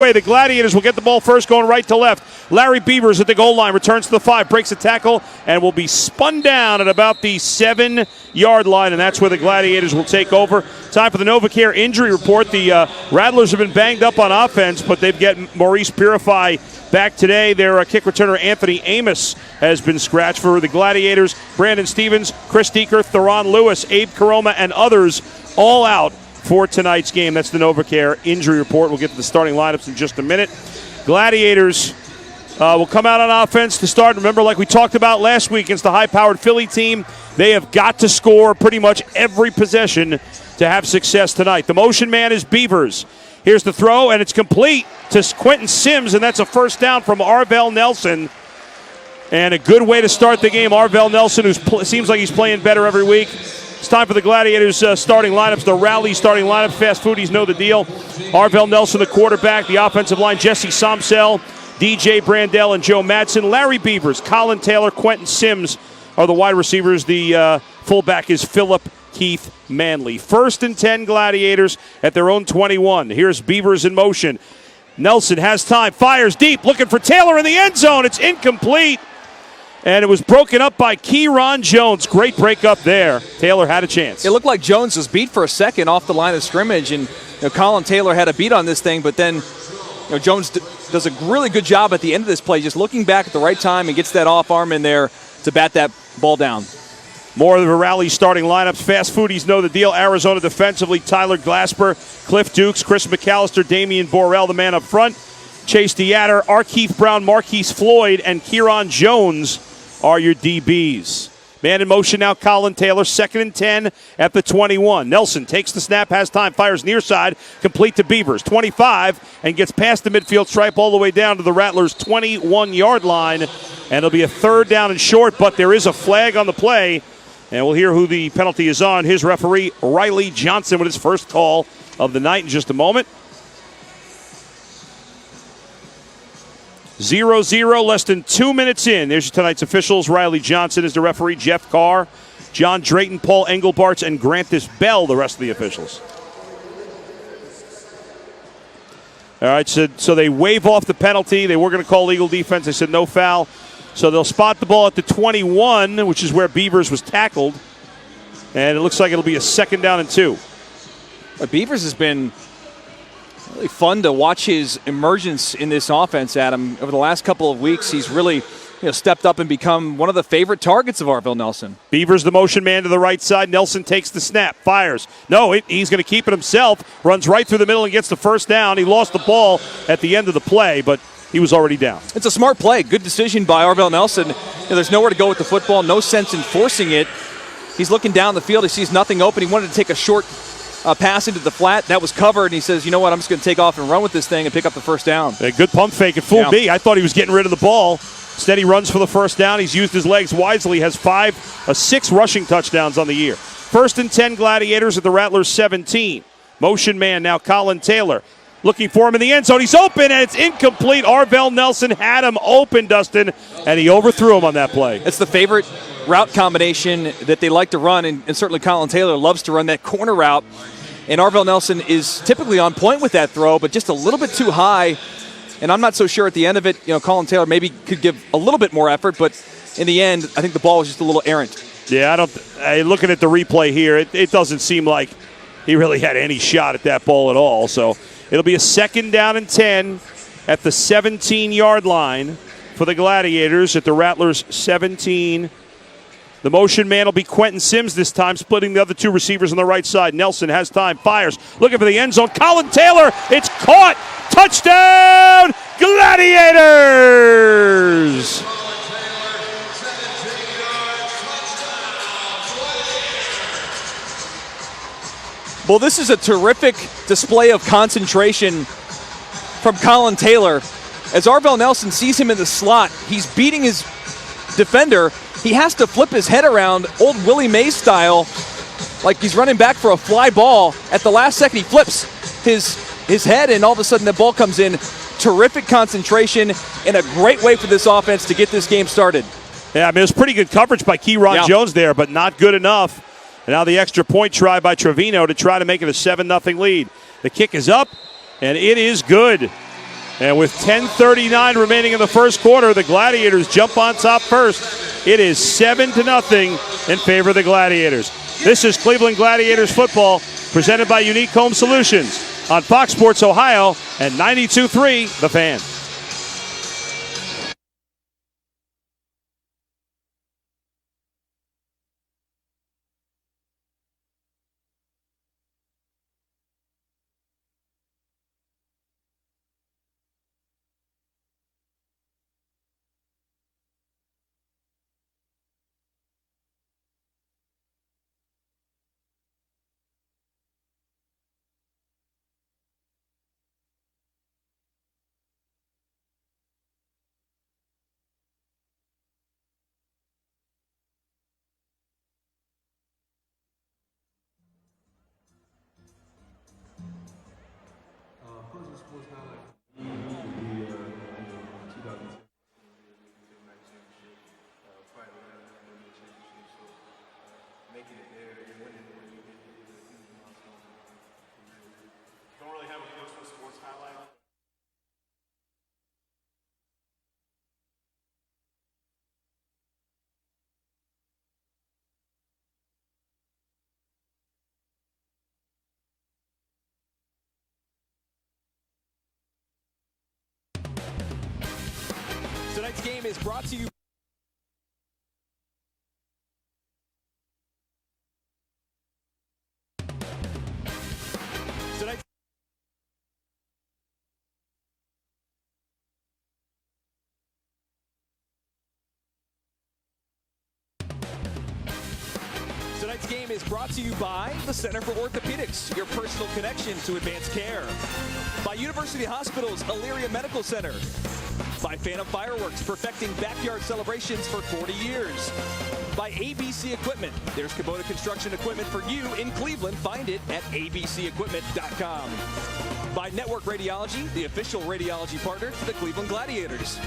The Gladiators will get the ball first, going right to left. Larry Beavers at the goal line, returns to the 5, breaks a tackle, and will be spun down at about the 7-yard line, and that's where the Gladiators will take over. Time for the NovaCare injury report. The Rattlers have been banged up on offense, but they've got Maurice Purify back today. Their kick returner, Anthony Amos, has been scratched. For the Gladiators, Brandon Stevens, Chris Deeker, Theron Lewis, Abe Karoma, and others all out for tonight's game. That's the NovaCare injury report. We'll get to the starting lineups in just a minute. Gladiators will come out on offense to start. Remember, like we talked about last week against the high-powered Philly team, they have got to score pretty much every possession to have success tonight. The motion man is Beavers. Here's the throw, and it's complete to Quentin Sims, and that's a first down from Arvell Nelson. And a good way to start the game. Arvell Nelson, who seems like he's playing better every week. It's time for the Gladiators starting lineups, the Rally starting lineup. Fast foodies know the deal. Arvell Nelson, the quarterback. The offensive line, Jesse Somsell, DJ Brandell, and Joe Madsen. Larry Beavers, Colin Taylor, Quentin Sims are the wide receivers. The fullback is Philip Keith Manley. 1st and 10 Gladiators at their own 21. Here's Beavers in motion. Nelson has time, fires deep, looking for Taylor in the end zone. It's incomplete. And it was broken up by Kieron Jones. Great break up there. Taylor had a chance. It looked like Jones was beat for a second off the line of scrimmage, and Colin Taylor had a beat on this thing, but then Jones does a really good job at the end of this play, just looking back at the right time and gets that off arm in there to bat that ball down. More of the Rally starting lineups. Fast foodies know the deal. Arizona defensively, Tyler Glasper, Cliff Dukes, Chris McAllister, Damian Borrell, the man up front. Chase Deatter, Arkeith Brown, Marquise Floyd, and Kieron Jones are your DBs. Man in motion now, Colin Taylor, 2nd and 10 at the 21. Nelson takes the snap, has time, fires near side, complete to Beavers, 25, and gets past the midfield stripe all the way down to the Rattlers' 21-yard line. And it'll be a 3rd down and short, but there is a flag on the play. And we'll hear who the penalty is on. His referee, Riley Johnson, with his first call of the night in just a moment. 0-0, less than 2 minutes in. There's tonight's officials. Riley Johnson is the referee. Jeff Carr, John Drayton, Paul Engelbarts, and Grantis Bell, the rest of the officials. All right, so they wave off the penalty. They were going to call legal defense. They said no foul. So they'll spot the ball at the 21, which is where Beavers was tackled. And it looks like it'll be a 2nd down and 2. Beavers has been really fun to watch his emergence in this offense, Adam. Over the last couple of weeks, he's really stepped up and become one of the favorite targets of Arvell Nelson. Beavers, the motion man to the right side. Nelson takes the snap, fires. No, he's going to keep it himself. Runs right through the middle and gets the first down. He lost the ball at the end of the play, but he was already down. It's a smart play. Good decision by Arvell Nelson. There's nowhere to go with the football. No sense in forcing it. He's looking down the field. He sees nothing open. He wanted to take a short pass into the flat. That was covered, and he says, you know what, I'm just going to take off and run with this thing and pick up the first down. A good pump fake. It fooled me. I thought he was getting rid of the ball. Instead, he runs for the first down. He's used his legs wisely. Has 6 rushing touchdowns on the year. 1st and 10 Gladiators at the Rattlers 17. Motion man now, Colin Taylor. Looking for him in the end zone. He's open, and it's incomplete. Arvell Nelson had him open, Dustin, and he overthrew him on that play. It's the favorite route combination that they like to run, and certainly Colin Taylor loves to run that corner route. And Arvell Nelson is typically on point with that throw, but just a little bit too high. And I'm not so sure at the end of it, Colin Taylor maybe could give a little bit more effort, but in the end, I think the ball was just a little errant. Yeah, looking at the replay here, it doesn't seem like he really had any shot at that ball at all. So it'll be a 2nd down and 10 at the 17-yard line for the Gladiators at the Rattlers 17. The motion man will be Quentin Sims this time, splitting the other 2 receivers on the right side. Nelson has time, fires, looking for the end zone. Colin Taylor, it's caught. Touchdown, Gladiators! Well, this is a terrific display of concentration from Colin Taylor. As Arvell Nelson sees him in the slot, he's beating his defender. He has to flip his head around, old Willie Mays style, like he's running back for a fly ball. At the last second, he flips his head, and all of a sudden the ball comes in. Terrific concentration and a great way for this offense to get this game started. Yeah, I mean, it was pretty good coverage by Kieron Jones there, but not good enough. And now the extra point try by Trevino to try to make it a 7-0 lead. The kick is up, and it is good. And with 10:39 remaining in the first quarter, the Gladiators jump on top first. It is 7-0 in favor of the Gladiators. This is Cleveland Gladiators football, presented by Unique Home Solutions on Fox Sports Ohio and 92.3 The Fan. Tonight's game is brought to you. Tonight's game is brought to you by the Center for Orthopedics, your personal connection to advanced care. By University Hospitals Elyria Medical Center. By Phantom Fireworks, perfecting backyard celebrations for 40 years. By ABC Equipment. There's Kubota construction equipment for you in Cleveland. Find it at abcequipment.com. By Network Radiology, the official radiology partner to the Cleveland Gladiators.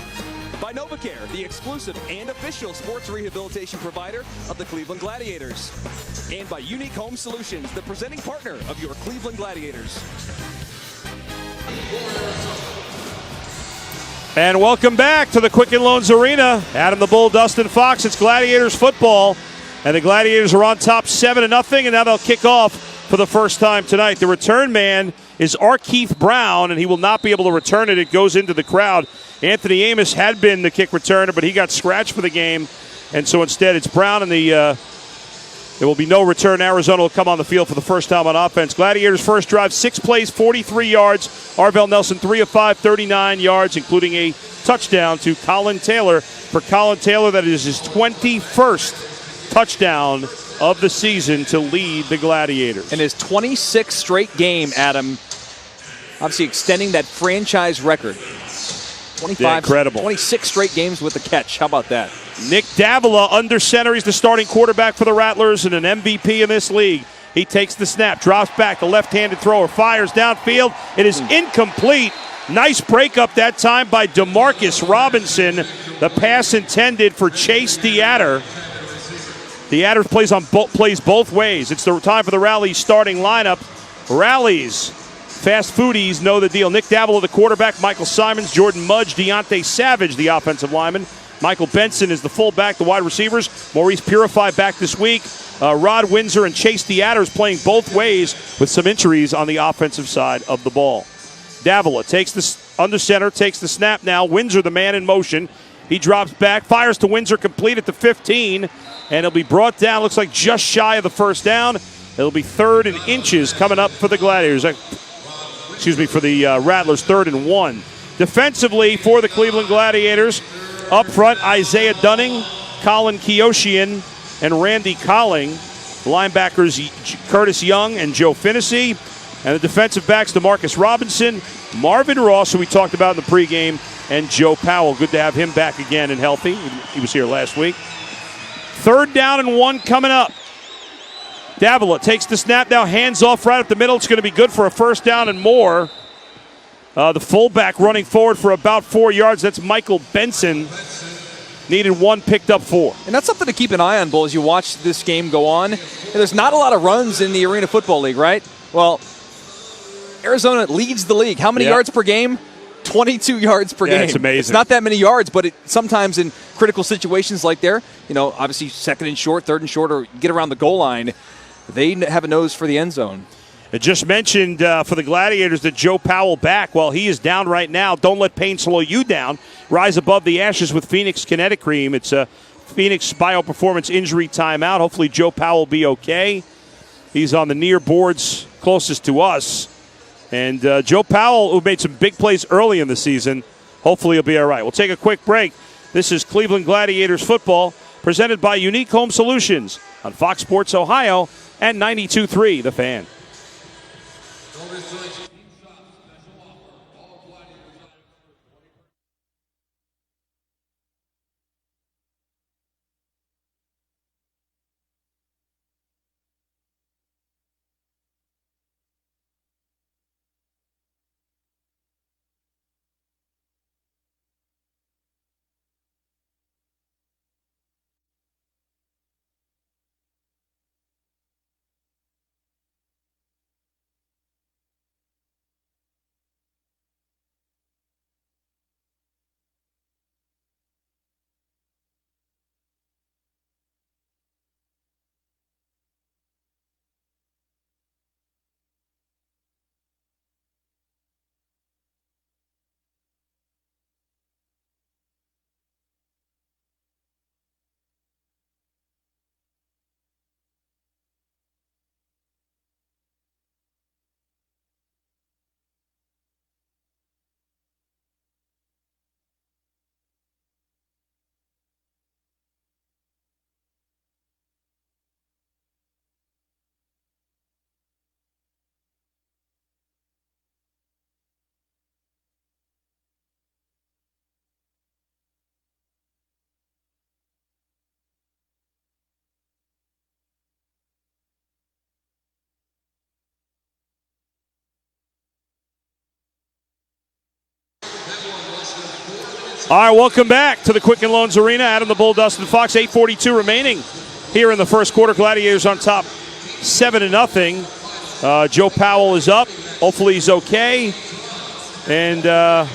By NovaCare, the exclusive and official sports rehabilitation provider of the Cleveland Gladiators. And by Unique Home Solutions, the presenting partner of your Cleveland Gladiators. And welcome back to the Quicken Loans Arena. Adam the Bull, Dustin Fox. It's Gladiators football. And the Gladiators are on top 7-0, and now they'll kick off for the first time tonight. The return man is Arkeith Brown, and he will not be able to return it. It goes into the crowd. Anthony Amos had been the kick returner, but he got scratched for the game. And so instead it's Brown, and there will be no return. Arizona will come on the field for the first time on offense. Gladiators' first drive, 6 plays, 43 yards. Arvell Nelson, 3 of 5, 39 yards, including a touchdown to Colin Taylor. For Colin Taylor, that is his 21st touchdown of the season to lead the Gladiators. And his 26th straight game, Adam, obviously extending that franchise record. 25, yeah, incredible. 26 straight games with a catch. How about that? Nick Davila under center. He's the starting quarterback for the Rattlers and an MVP in this league. He takes the snap, drops back, the left-handed thrower fires downfield. It is incomplete. Nice breakup that time by DeMarcus Robinson. The pass intended for Chase DeAtter. DeAtter plays both ways. It's the time for the Rallies starting lineup. Rallies, fast foodies know the deal. Nick Davila, the quarterback. Michael Simons, Jordan Mudge, Deontay Savage, the offensive lineman. Michael Benson is the fullback, the wide receivers. Maurice Purify back this week. Rod Windsor and Chase DeAtter is playing both ways with some injuries on the offensive side of the ball. Davila takes the under center, takes the snap now. Windsor, the man in motion. He drops back, fires to Windsor, complete at the 15, and it'll be brought down, looks like just shy of the first down. It'll be 3rd and inches coming up for the Gladiators. For the Rattlers, 3rd and 1. Defensively for the Cleveland Gladiators, up front, Isaiah Dunning, Colin Keoshian, and Randy Colling. Linebackers, Curtis Young and Joe Finnessy. And the defensive backs, DeMarcus Robinson, Marvin Ross, who we talked about in the pregame, and Joe Powell. Good to have him back again and healthy. He was here last week. 3rd down and 1 coming up. Davila takes the snap now, hands off right up the middle. It's going to be good for a first down and more. The fullback running forward for about 4 yards. That's Michael Benson. Needed 1, picked up 4. And that's something to keep an eye on, Bull, as you watch this game go on. And there's not a lot of runs in the Arena Football League, right? Well, Arizona leads the league. How many yards per game? 22 yards per game. It's amazing. It's not that many yards, but sometimes in critical situations like there, obviously second and short, third and short, or get around the goal line, they have a nose for the end zone. I just mentioned for the Gladiators that Joe Powell back. Well, he is down right now. Don't let pain slow you down. Rise above the ashes with Phoenix Kinetic Cream. It's a Phoenix Bioperformance injury timeout. Hopefully Joe Powell will be okay. He's on the near boards closest to us. And Joe Powell, who made some big plays early in the season, hopefully he'll be all right. We'll take a quick break. This is Cleveland Gladiators football, presented by Unique Home Solutions on Fox Sports Ohio and 92.3 The Fan. All right, welcome back to the Quicken Loans Arena. Adam the Bull, Dustin Fox, 8:42 remaining here in the first quarter. Gladiators on top 7-0. Joe Powell is up. Hopefully he's okay. And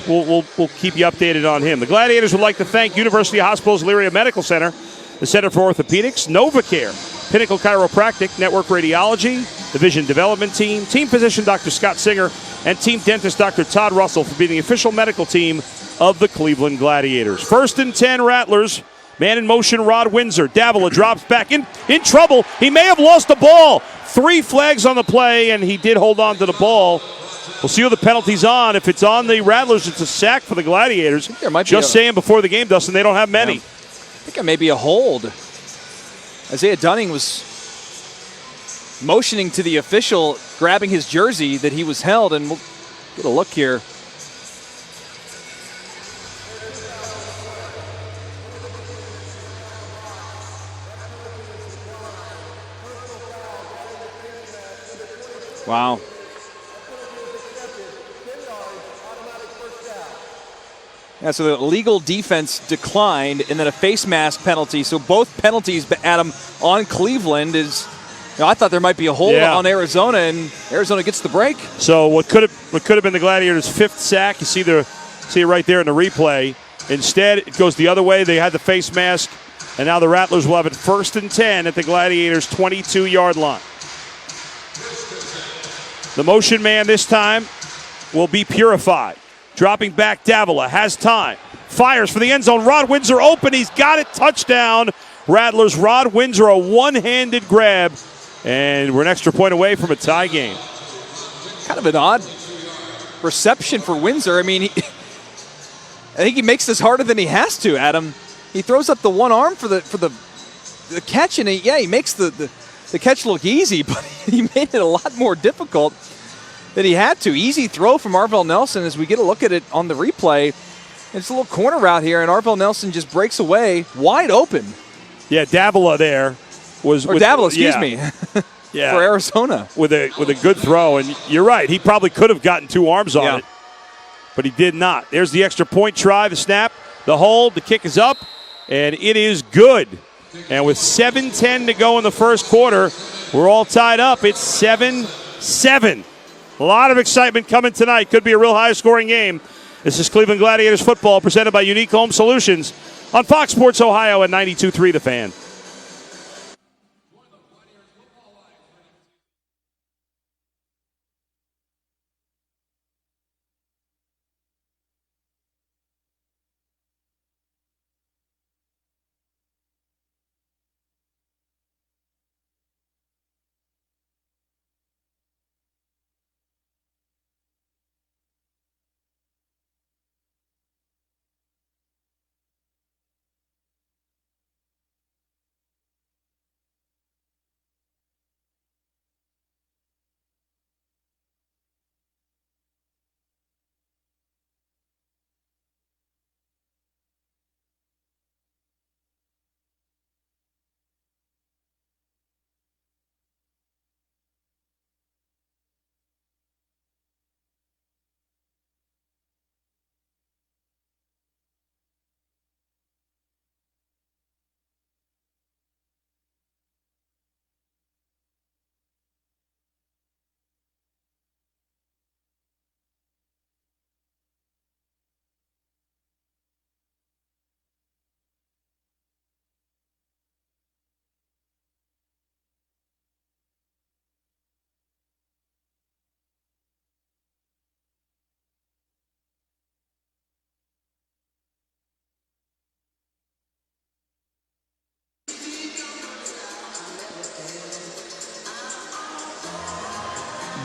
we'll keep you updated on him. The Gladiators would like to thank University Hospitals Elyria Medical Center, the Center for Orthopedics, NovaCare, Pinnacle Chiropractic, Network Radiology, the Vision Development Team, Team Physician Dr. Scott Singer, and Team Dentist Dr. Todd Russell for being the official medical team of the Cleveland Gladiators. 1st and 10 Rattlers. Man in motion, Rod Windsor. Davila drops back in trouble. He may have lost the ball. 3 flags on the play, and he did hold on to the ball. We'll see who the penalty's on. If it's on the Rattlers, it's a sack for the Gladiators. There might be just saying before the game, Dustin, they don't have many. I think it may be a hold. Isaiah Dunning was motioning to the official, grabbing his jersey, that he was held, and we'll get a look here. Wow. Yeah, so the illegal defense declined, and then a face mask penalty. So both penalties, Adam, on Cleveland is. I thought there might be a hold on Arizona, and Arizona gets the break. So what could have been the Gladiators' 5th sack? You see it right there in the replay. Instead, it goes the other way. They had the face mask, and now the Rattlers will have it 1st and 10 at the Gladiators' 22-yard line. The motion man this time will be Purified. Dropping back, Davila has time. Fires for the end zone. Rod Windsor open. He's got it. Touchdown. Rattlers. Rod Windsor, a one-handed grab. And we're an extra point away from a tie game. Kind of an odd reception for Windsor. I mean, I think he makes this harder than he has to, Adam. He throws up the one arm for the catch, and he makes the catch look easy, but he made it a lot more difficult than he had to. Easy throw from Arvell Nelson as we get a look at it on the replay. It's a little corner route here, and Arvell Nelson just breaks away wide open. Yeah, Davila there was. Davila, excuse me. Yeah. For Arizona. With a good throw, and you're right. He probably could have gotten 2 arms on it, but he did not. There's the extra point try, the snap, the hold, the kick is up, and it is good. And with 7:10 to go in the first quarter, we're all tied up. It's 7-7. A lot of excitement coming tonight. Could be a real high-scoring game. This is Cleveland Gladiators football presented by Unique Home Solutions on Fox Sports Ohio at 92.3 The Fan.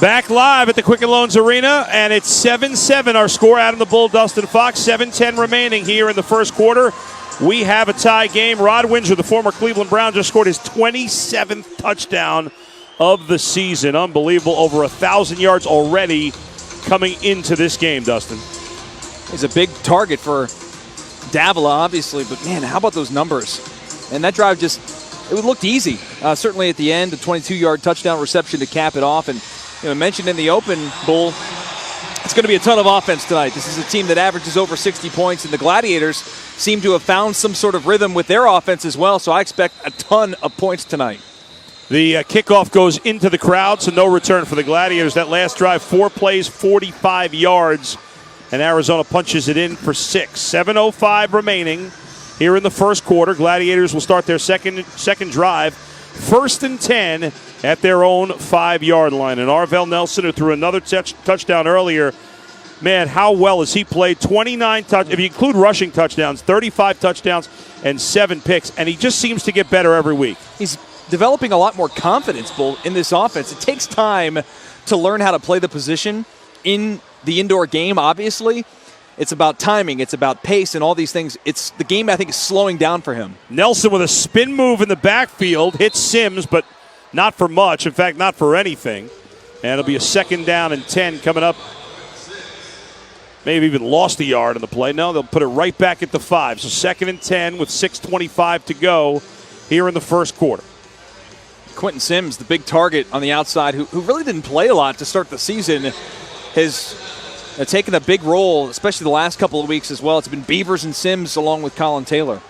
Back live at the Quicken Loans Arena, and it's 7-7 our score. Adam the Bull, Dustin Fox, 7:10 remaining here in the first quarter. We have a tie game. Rod Windsor, the former Cleveland Brown, just scored his 27th touchdown of the season. Unbelievable. Over 1,000 yards already coming into this game, Dustin. He's a big target for Davila, obviously, but man, how about those numbers? And that drive it looked easy. Certainly at the end, a 22-yard touchdown reception to cap it off. And mentioned in the open, Bull, it's going to be a ton of offense tonight. This is a team that averages over 60 points, and the Gladiators seem to have found some sort of rhythm with their offense as well, so I expect a ton of points tonight. The kickoff goes into the crowd, so no return for the Gladiators. That last drive, 4 plays, 45 yards, and Arizona punches it in for 6. 7:05 remaining here in the first quarter. Gladiators will start their second drive. 1st and 10 at their own 5-yard line. And Arvell Nelson, who threw another touchdown earlier, man, how well has he played? 29 if you include rushing touchdowns, 35 touchdowns and 7 picks, and he just seems to get better every week. He's developing a lot more confidence, Bull, in this offense. It takes time to learn how to play the position in the indoor game, obviously. It's about timing, it's about pace, and all these things. It's the game, I think, is slowing down for him. Nelson with a spin move in the backfield, hits Sims, but not for much. In fact, not for anything. And it'll be a 2nd down and 10 coming up. Maybe even lost a yard on the play. No, they'll put it right back at the 5. So 2nd and 10 with 6:25 to go here in the first quarter. Quentin Sims, the big target on the outside, who really didn't play a lot to start the season, has taken a big role, especially the last couple of weeks as well. It's been Beavers and Sims along with Colin Taylor.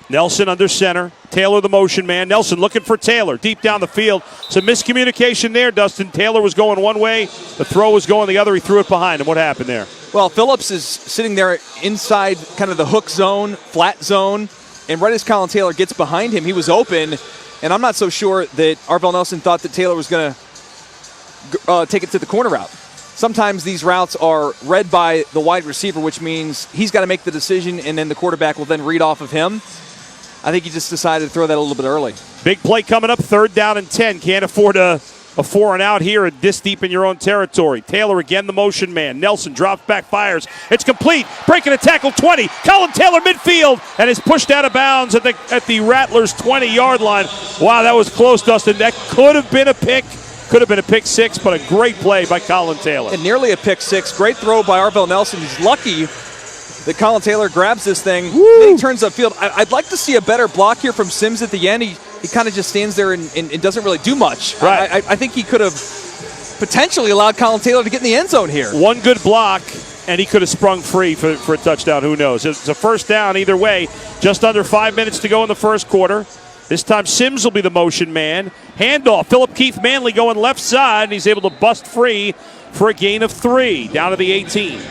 Nelson under center. Taylor the motion man. Nelson looking for Taylor deep down the field. Some miscommunication there, Dustin. Taylor was going one way. The throw was going the other. He threw it behind him. What happened there? Well, Phillips is sitting there inside kind of the hook zone, flat zone, and right as Colin Taylor gets behind him, he was open, and I'm not so sure that Arvell Nelson thought that Taylor was going to take it to the corner route. Sometimes these routes are read by the wide receiver, which means he's got to make the decision, and then the quarterback will then read off of him. I think he just decided to throw that a little bit early. Big play coming up, 3rd down and 10. Can't afford a 4 and out here this deep in your own territory. Taylor again, the motion man. Nelson drops back, fires. It's complete. Breaking a tackle, 20. Colin Taylor midfield, and is pushed out of bounds at the Rattlers 20-yard line. Wow, that was close, Dustin. That could have been a pick. Could have been a pick 6, but a great play by Colin Taylor. And nearly a pick 6. Great throw by Arvell Nelson. He's lucky that Colin Taylor grabs this thing. Then he turns upfield. I'd like to see a better block here from Sims at the end. He kind of just stands there and doesn't really do much. Right. I think he could have potentially allowed Colin Taylor to get in the end zone here. One good block, and he could have sprung free for a touchdown. Who knows? It's a 1st down either way. Just under 5 minutes to go in the first quarter. This time Sims will be the motion man. Handoff. Philip Keith Manley going left side, and he's able to bust free for a gain of 3 down to the 18.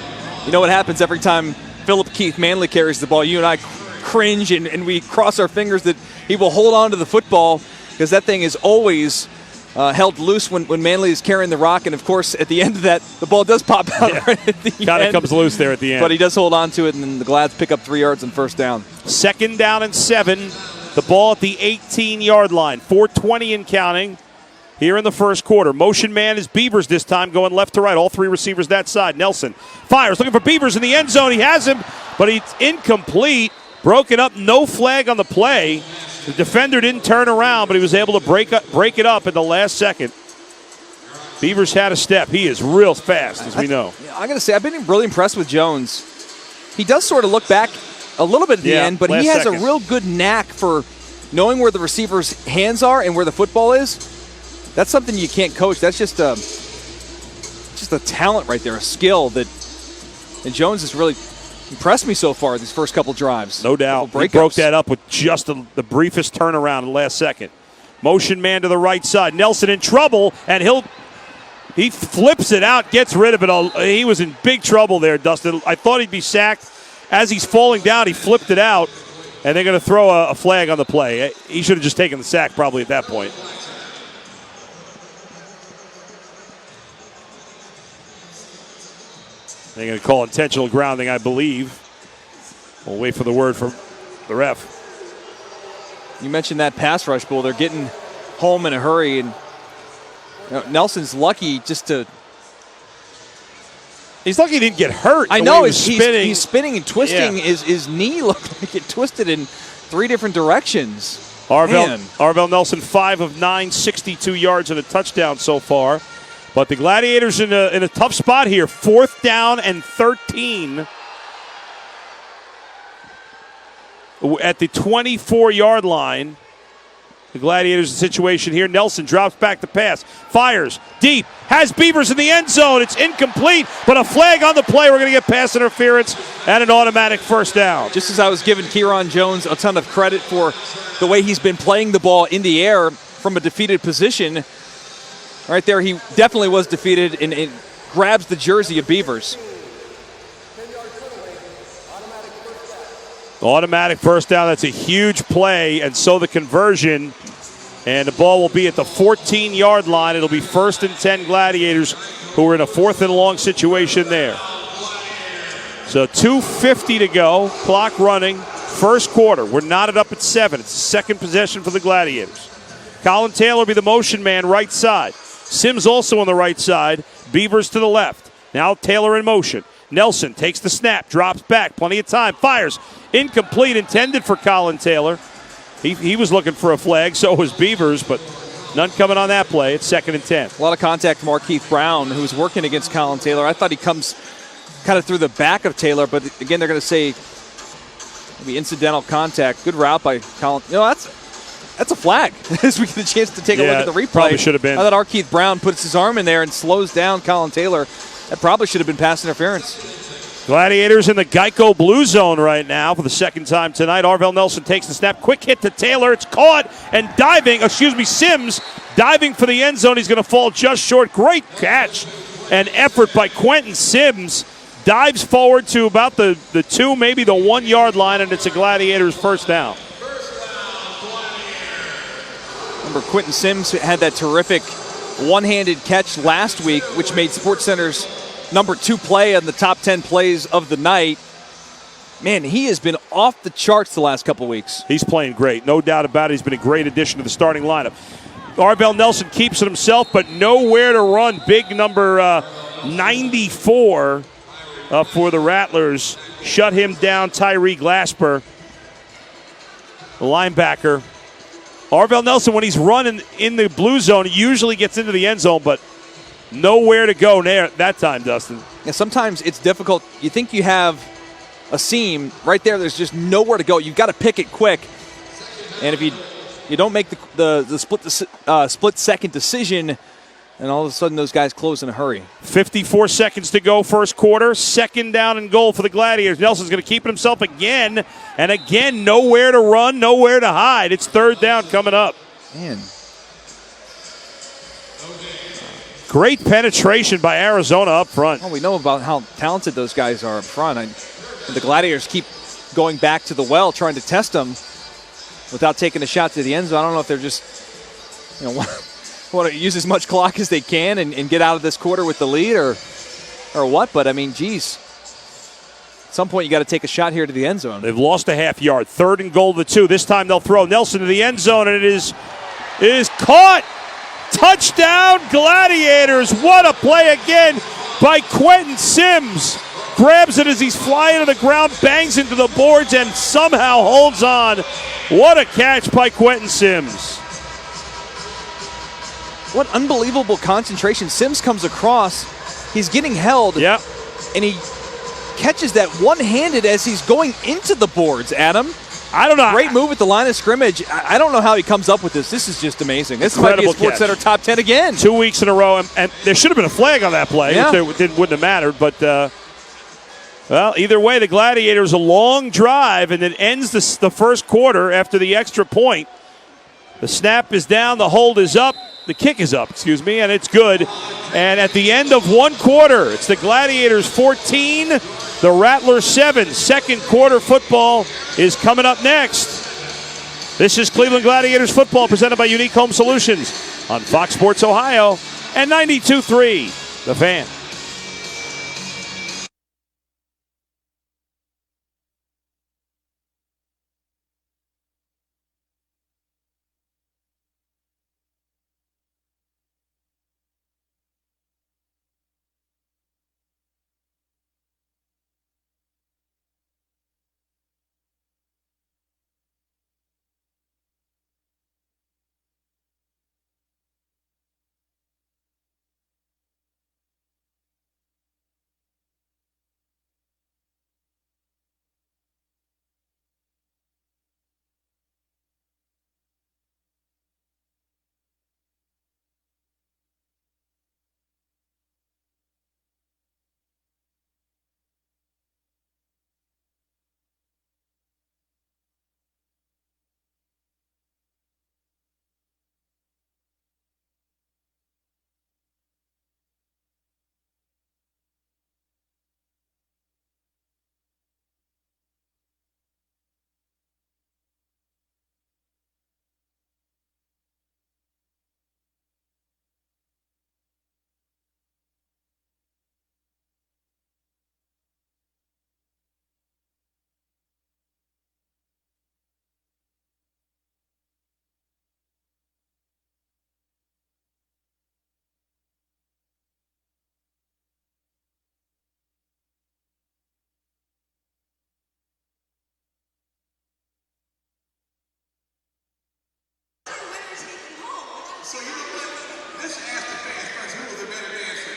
You know what happens every time Philip Keith Manley carries the ball? You and I cringe and we cross our fingers that he will hold on to the football, because that thing is always held loose when Manley is carrying the rock. And, of course, at the end of that, the ball does pop out right at the end. Kind of comes loose there at the end. But he does hold on to it, and then the Glads pick up 3 yards on first down. 2nd down and 7. The ball at the 18-yard line. 4:20 and counting here in the first quarter. Motion man is Beavers this time, going left to right. All 3 receivers that side. Nelson fires, looking for Beavers in the end zone. He has him, but he's incomplete. Broken up, no flag on the play. The defender didn't turn around, but he was able to break it up in the last second. Beavers had a step. He is real fast, as we know. I'm going to say, I've been really impressed with Jones. He does sort of look back a little bit at the end, but he has a real good knack for knowing where the receiver's hands are and where the football is. That's something you can't coach. That's just a talent right there, a skill and Jones has really impressed me so far these first couple drives. No doubt. He broke that up with just the briefest turnaround in the last second. Motion man to the right side. Nelson in trouble, and he flips it out, gets rid of it. He was in big trouble there, Dustin. I thought he'd be sacked. As he's falling down, he flipped it out, and they're going to throw a flag on the play. He should have just taken the sack probably at that point. They're going to call intentional grounding, I believe. We'll wait for the word from the ref. You mentioned that pass rush, Bull. They're getting home in a hurry, and Nelson's lucky just to. He's lucky he didn't get hurt. I know he's spinning and twisting. Yeah. His knee looked like it twisted in 3 different directions. Arvell Nelson, 5 of 9, 62 yards and a touchdown so far. But the Gladiators in a tough spot here. 4th down and 13 at the 24-yard line. The Gladiators in situation here. Nelson drops back to pass. Fires deep. Has Beavers in the end zone. It's incomplete, but a flag on the play. We're going to get pass interference and an automatic first down. Just as I was giving Kieron Jones a ton of credit for the way he's been playing the ball in the air from a defeated position, right there he definitely was defeated, and it grabs the jersey of Beavers. Automatic first down. That's a huge play, and so the conversion. And the ball will be at the 14-yard line. It'll be 1st and 10 Gladiators, who are in a 4th and long situation there. So 2:50 to go. Clock running. First quarter. We're knotted up at 7. It's the second possession for the Gladiators. Colin Taylor will be the motion man right side. Sims also on the right side. Beavers to the left. Now Taylor in motion. Nelson takes the snap, drops back, plenty of time, fires. Incomplete, intended for Colin Taylor. He was looking for a flag, so was Beavers, but none coming on that play. It's 2nd and 10. A lot of contact from Keith Brown, who's working against Colin Taylor. I thought he comes kind of through the back of Taylor, but again, they're going to say maybe incidental contact. Good route by Colin. That's a flag. As we get a chance to take a look at the replay. Probably should have been. I thought Keith Brown puts his arm in there and slows down Colin Taylor. That probably should have been pass interference. Gladiators in the Geico blue zone right now for the second time tonight. Arvell Nelson takes the snap. Quick hit to Taylor. It's caught and Sims diving for the end zone. He's going to fall just short. Great catch and effort by Quentin Sims. Dives forward to about the 2, maybe the 1-yard line, and it's a Gladiators first down. Remember, Quentin Sims had that terrific one-handed catch last week, which made SportsCenter's number 2 play on the top 10 plays of the night. Man, he has been off the charts the last couple weeks. He's playing great, no doubt about it. He's been a great addition to the starting lineup. Arvell Nelson keeps it himself, but nowhere to run. Big number 94 for the Rattlers. Shut him down, Tyree Glasper, the linebacker. Arvell Nelson, when he's running in the blue zone, he usually gets into the end zone, but nowhere to go there that time, Dustin. Yeah, sometimes it's difficult. You think you have a seam right there. There's just nowhere to go. You've got to pick it quick. And if you don't make the split-second decision, and all of a sudden those guys close in a hurry. 54 seconds to go first quarter. 2nd down and goal for the Gladiators. Nelson's going to keep it himself again. And again, nowhere to run, nowhere to hide. It's 3rd down coming up. Man. Great penetration by Arizona up front. Well, we know about how talented those guys are up front. And the Gladiators keep going back to the well, trying to test them without taking a shot to the end zone. I don't know if they're just, want to use as much clock as they can and get out of this quarter with the lead or what. But, I mean, geez. At some point, you got to take a shot here to the end zone. They've lost a half yard. 3rd and goal to 2. This time they'll throw Nelson to the end zone, and it is caught. Touchdown, Gladiators. What a play again by Quentin Sims. Grabs it as he's flying to the ground, bangs into the boards, and somehow holds on. What a catch by Quentin Sims. What unbelievable concentration. Sims comes across. He's getting held. Yep. And he catches that one-handed as he's going into the boards, Adam. I don't know. Great move at the line of scrimmage. I don't know how he comes up with this. This is just amazing. This might be a Sports Center top 10 again. 2 weeks in a row, and there should have been a flag on that play. Yeah. Which wouldn't have mattered, but well, either way, the Gladiators a long drive, and it ends the first quarter after the extra point. The snap is down, the hold is up, the kick is up, and it's good. And at the end of one quarter, it's the Gladiators 14, the Rattlers 7. Second quarter football is coming up next. This is Cleveland Gladiators football presented by Unique Home Solutions on Fox Sports Ohio and 92.3 The Fan. So you know what? Let's ask the fans first who was the better dancer.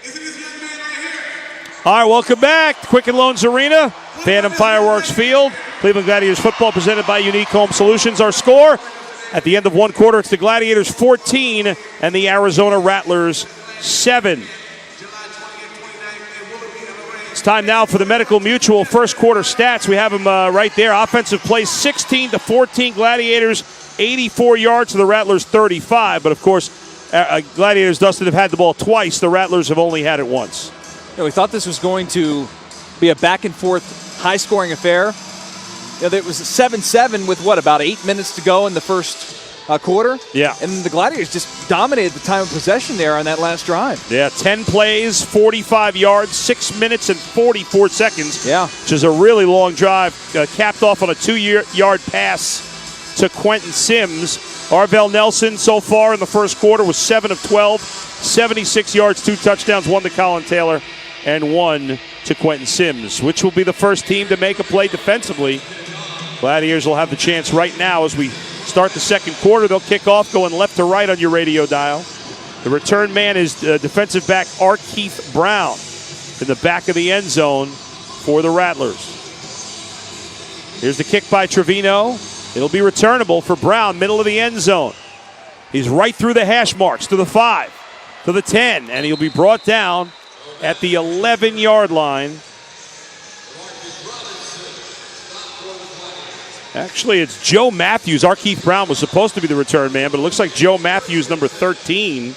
Is it this young man right here? All right, welcome back. Quicken Loans Arena, Phantom Fireworks Field. Cleveland Gladiators football presented by Unique Home Solutions. Our score at the end of one quarter, it's the Gladiators 14 and the Arizona Rattlers 7. It's time now for the Medical Mutual first quarter stats. We have them right there. Offensive plays 16-14 Gladiators, 84 yards to the Rattlers 35. But of course, Gladiators Dustin have had the ball twice. The Rattlers have only had it once. Yeah, we thought this was going to be a back and forth, high scoring affair. It was 7-7 with about 8 minutes to go in the first quarter. Yeah. And the Gladiators just dominated the time of possession there on that last drive. Yeah, 10 plays, 45 yards, 6 minutes and 44 seconds. Yeah. Which is a really long drive. Capped off on a 2-yard pass to Quentin Sims. Arvell Nelson so far in the first quarter was 7 of 12, 76 yards, 2 touchdowns, 1 to Colin Taylor and 1 to Quentin Sims, which will be the first team to make a play defensively. Gladiators will have the chance right now as we start the second quarter. They'll kick off going left to right on your radio dial. The return man is defensive back Arkeith Brown in the back of the end zone for the Rattlers. Here's the kick by Trevino. It'll be returnable for Brown, middle of the end zone. He's right through the hash marks to the 5, to the 10, and he'll be brought down at the 11-yard line. Actually, it's Joe Matthews. Arkeith Brown was supposed to be the return man, but it looks like Joe Matthews, number 13,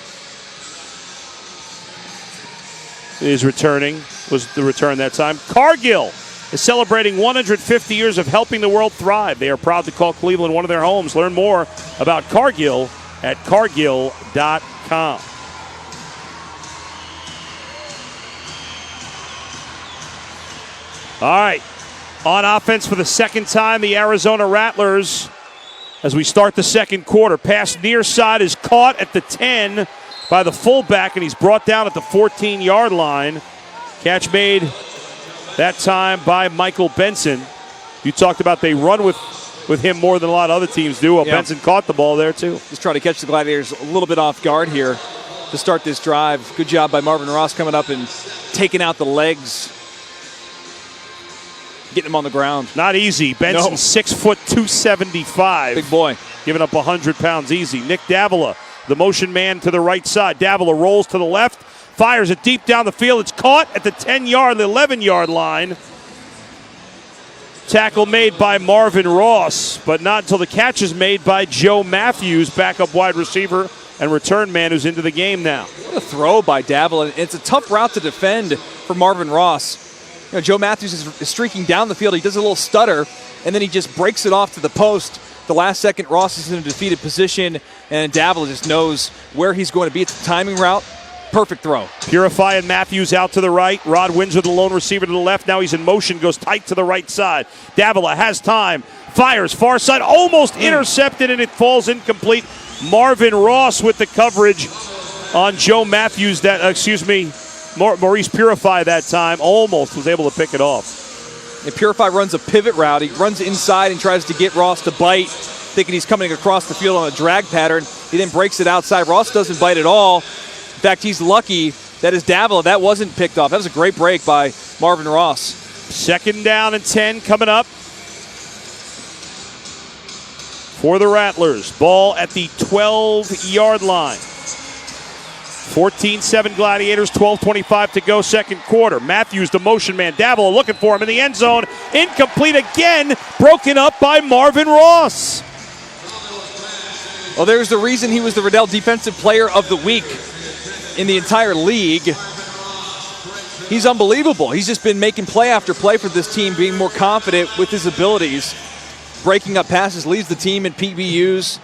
is returning, was the return that time. Cargill is celebrating 150 years of helping the world thrive. They are proud to call Cleveland one of their homes. Learn more about Cargill at cargill.com. All right, on offense for the second time, the Arizona Rattlers, as we start the second quarter. Pass near side is caught at the 10 by the fullback, and he's brought down at the 14-yard line. Catch made that time by Michael Benson. You talked about they run with him more than a lot of other teams do. Well, yeah. Benson caught the ball there, too. Just trying to catch the Gladiators a little bit off guard here to start this drive. Good job by Marvin Ross coming up and taking out the legs, getting him on the ground. Not easy. Benson, 6 foot 275. Big boy. Giving up 100 pounds easy. Nick Davila, the motion man to the right side. Davila rolls to the left, fires it deep down the field. It's caught at the 10-yard, the 11-yard line. Tackle made by Marvin Ross, but not until the catch is made by Joe Matthews, backup wide receiver and return man who's into the game now. What a throw by Davila. It's a tough route to defend for Marvin Ross. You know, Joe Matthews is streaking down the field. He does a little stutter, and then he just breaks it off to the post. The last second, Ross is in a defeated position, and Davila just knows where he's going to be. It's a timing route. Perfect throw. Purify and Matthews out to the right. Rod Windsor, the lone receiver, to the left. Now he's in motion, goes tight to the right side. Davila has time, fires far side, almost intercepted, and it falls incomplete. Marvin Ross with the coverage on Joe Matthews. Maurice Purify that time almost was able to pick it off. And Purify runs a pivot route. He runs inside and tries to get Ross to bite, thinking he's coming across the field on a drag pattern. He then breaks it outside. Ross doesn't bite at all. In fact, he's lucky that his Davila, that wasn't picked off. That was a great break by Marvin Ross. Second down and 10 coming up for the Rattlers. Ball at the 12-yard line. 14-7 Gladiators, 12:25 to go, second quarter. Matthews, the motion man. Davila looking for him in the end zone. Incomplete again, broken up by Marvin Ross. Well, there's the reason he was the Riddell Defensive Player of the Week in the entire league. He's unbelievable. He's just been making play after play for this team, being more confident with his abilities. Breaking up passes, leads the team in PBUs.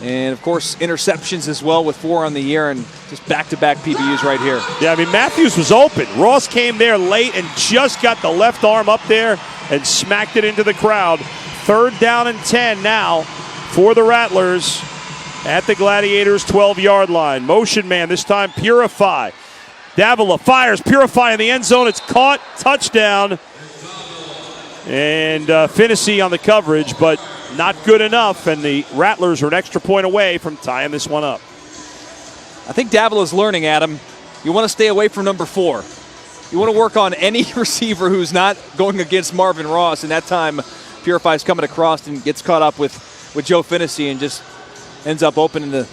And, of course, interceptions as well with 4 on the year, and just back-to-back PBUs right here. Yeah, I mean, Matthews was open. Ross came there late and just got the left arm up there and smacked it into the crowd. Third down and 10 now for the Rattlers at the Gladiators' 12-yard line. Motion man, this time Purify. Davila fires, Purify in the end zone. It's caught, touchdown. And Finney on the coverage, but not good enough, and the Rattlers are an extra point away from tying this one up. I think Davila's learning, Adam. You want to stay away from number 4. You want to work on any receiver who's not going against Marvin Ross, and that time Purify's coming across and gets caught up with Joe Finney and just ends up open in the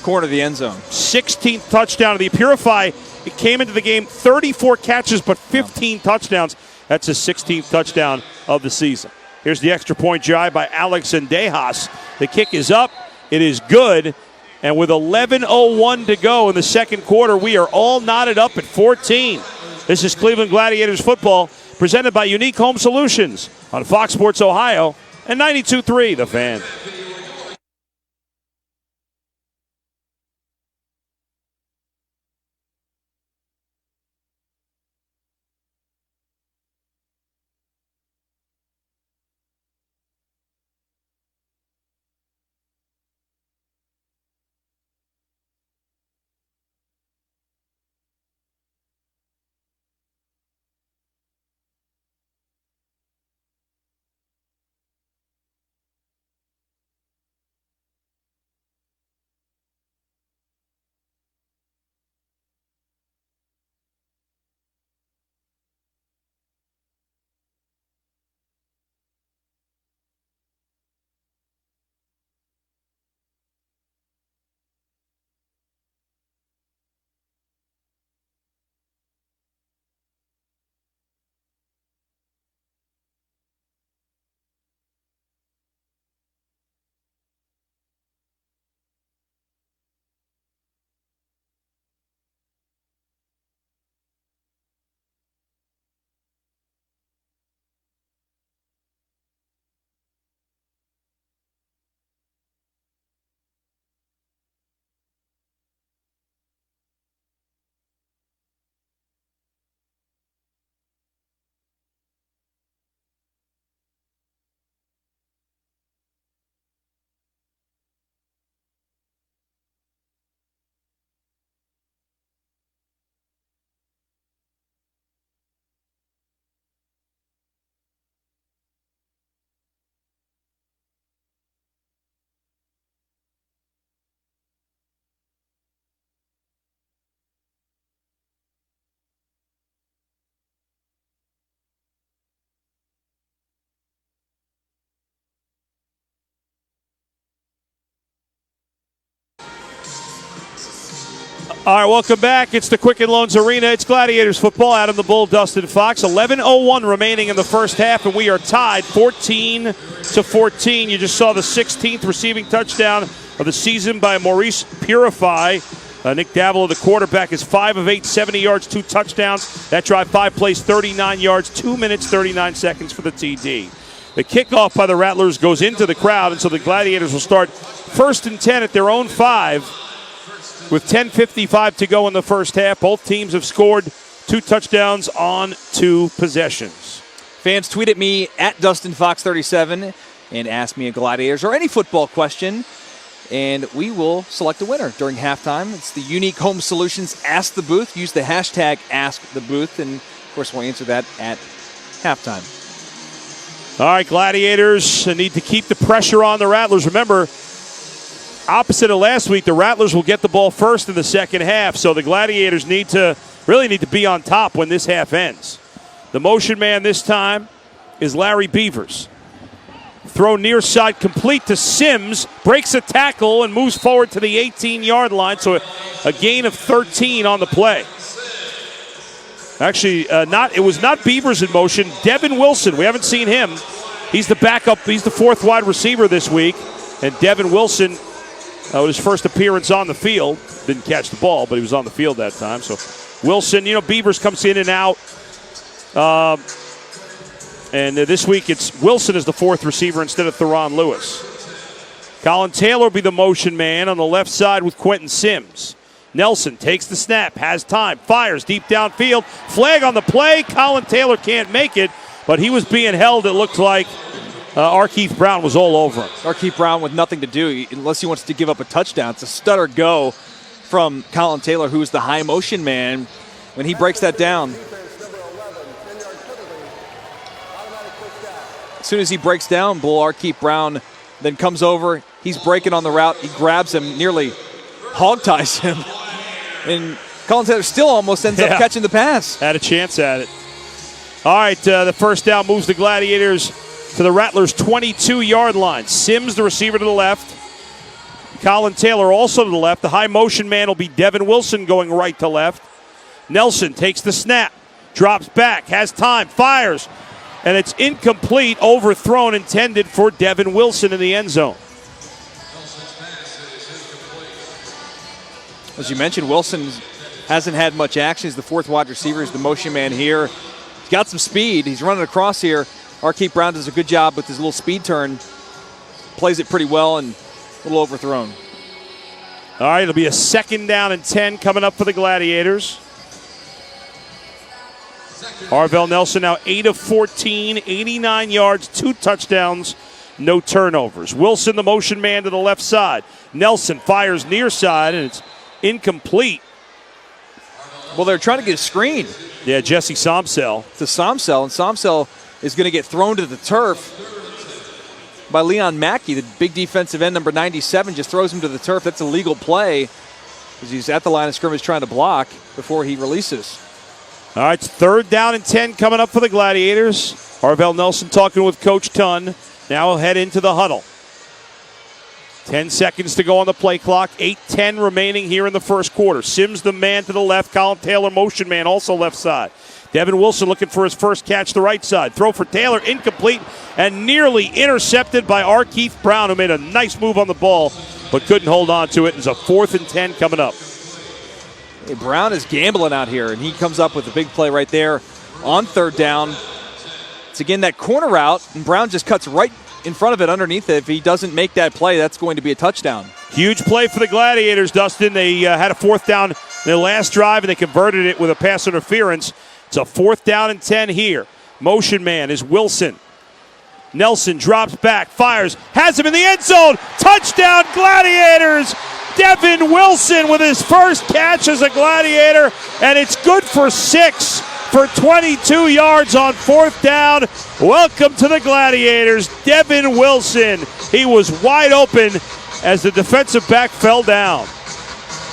corner of the end zone. 16th touchdown of the Purify. It came into the game 34 catches but 15 touchdowns. That's his 16th touchdown of the season. Here's the extra point try by Alex Endejas. The kick is up. It is good. And with 11:01 to go in the second quarter, we are all knotted up at 14. This is Cleveland Gladiators football, presented by Unique Home Solutions on Fox Sports Ohio and 92.3 The Fan. All right, welcome back. It's the Quicken Loans Arena. It's Gladiators football. Adam the Bull, Dustin Fox. 11:01 remaining in the first half, and we are tied 14-14. You just saw the 16th receiving touchdown of the season by Maurice Purify. Nick Davila, the quarterback, is 5 of 8, 70 yards, 2 touchdowns. That drive, 5 plays, 39 yards, 2 minutes, 39 seconds for the TD. The kickoff by the Rattlers goes into the crowd, and so the Gladiators will start 1st and 10 at their own 5 with 10:55 to go in the first half. Both teams have scored 2 touchdowns on 2 possessions. Fans, tweet at me at DustinFox37 and ask me a Gladiators or any football question, and we will select a winner during halftime. It's the Unique Home Solutions Ask the Booth. Use the hashtag #AskTheBooth, and of course we'll answer that at halftime. All right, Gladiators need to keep the pressure on the Rattlers. Remember, opposite of last week, the Rattlers will get the ball first in the second half, so the Gladiators really need to be on top when this half ends. The motion man this time is Larry Beavers. Throw near side complete to Sims, breaks a tackle and moves forward to the 18-yard line, so a gain of 13 on the play. Actually, it was not Beavers in motion. Devin Wilson, we haven't seen him. He's the backup. He's the 4th wide receiver this week, and Devin Wilson, with his first appearance on the field, didn't catch the ball, but he was on the field that time. So Wilson, Beavers comes in and out. And this week it's Wilson as the 4th receiver instead of Theron Lewis. Colin Taylor will be the motion man on the left side with Quentin Sims. Nelson takes the snap, has time, fires deep downfield. Flag on the play. Colin Taylor can't make it, but he was being held. It looked like Arkeith Brown was all over him. Arkeith Brown with nothing to do unless he wants to give up a touchdown. It's a stutter go from Colin Taylor, who is the high motion man. When he breaks that down, as soon as he breaks down, Bull, Arkeith Brown then comes over. He's breaking on the route. He grabs him, nearly hog-ties him. And Colin Taylor still almost ends up catching the pass. Had a chance at it. All right, the first down moves the Gladiators to the Rattlers' 22-yard line. Sims, the receiver, to the left. Colin Taylor also to the left. The high motion man will be Devin Wilson going right to left. Nelson takes the snap, drops back, has time, fires, and it's incomplete, overthrown, intended for Devin Wilson in the end zone. As you mentioned, Wilson hasn't had much action. He's the 4th wide receiver. He's the motion man here. He's got some speed. He's running across here. Arkeith Brown does a good job with his little speed turn. Plays it pretty well and a little overthrown. All right, it'll be a 2nd down and 10 coming up for the Gladiators. Arvell Nelson now 8 of 14, 89 yards, 2 touchdowns, no turnovers. Wilson, the motion man, to the left side. Nelson fires near side, and it's incomplete. Well, they're trying to get a screen. Yeah, Jesse Somsell. To Somsell, and Somsell is going to get thrown to the turf by Leon Mackey, the big defensive end, number 97, just throws him to the turf. That's a legal play because he's at the line of scrimmage trying to block before he releases. All right, it's 3rd down and 10 coming up for the Gladiators. Arvell Nelson talking with Coach Tunn. Now we'll head into the huddle. 10 seconds to go on the play clock. 8:10 remaining here in the first quarter. Sims the man to the left. Colin Taylor, motion man, also left side. Devin Wilson looking for his first catch the right side. Throw for Taylor, incomplete, and nearly intercepted by Arkeith Brown, who made a nice move on the ball, but couldn't hold on to it. It's a 4th and 10 coming up. Hey, Brown is gambling out here, and he comes up with a big play right there on 3rd down. It's again that corner route, and Brown just cuts right in front of it underneath it. If he doesn't make that play, that's going to be a touchdown. Huge play for the Gladiators, Dustin. They had a 4th down in their last drive, and they converted it with a pass interference. It's a 4th down and 10 here. Motion man is Wilson. Nelson drops back, fires, has him in the end zone. Touchdown, Gladiators! Devin Wilson with his first catch as a Gladiator, and it's good for 6 for 22 yards on 4th down. Welcome to the Gladiators, Devin Wilson. He was wide open as the defensive back fell down.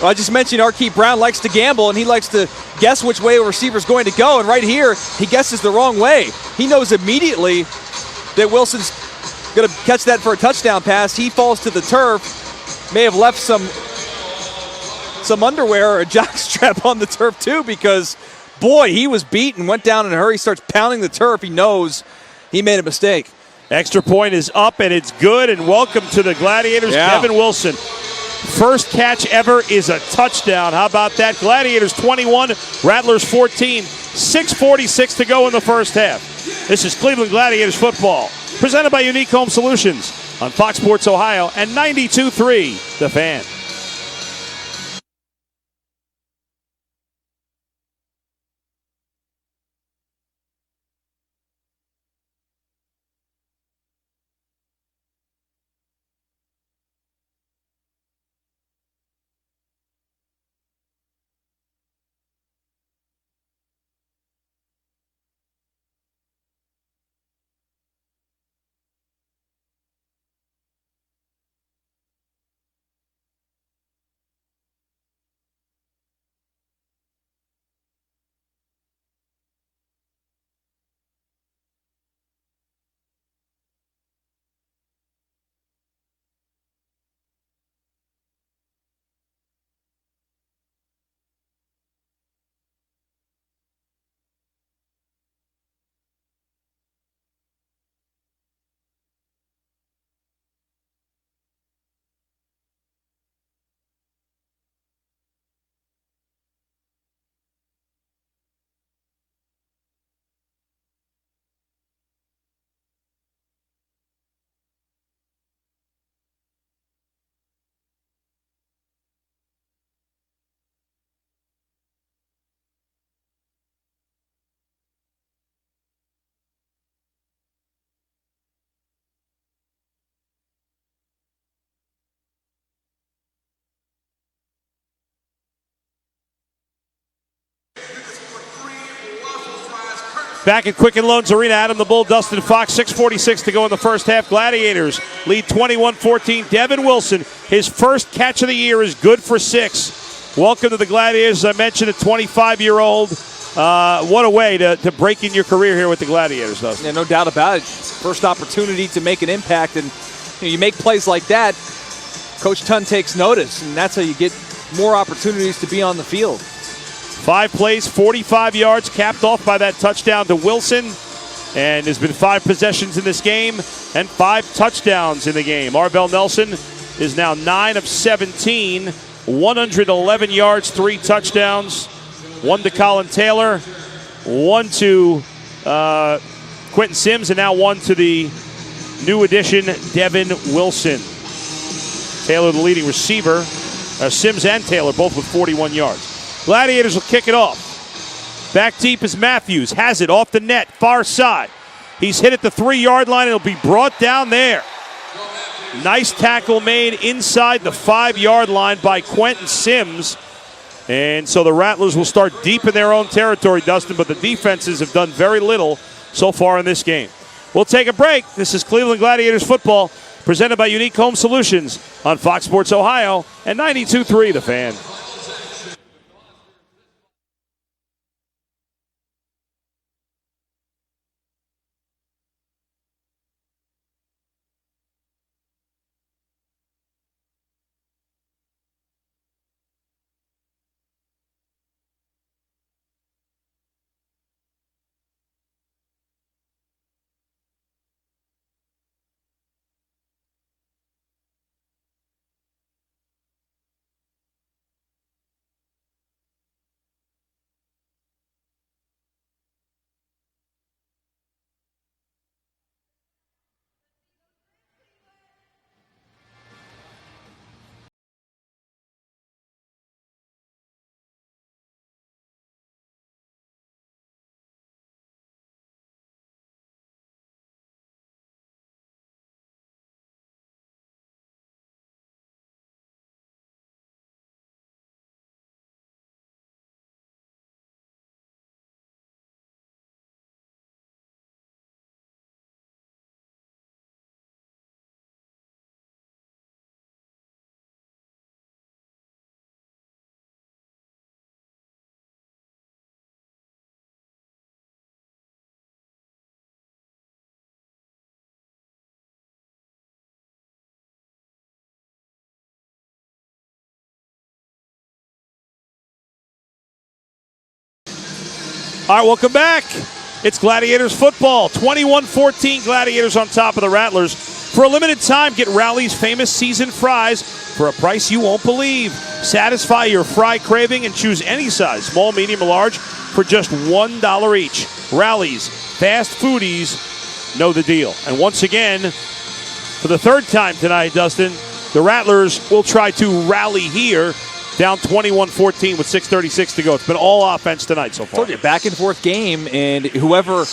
Well, I just mentioned Arkeith Brown likes to gamble, and he likes to guess which way a receiver's going to go, and right here, he guesses the wrong way. He knows immediately that Wilson's going to catch that for a touchdown pass. He falls to the turf, may have left some some underwear or a jockstrap on the turf too, because boy, he was beat and went down in a hurry. He starts pounding the turf. He knows he made a mistake. Extra point is up, and it's good, and welcome to the Gladiators, Devin Wilson. First catch ever is a touchdown. How about that? Gladiators 21, Rattlers 14, 6:46 to go in the first half. This is Cleveland Gladiators football, presented by Unique Home Solutions on Fox Sports Ohio and 92.3 The Fan. Back at Quicken Loans Arena, Adam the Bull, Dustin Fox, 6:46 to go in the first half. Gladiators lead 21-14. Devin Wilson, his first catch of the year, is good for 6. Welcome to the Gladiators. As I mentioned, a 25-year-old. What a way to break in your career here with the Gladiators, Dustin. Yeah, no doubt about it. First opportunity to make an impact, and you make plays like that, Coach Tunn takes notice, and that's how you get more opportunities to be on the field. 5 plays, 45 yards, capped off by that touchdown to Wilson. And there's been 5 possessions in this game and 5 touchdowns in the game. Arvell Nelson is now 9 of 17, 111 yards, 3 touchdowns. 1 to Colin Taylor, 1 to Quentin Sims, and now 1 to the new addition, Devin Wilson. Taylor, the leading receiver. Sims and Taylor both with 41 yards. Gladiators will kick it off. Back deep is Matthews. Has it off the net, far side. He's hit at the 3-yard line. It'll be brought down there. Nice tackle made inside the 5-yard line by Quentin Sims. And so the Rattlers will start deep in their own territory, Dustin, but the defenses have done very little so far in this game. We'll take a break. This is Cleveland Gladiators football, presented by Unique Home Solutions on Fox Sports Ohio and 92.3 The Fan. All right, welcome back. It's Gladiators football. 21-14 Gladiators on top of the Rattlers. For a limited time, get Rally's famous seasoned fries for a price you won't believe. Satisfy your fry craving and choose any size, small, medium, or large, for just $1 each. Rally's, fast foodies know the deal. And once again, for the third time tonight, Dustin, the Rattlers will try to rally here. Down 21-14 with 6:36 to go. It's been all offense tonight so far. Told you, back and forth game, and whoever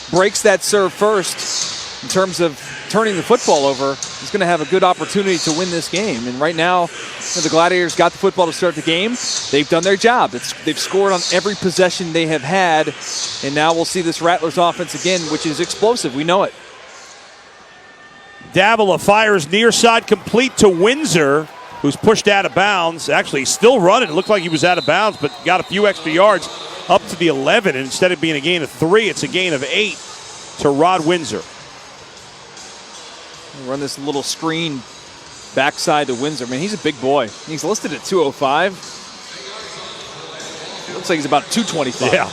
breaks that serve first in terms of turning the football over is going to have a good opportunity to win this game. And right now, the Gladiators got the football to start the game. They've done their job. They've scored on every possession they have had, and now we'll see this Rattlers offense again, which is explosive. We know it. Davila fires near side complete to Windsor, who's pushed out of bounds. Actually, he's still running. It looked like he was out of bounds, but got a few extra yards up to the 11. And instead of being a gain of 3, it's a gain of 8 to Rod Windsor. Run this little screen backside to Windsor. Man, he's a big boy. He's listed at 205. Looks like he's about 225. Yeah.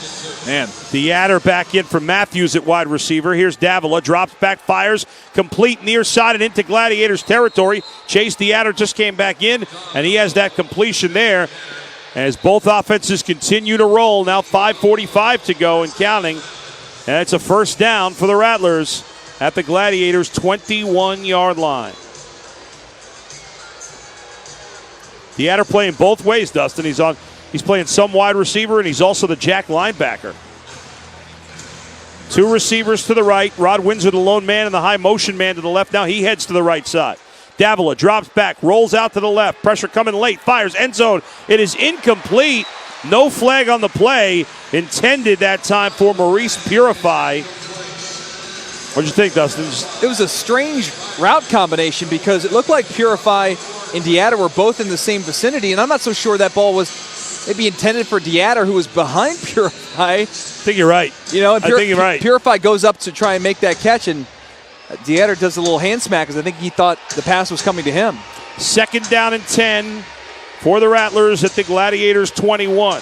Man. Theater back in for Matthews at wide receiver. Here's Davila, drops back, fires, complete near side and into Gladiators territory. Chase Theater just came back in, and he has that completion there. As both offenses continue to roll, now 5:45 to go and counting. And it's a first down for the Rattlers at the Gladiators' 21-yard line. Theater playing both ways, Dustin. He's playing some wide receiver, and he's also the jack linebacker. 2 receivers to the right. Rod Windsor, the lone man, and the high motion man to the left. Now he heads to the right side. Davila drops back, rolls out to the left. Pressure coming late, fires, end zone. It is incomplete. No flag on the play. Intended that time for Maurice Purify. What'd you think, Dustin? It was a strange route combination because it looked like Purify and Deatter were both in the same vicinity, and I'm not so sure that ball was maybe intended for Deatter, who was behind Purify. I think you're right. You know, and I think you're right. Purify goes up to try and make that catch, and Deatter does a little hand smack because I think he thought the pass was coming to him. 2nd down and 10 for the Rattlers at the Gladiators' 21.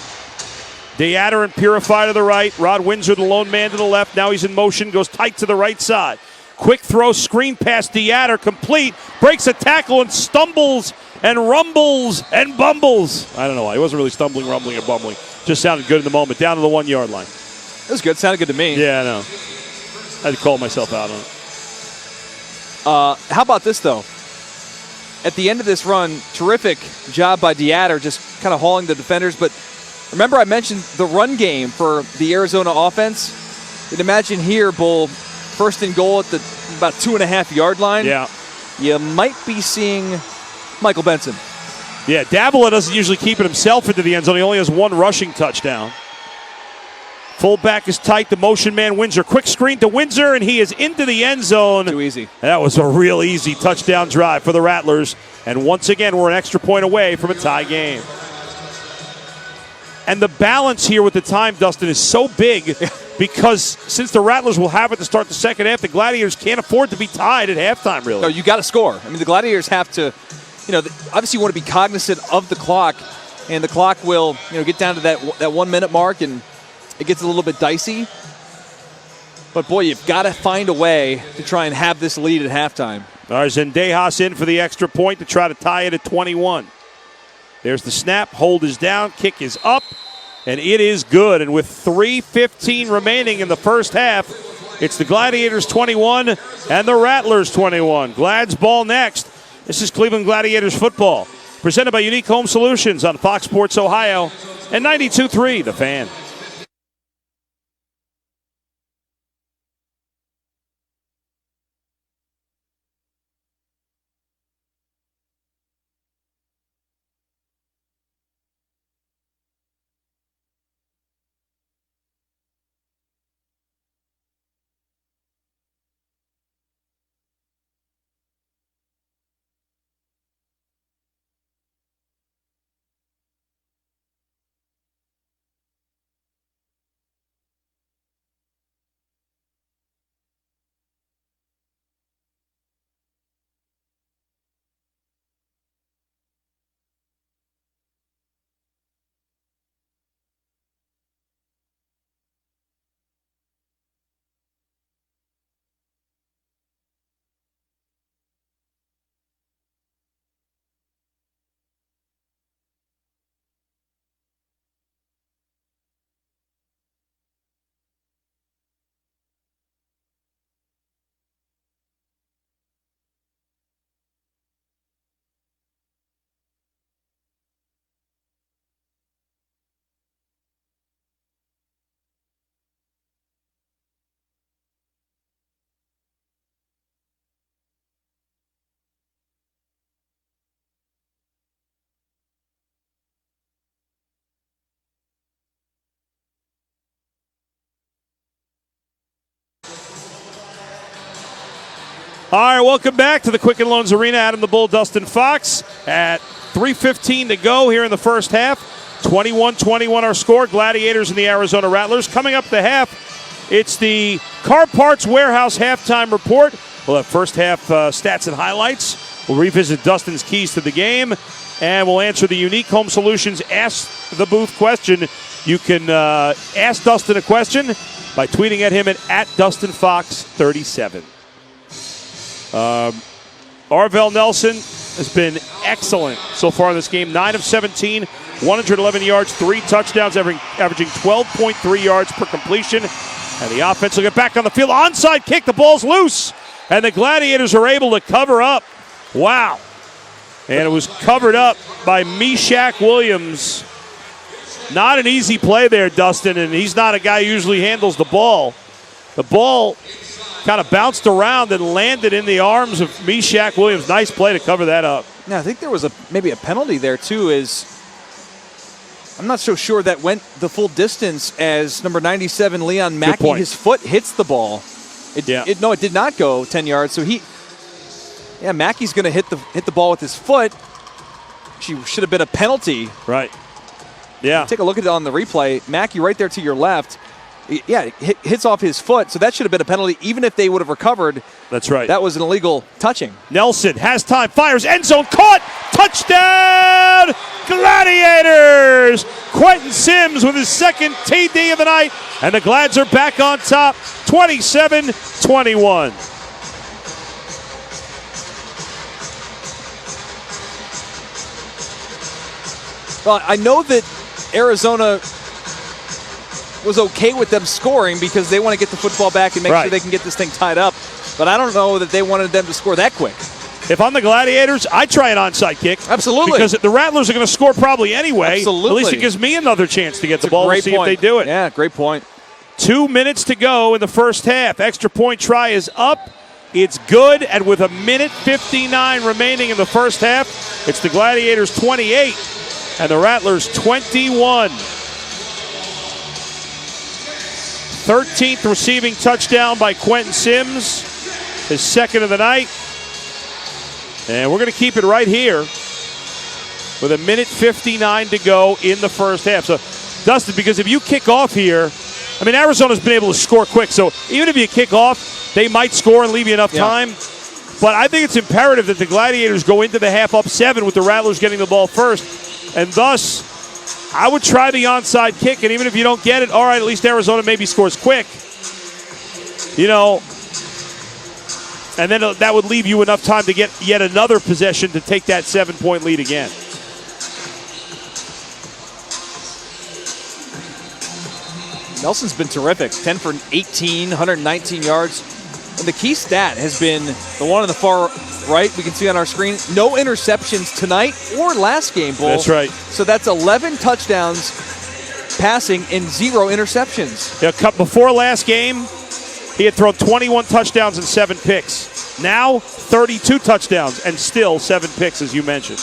Deatter and Purify to the right. Rod Windsor, the lone man, to the left. Now he's in motion, goes tight to the right side. Quick throw, screen pass, Deatter, complete. Breaks a tackle and stumbles and rumbles and bumbles. I don't know why. He wasn't really stumbling, rumbling, or bumbling. Just sounded good in the moment. Down to the 1-yard line. It was good. Sounded good to me. Yeah, I know. I had to call myself out on it. How about this, though? At the end of this run, terrific job by Deatter, just kind of hauling the defenders. But remember I mentioned the run game for the Arizona offense? You'd imagine here, Bull, 1st and goal at the about 2.5-yard line. Yeah. You might be seeing Michael Benson. Yeah, Davila doesn't usually keep it himself into the end zone. He only has 1 rushing touchdown. Fullback is tight. The motion man, Windsor. Quick screen to Windsor, and he is into the end zone. Too easy. That was a real easy touchdown drive for the Rattlers. And once again, we're an extra point away from a tie game. And the balance here with the time, Dustin, is so big because since the Rattlers will have it to start the second half, the Gladiators can't afford to be tied at halftime, really. No, you got to score. I mean, the Gladiators have to, obviously you want to be cognizant of the clock, and the clock will, get down to that 1-minute mark, and it gets a little bit dicey. But, boy, you've got to find a way to try and have this lead at halftime. All right, Zendejas in for the extra point to try to tie it at 21. There's the snap. Hold is down. Kick is up. And it is good. And with 3:15 remaining in the first half, it's the Gladiators 21 and the Rattlers 21. Glad's ball next. This is Cleveland Gladiators football. Presented by Unique Home Solutions on Fox Sports Ohio and 92.3 The Fan. All right, welcome back to the Quicken Loans Arena. Adam the Bull, Dustin Fox at 3:15 to go here in the first half. 21-21 our score. Gladiators and the Arizona Rattlers. Coming up the half, it's the Car Parts Warehouse halftime report. We'll have first half stats and highlights. We'll revisit Dustin's keys to the game, and we'll answer the Unique Home Solutions Ask the Booth question. You can ask Dustin a question by tweeting at him at DustinFox37. Arvell Nelson has been excellent so far in this game. 9 of 17, 111 yards, 3 touchdowns, averaging 12.3 yards per completion. And the offense will get back on the field. Onside kick, the ball's loose. And the Gladiators are able to cover up. Wow. And it was covered up by Meshach Williams. Not an easy play there, Dustin, and he's not a guy who usually handles the ball. The ball kind of bounced around and landed in the arms of Meshach Williams. Nice play to cover that up. Yeah, I think there was maybe a penalty there, too, I'm not so sure that went the full distance as number 97, Leon Mackey, his foot hits the ball. No, it did not go 10 yards. So Mackey's going to hit the ball with his foot. She should have been a penalty. Right. Yeah. Take a look at it on the replay. Mackey right there to your left. Yeah, hits off his foot, so that should have been a penalty even if they would have recovered. That's right. That was an illegal touching. Nelson has time, fires, end zone, caught, touchdown, Gladiators! Quentin Sims with his second TD of the night, and the Glads are back on top, 27-21. Well, I know that Arizona was okay with them scoring because they want to get the football back and make sure they can get this thing tied up. But I don't know that they wanted them to score that quick. If I'm the Gladiators, I try an onside kick. Absolutely. Because the Rattlers are going to score probably anyway. Absolutely. At least it gives me another chance to get the ball. We'll see if they do it. Yeah, great point. 2 minutes to go in the first half. Extra point try is up. It's good. And with 1:59 remaining in the first half, it's the Gladiators 28 and the Rattlers 21. 13th receiving touchdown by Quentin Sims, his second of the night. And we're going to keep it right here with 1:59 to go in the first half. So, Dustin, because if you kick off here, I mean, Arizona's been able to score quick. So even if you kick off, they might score and leave you enough time. But I think it's imperative that the Gladiators go into the half up 7 with the Rattlers getting the ball first. And thus, I would try the onside kick, and even if you don't get it, all right, at least Arizona maybe scores quick. And then that would leave you enough time to get yet another possession to take that 7-point lead again. Nelson's been terrific. 10 for 18, 119 yards. And the key stat has been the one on the far right, we can see on our screen. No interceptions tonight or last game, Bull. That's right. So that's 11 touchdowns passing and 0 interceptions. Yeah, before last game, he had thrown 21 touchdowns and 7 picks. Now, 32 touchdowns and still 7 picks, as you mentioned.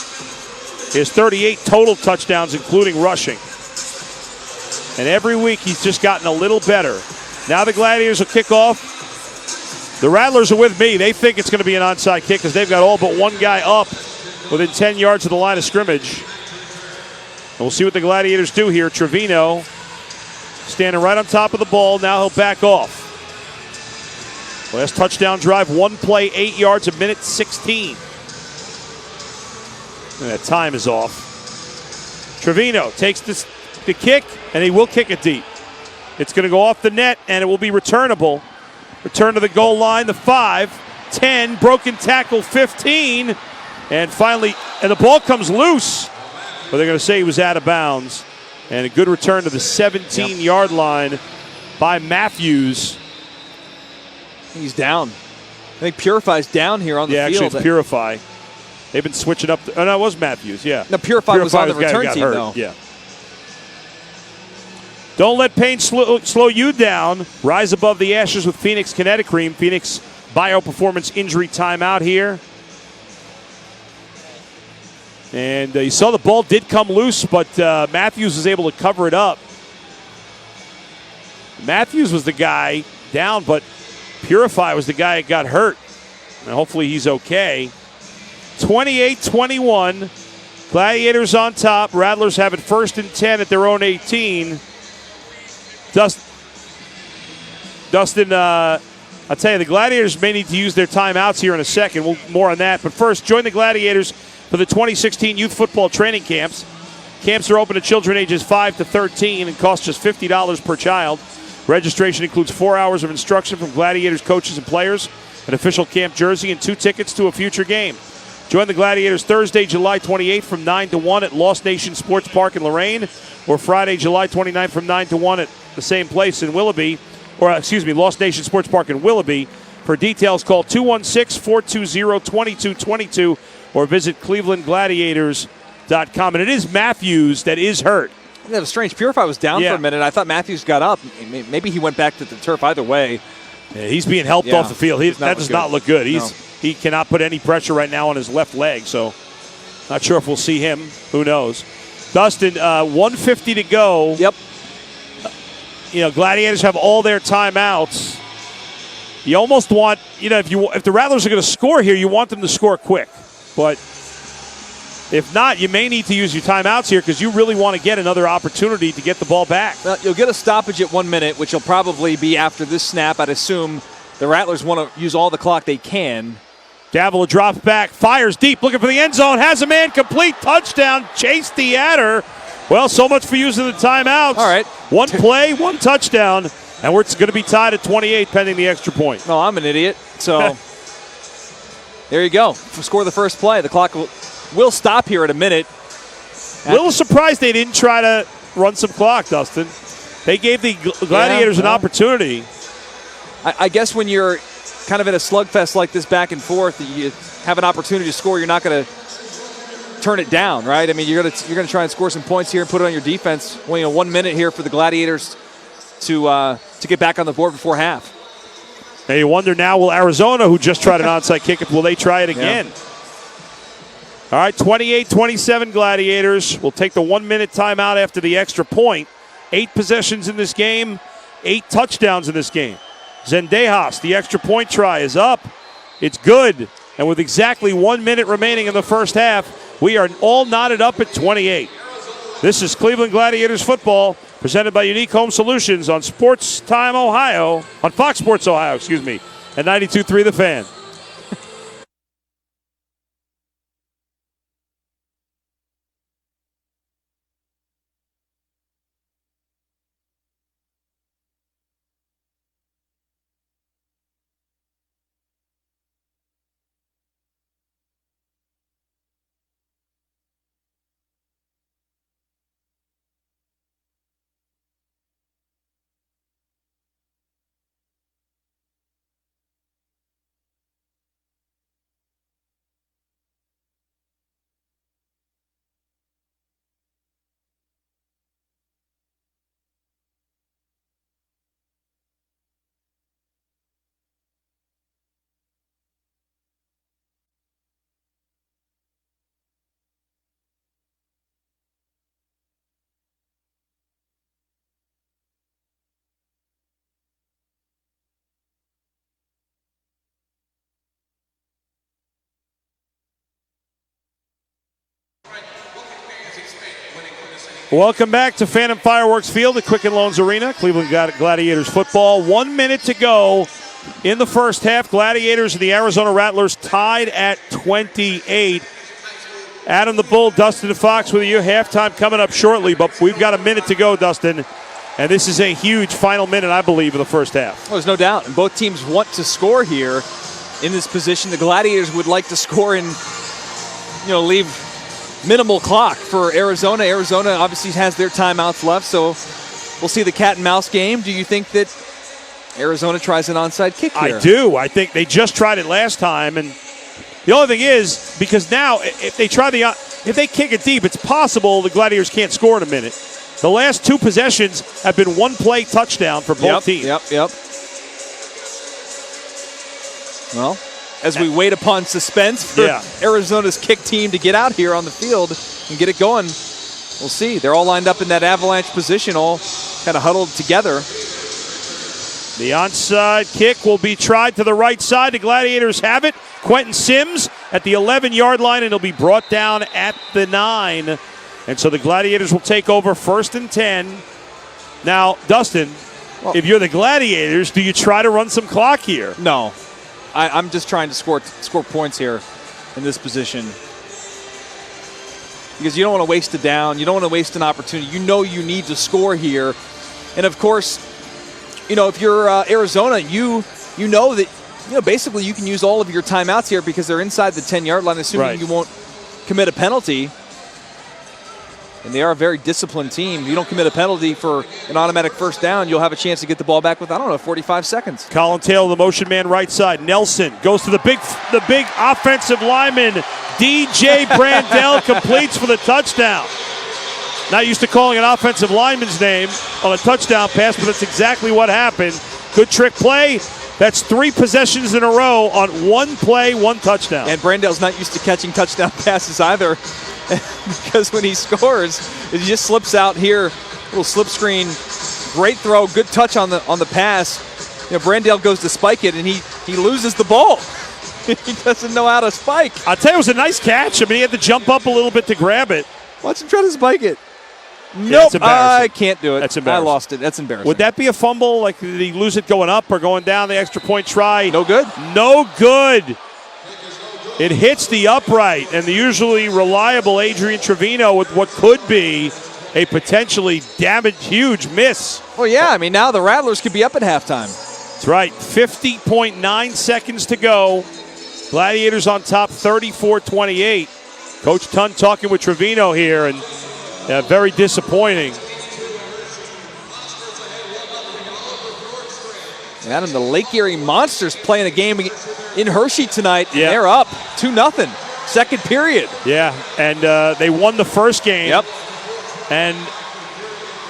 He has 38 total touchdowns, including rushing. And every week, he's just gotten a little better. Now the Gladiators will kick off. The Rattlers are with me. They think it's going to be an onside kick because they've got all but one guy up within 10 yards of the line of scrimmage. And we'll see what the Gladiators do here. Trevino standing right on top of the ball. Now he'll back off. Last touchdown drive, 1 play, 8 yards, 1:16. And that time is off. Trevino takes the kick, and he will kick it deep. It's going to go off the net, and it will be returnable. Return to the goal line, the 5, 10, broken tackle, 15. And finally, the ball comes loose. But they're going to say he was out of bounds. And a good return to the 17-yard line by Matthews. He's down. I think Purify's down here on the field. Yeah, actually, it's Purify. They've been switching up. Oh, no, it was Matthews, yeah. No, Purify was on the return team, though. Yeah. Don't let pain slow you down. Rise above the ashes with Phoenix Kinetic Cream. Phoenix Bioperformance Injury Timeout here. And you saw the ball did come loose, but Matthews was able to cover it up. Matthews was the guy down, but Purify was the guy that got hurt. And hopefully he's okay. 28-21. Gladiators on top. Rattlers have it 1st and 10 at their own 18. Dustin, I'll tell you, the Gladiators may need to use their timeouts here in a second. More on that. But first, join the Gladiators for the 2016 youth football training camps. Camps are open to children ages 5 to 13 and cost just $50 per child. Registration includes 4 hours of instruction from Gladiators coaches and players, an official camp jersey, and 2 tickets to a future game. Join the Gladiators Thursday, July 28th from 9 to 1 at Lost Nation Sports Park in Lorraine, or Friday, July 29th from 9 to 1 at the same place in Willoughby, Lost Nation Sports Park in Willoughby. For details, call 216-420-2222 or visit clevelandgladiators.com. And it is Matthews that is hurt. That was strange. Purify was down for a minute. I thought Matthews got up. Maybe he went back to the turf. Either way. Yeah, he's being helped off the field. That does not look good. He cannot put any pressure right now on his left leg, so not sure if we'll see him. Who knows? Dustin, 1:50 to go. Yep. Gladiators have all their timeouts. You almost want, if the Rattlers are going to score here, you want them to score quick. But if not, you may need to use your timeouts here because you really want to get another opportunity to get the ball back. Well, you'll get a stoppage at 1 minute, which will probably be after this snap. I'd assume the Rattlers want to use all the clock they can. Davila drops back, fires deep, looking for the end zone, has a man, complete touchdown, Chase the Adder. Well, so much for using the timeouts. All right. One play, one touchdown, and we're going to be tied at 28 pending the extra point. No, I'm an idiot. So there you go. Score the first play. The clock will stop here at a minute. A little surprised they didn't try to run some clock, Dustin. They gave the Gladiators an opportunity. I guess when you're kind of in a slugfest like this back and forth, you have an opportunity to score, you're not going to turn it down, right? I mean, you're going to try and score some points here and put it on your defense. Well, 1 minute here for the Gladiators to get back on the board before half. And you wonder now, will Arizona, who just tried an onside kick, will they try it again? Yeah. All right, 28-27 Gladiators. We'll take the 1 minute timeout after the extra point. 8 possessions in this game, 8 touchdowns in this game. Zendejas, the extra point try is up. It's good. And with exactly 1 minute remaining in the first half, we are all knotted up at 28. This is Cleveland Gladiators football, presented by Unique Home Solutions on Fox Sports Ohio, and 92.3 The Fan. Welcome back to Phantom Fireworks Field at Quicken Loans Arena, Cleveland Gladiators football. 1 minute to go in the first half. Gladiators and the Arizona Rattlers tied at 28. Adam the Bull, Dustin the Fox with you. Halftime coming up shortly, but we've got a minute to go, Dustin. And this is a huge final minute, I believe, of the first half. Oh, there's no doubt. And both teams want to score here in this position. The Gladiators would like to score and, leave minimal clock for Arizona. Arizona obviously has their timeouts left, so we'll see the cat and mouse game. Do you think that Arizona tries an onside kick here? I do. I think they just tried it last time, and the only thing is, because now if they kick it deep, it's possible the Gladiators can't score in a minute. The last 2 possessions have been one-play touchdown for both teams. Yep. Well, as we wait upon suspense for Arizona's kick team to get out here on the field and get it going, we'll see. They're all lined up in that avalanche position, all kind of huddled together. The onside kick will be tried to the right side. The Gladiators have it. Quentin Sims at the 11-yard line, and it'll be brought down at the 9. And so the Gladiators will take over 1st and 10. Now, Dustin, if you're the Gladiators, do you try to run some clock here? No. I'm just trying to score points here in this position. Because you don't want to waste a down. You don't want to waste an opportunity. You know you need to score here. And, of course, if you're Arizona, you know that basically you can use all of your timeouts here because they're inside the 10-yard line, assuming you won't commit a penalty. And they are a very disciplined team. If you don't commit a penalty for an automatic first down, you'll have a chance to get the ball back with, 45 seconds. Colin Taylor, the motion man right side. Nelson goes to the big offensive lineman. DJ Brandell completes for the touchdown. Not used to calling an offensive lineman's name on a touchdown pass, but that's exactly what happened. Good trick play. That's 3 possessions in a row on 1 play, 1 touchdown. And Brandell's not used to catching touchdown passes either. Because when he scores, he just slips out here, little slip screen, great throw, good touch on the pass. Brandell goes to spike it, and he loses the ball. He doesn't know how to spike. I'll tell you, it was a nice catch. I mean, he had to jump up a little bit to grab it. Watch him try to spike it. Nope, I can't do it. That's embarrassing. I lost it. That's embarrassing. Would that be a fumble? Like, did he lose it going up or going down the extra point try? No good. No good. It hits the upright, and the usually reliable Adrian Trevino with what could be a potentially huge miss. Well, yeah, I mean, now the Rattlers could be up at halftime. That's right. 50.9 seconds to go. Gladiators on top, 34-28. Coach Tunn talking with Trevino here, and very disappointing. Adam, the Lake Erie Monsters playing a game in Hershey tonight. Yeah. They're up 2-0, second period. Yeah, and they won the first game. Yep. And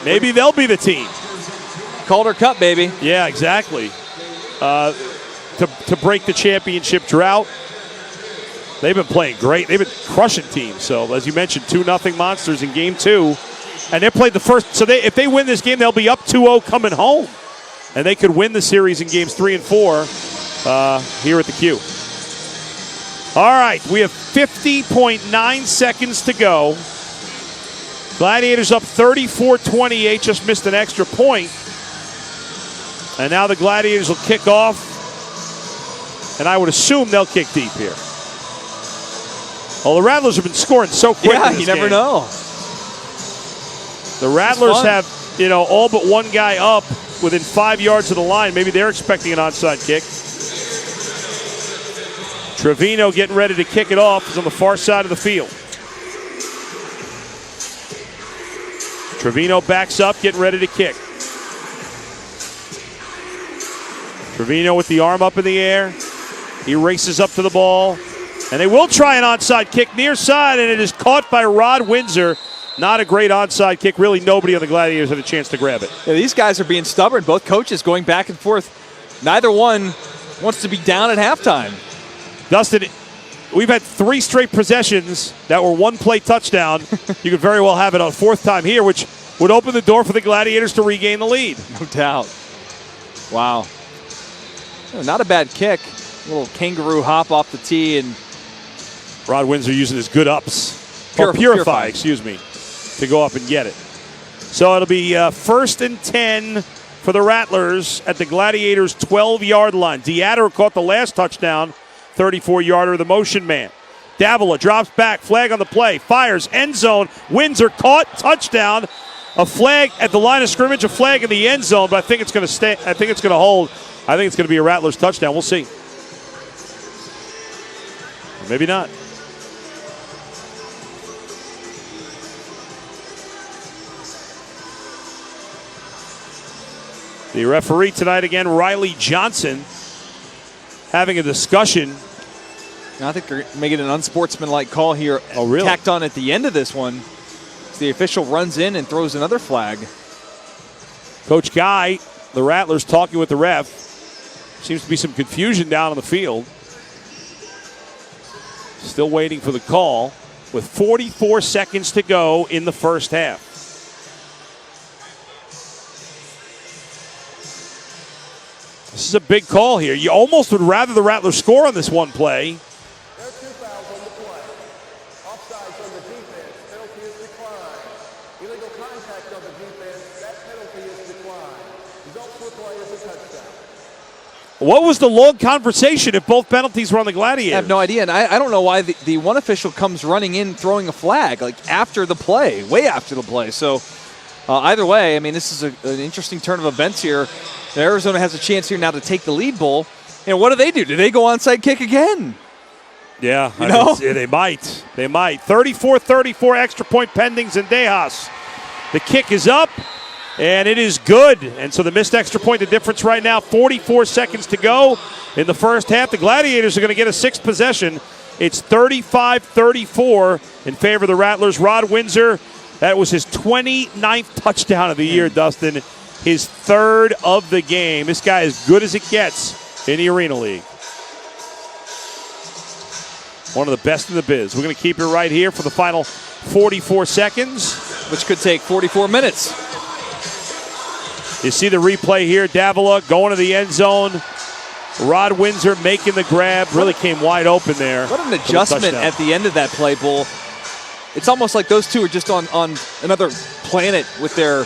maybe they'll be the team. Calder Cup, baby. Yeah, exactly. To break the championship drought. They've been playing great. They've been crushing teams. So, as you mentioned, 2-0 Monsters in Game 2. And they played the first. So, if they win this game, they'll be up 2-0 coming home. And they could win the series in Games 3 and 4 here at the Q. All right, we have 50.9 seconds to go. Gladiators up 34-28, just missed an extra point. And now the Gladiators will kick off. And I would assume they'll kick deep here. Well, the Rattlers have been scoring so quick. Yeah, in this you never game. know. The Rattlers have, all but one guy up within 5 yards of the line. Maybe they're expecting an onside kick. Trevino getting ready to kick it off. Is on the far side of the field. Trevino backs up, getting ready to kick. Trevino with the arm up in the air. He races up to the ball. And they will try an onside kick near side, and it is caught by Rod Windsor. Not a great onside kick. Really, nobody on the Gladiators had a chance to grab it. Yeah, these guys are being stubborn. Both coaches going back and forth. Neither one wants to be down at halftime. Dustin, we've had 3 straight possessions that were 1-play touchdown. You could very well have it on 4th time here, which would open the door for the Gladiators to regain the lead. No doubt. Wow. Not a bad kick. A little kangaroo hop off the tee, and Rod Windsor using his good ups. Purify, excuse me, to go up and get it. So it'll be 1st and 10 for the Rattlers at the Gladiators' 12-yard line. Deatter caught the last touchdown, 34-yarder, the motion man. Davila drops back, flag on the play, fires, end zone. Windsor caught, touchdown. A flag at the line of scrimmage, a flag in the end zone, but I think it's going to stay. I think it's going to hold. I think it's going to be a Rattlers touchdown. We'll see. Or maybe not. The referee tonight again, Riley Johnson, having a discussion. I think they're making an unsportsmanlike call here. Oh, really? Tacked on at the end of this one. The official runs in and throws another flag. Coach Guy, the Rattlers, talking with the ref. Seems to be some confusion down on the field. Still waiting for the call with 44 seconds to go in the first half. is a big call here. You almost would rather the Rattlers score on this one play. There are 2 fouls on the play. Offsides on the defense. Penalty is declined. Illegal contact on the defense. That penalty is declined. Results for play is a touchdown. What was the long conversation if both penalties were on the Gladiators? I have no idea, and I don't know why the one official comes running in throwing a flag, like after the play, way after the play. So either way, I mean, this is an interesting turn of events here. Arizona has a chance here now to take the lead bowl. And what do? Do they go onside kick again? Yeah, You know? they might. They might. 34-34 extra point pending Zendejas. The kick is up, and it is good. And so the missed extra point, the difference right now, 44 seconds to go in the first half. The Gladiators are going to get a 6th possession. It's 35-34 in favor of the Rattlers. Rod Windsor, that was his 29th touchdown of the year, Dustin. His 3rd of the game. This guy is good as it gets in the Arena League. One of the best in the biz. We're going to keep it right here for the final 44 seconds. Which could take 44 minutes. You see the replay here. Davila going to the end zone. Rod Windsor making the grab. Really came wide open there. What an adjustment at the end of that play, Bull. It's almost like those two are just on another planet with their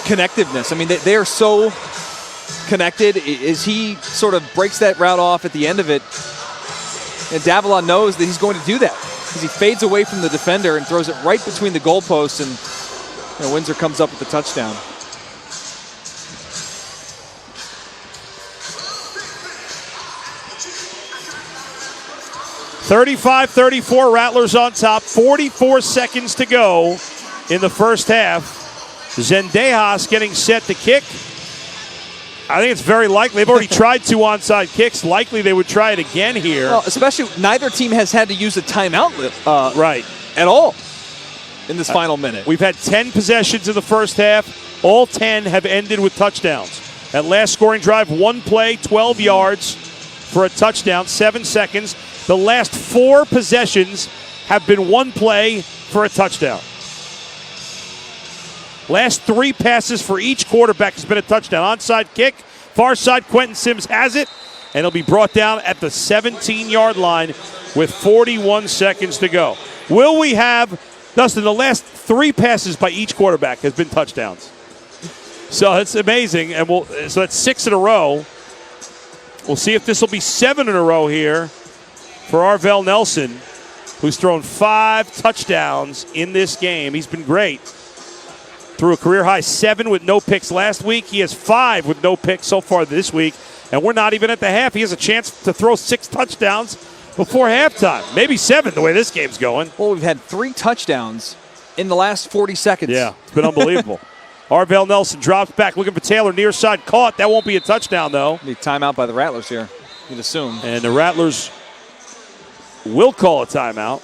connectiveness. I mean, they are so connected. As he sort of breaks that route off at the end of it, and Davila knows that he's going to do that because he fades away from the defender and throws it right between the goalposts, and Windsor comes up with the touchdown. $35-34, Rattlers on top. 44 seconds to go in the first half. Zendejas getting set to kick. I think it's very likely. They've already tried 2 onside kicks. Likely they would try it again here. Well, especially neither team has had to use a timeout right at all in this final minute. We've had 10 possessions in the first half. All 10 have ended with touchdowns. That last scoring drive, 1 play, 12 yards for a touchdown, 7 seconds. The last 4 possessions have been 1 play for a touchdown. Last 3 passes for each quarterback has been a touchdown. Onside kick, far side, Quentin Sims has it, and it'll be brought down at the 17-yard line with 41 seconds to go. Will we have, Dustin, the last 3 passes by each quarterback has been touchdowns. So it's amazing, and so that's 6 in a row. We'll see if this will be 7 in a row here for Arvell Nelson, who's thrown 5 touchdowns in this game. He's been great. Threw a career-high 7 with no picks last week. He has 5 with no picks so far this week, and we're not even at the half. He has a chance to throw 6 touchdowns before halftime. Maybe 7 the way this game's going. Well, we've had 3 touchdowns in the last 40 seconds. Yeah, it's been unbelievable. Arvell Nelson drops back, looking for Taylor, near side, caught. That won't be a touchdown, though. Be timeout by the Rattlers here, you'd assume. And the Rattlers will call a timeout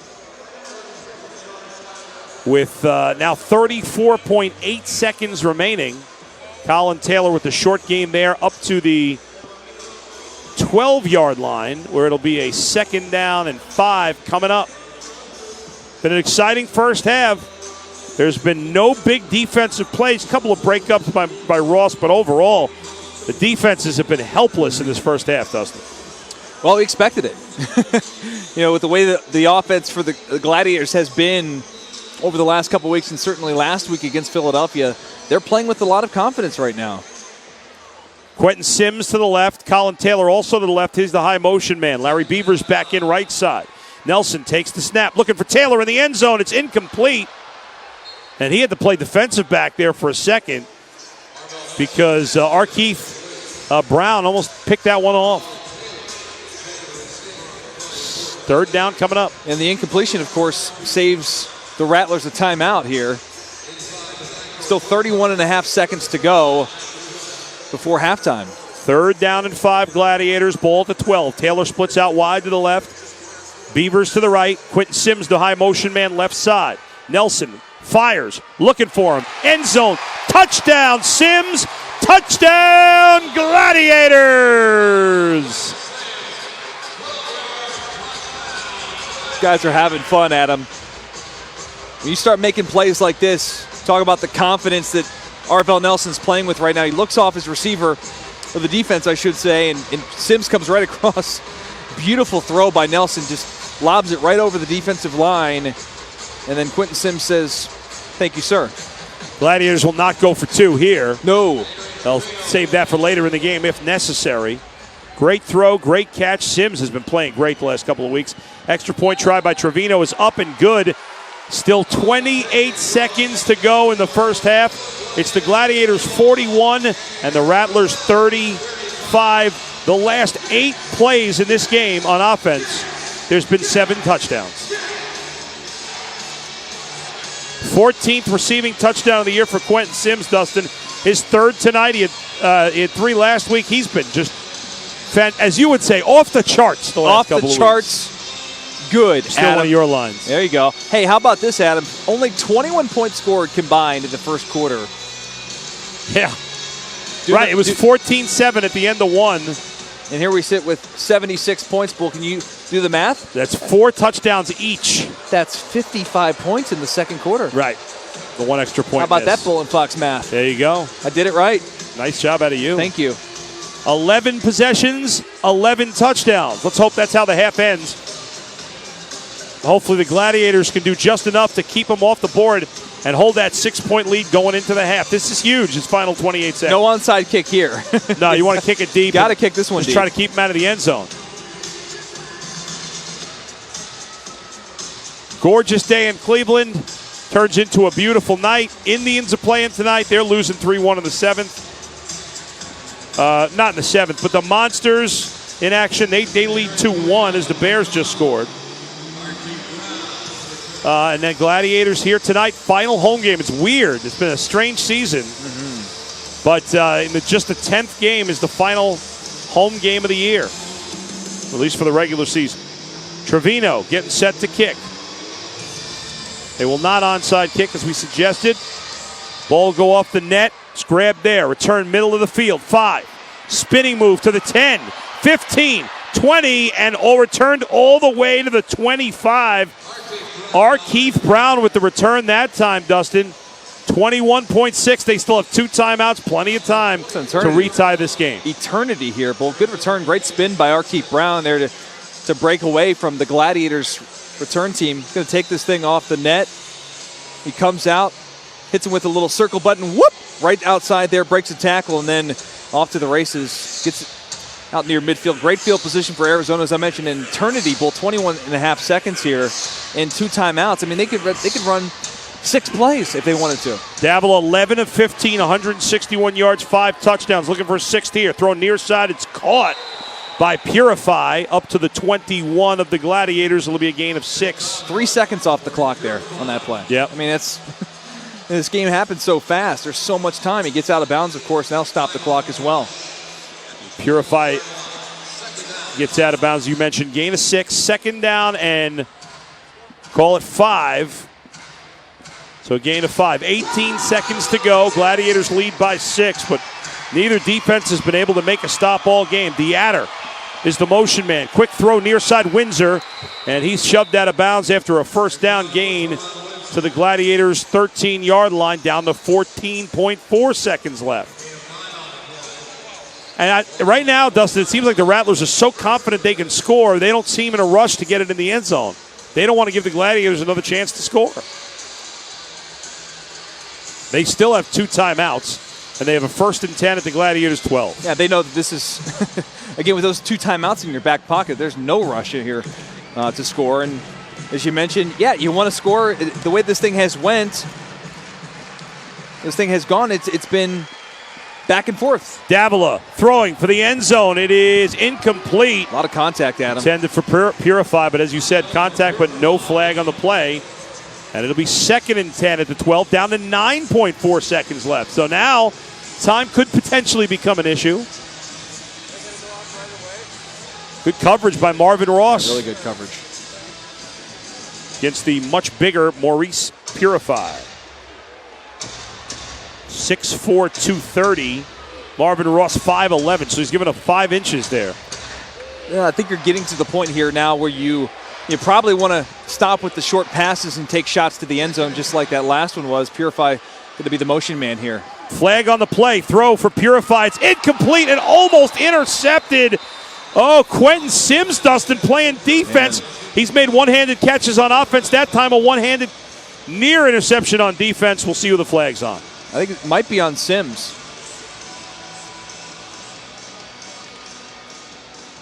with now 34.8 seconds remaining. Colin Taylor with the short game there up to the 12-yard line, where it'll be a 2nd down and 5 coming up. Been an exciting first half. There's been no big defensive plays, a couple of breakups by Ross, but overall, the defenses have been helpless in this first half, Dustin. Well, we expected it. With the way that the offense for the Gladiators has been over the last couple of weeks, and certainly last week against Philadelphia, they're playing with a lot of confidence right now. Quentin Sims to the left, Colin Taylor also to the left. He's the high motion man. Larry Beavers back in right side. Nelson takes the snap, looking for Taylor in the end zone. It's incomplete. And he had to play defensive back there for a second because Arkeith Brown almost picked that one off. 3rd down coming up. And the incompletion, of course, saves the Rattlers a timeout here. Still 31.5 seconds to go before halftime. 3rd down and 5, Gladiators, ball at the 12. Taylor splits out wide to the left. Beavers to the right. Quentin Sims, the high motion man, left side. Nelson fires, looking for him. End zone, touchdown, Sims, touchdown, Gladiators. These guys are having fun, Adam. When you start making plays like this, talk about the confidence that Arvell Nelson's playing with right now. He looks off his receiver, or the defense, I should say, and Sims comes right across. Beautiful throw by Nelson, just lobs it right over the defensive line, and then Quentin Sims says, "Thank you, sir." Gladiators will not go for two here. No. They'll save that for later in the game if necessary. Great throw, great catch. Sims has been playing great the last couple of weeks. Extra point try by Trevino is up and good. Still 28 seconds to go in the first half. It's the Gladiators 41 and the Rattlers 35. The last 8 plays in this game on offense, there's been 7 touchdowns. 14th receiving touchdown of the year for Quentin Sims, Dustin. His 3rd tonight. He had 3 last week. He's been just, as you would say, off the charts the last couple of weeks. Off the charts. Good, Still Adam. one of your lines. There you go. Hey, how about this, Adam? Only 21 points scored combined in the first quarter. Yeah. Right, it was 14-7 at the end of 1. And here we sit with 76 points. Bull, can you do the math? That's 4 touchdowns each. That's 55 points in the second quarter. Right. The 1 extra point. How about miss. that Bull and Fox math? There you go. I did it right. Nice job out of you. Thank you. 11 possessions, 11 touchdowns. Let's hope that's how the half ends. Hopefully the Gladiators can do just enough to keep them off the board and hold that 6-point lead going into the half. This is huge, his final 28 seconds. No onside kick here. No, you want to kick it deep. Got to kick this one just deep. Try to keep him out of the end zone. Gorgeous day in Cleveland. Turns into a beautiful night. Indians are playing tonight. They're losing 3-1 in the 7th. Not in the 7th, but the Monsters in action. They lead 2-1 as the Bears just scored. And then Gladiators here tonight. Final home game. It's weird. It's been a strange season. But in just the 10th game is the final home game of the year, at least for the regular season. Trevino getting set to kick. They will not onside kick as we suggested. Ball go off the net. It's grabbed there. Return middle of the field. 5. Spinning move to the 10, 15, 20, and all returned all the way to the 25. R. Keith Brown with the return that time, Dustin. 21.6. They still have 2 timeouts. Plenty of time to retie this game. Eternity here, Bull. Good return. Great spin by R. Keith Brown there to break away from the Gladiators return team. He's going to take this thing off the net. He comes out, hits him with a little circle button. Whoop! Right outside there, breaks a tackle, and then off to the races. Gets out near midfield. Great field position for Arizona, as I mentioned. In eternity, Bull, 21.5 seconds here and 2 timeouts. I mean, they could run 6 plays if they wanted to. Davila 11 of 15, 161 yards, 5 touchdowns. Looking for a 6th here. Throw near side. It's caught by Purify up to the 21 of the Gladiators. It'll be a gain of 6. 3 seconds off the clock there on that play. Yep. I mean, that's this game happens so fast. There's so much time. He gets out of bounds, of course. Now stop the clock as well. Purify gets out of bounds. You mentioned gain of 6. 2nd down and call it 5. So a gain of 5. 18 seconds to go. Gladiators lead by 6, but neither defense has been able to make a stop all game. Deatter is the motion man. Quick throw near side Windsor, and he's shoved out of bounds after a 1st down gain to the Gladiators' 13-yard line, down to 14.4 seconds left. And right now, Dustin, it seems like the Rattlers are so confident they can score, they don't seem in a rush to get it in the end zone. They don't want to give the Gladiators another chance to score. They still have 2 timeouts, and they have a 1st and 10 at the Gladiators' 12. Yeah, they know that this is, again, with those 2 timeouts in your back pocket, there's no rush in here to score. And as you mentioned, yeah, you want to score. The way this thing has gone, it's been back and forth. Davila throwing for the end zone. It is incomplete. A lot of contact, Adam. Intended for Purify, but as you said, contact, but no flag on the play. And it'll be 2nd and 10 at the 12, down to 9.4 seconds left. So now time could potentially become an issue. Good coverage by Marvin Ross. Really good coverage. Against the much bigger Maurice Purify. 6'4", 230. Marvin Ross, 5'11", so he's given up 5 inches there. Yeah, I think you're getting to the point here now where you probably want to stop with the short passes and take shots to the end zone just like that last one was. Purify going to be the motion man here. Flag on the play. Throw for Purify. It's incomplete and almost intercepted. Oh, Quentin Sims, Dustin, playing defense. Man. He's made one-handed catches on offense. That time a one-handed near interception on defense. We'll see who the flag's on. I think it might be on Sims.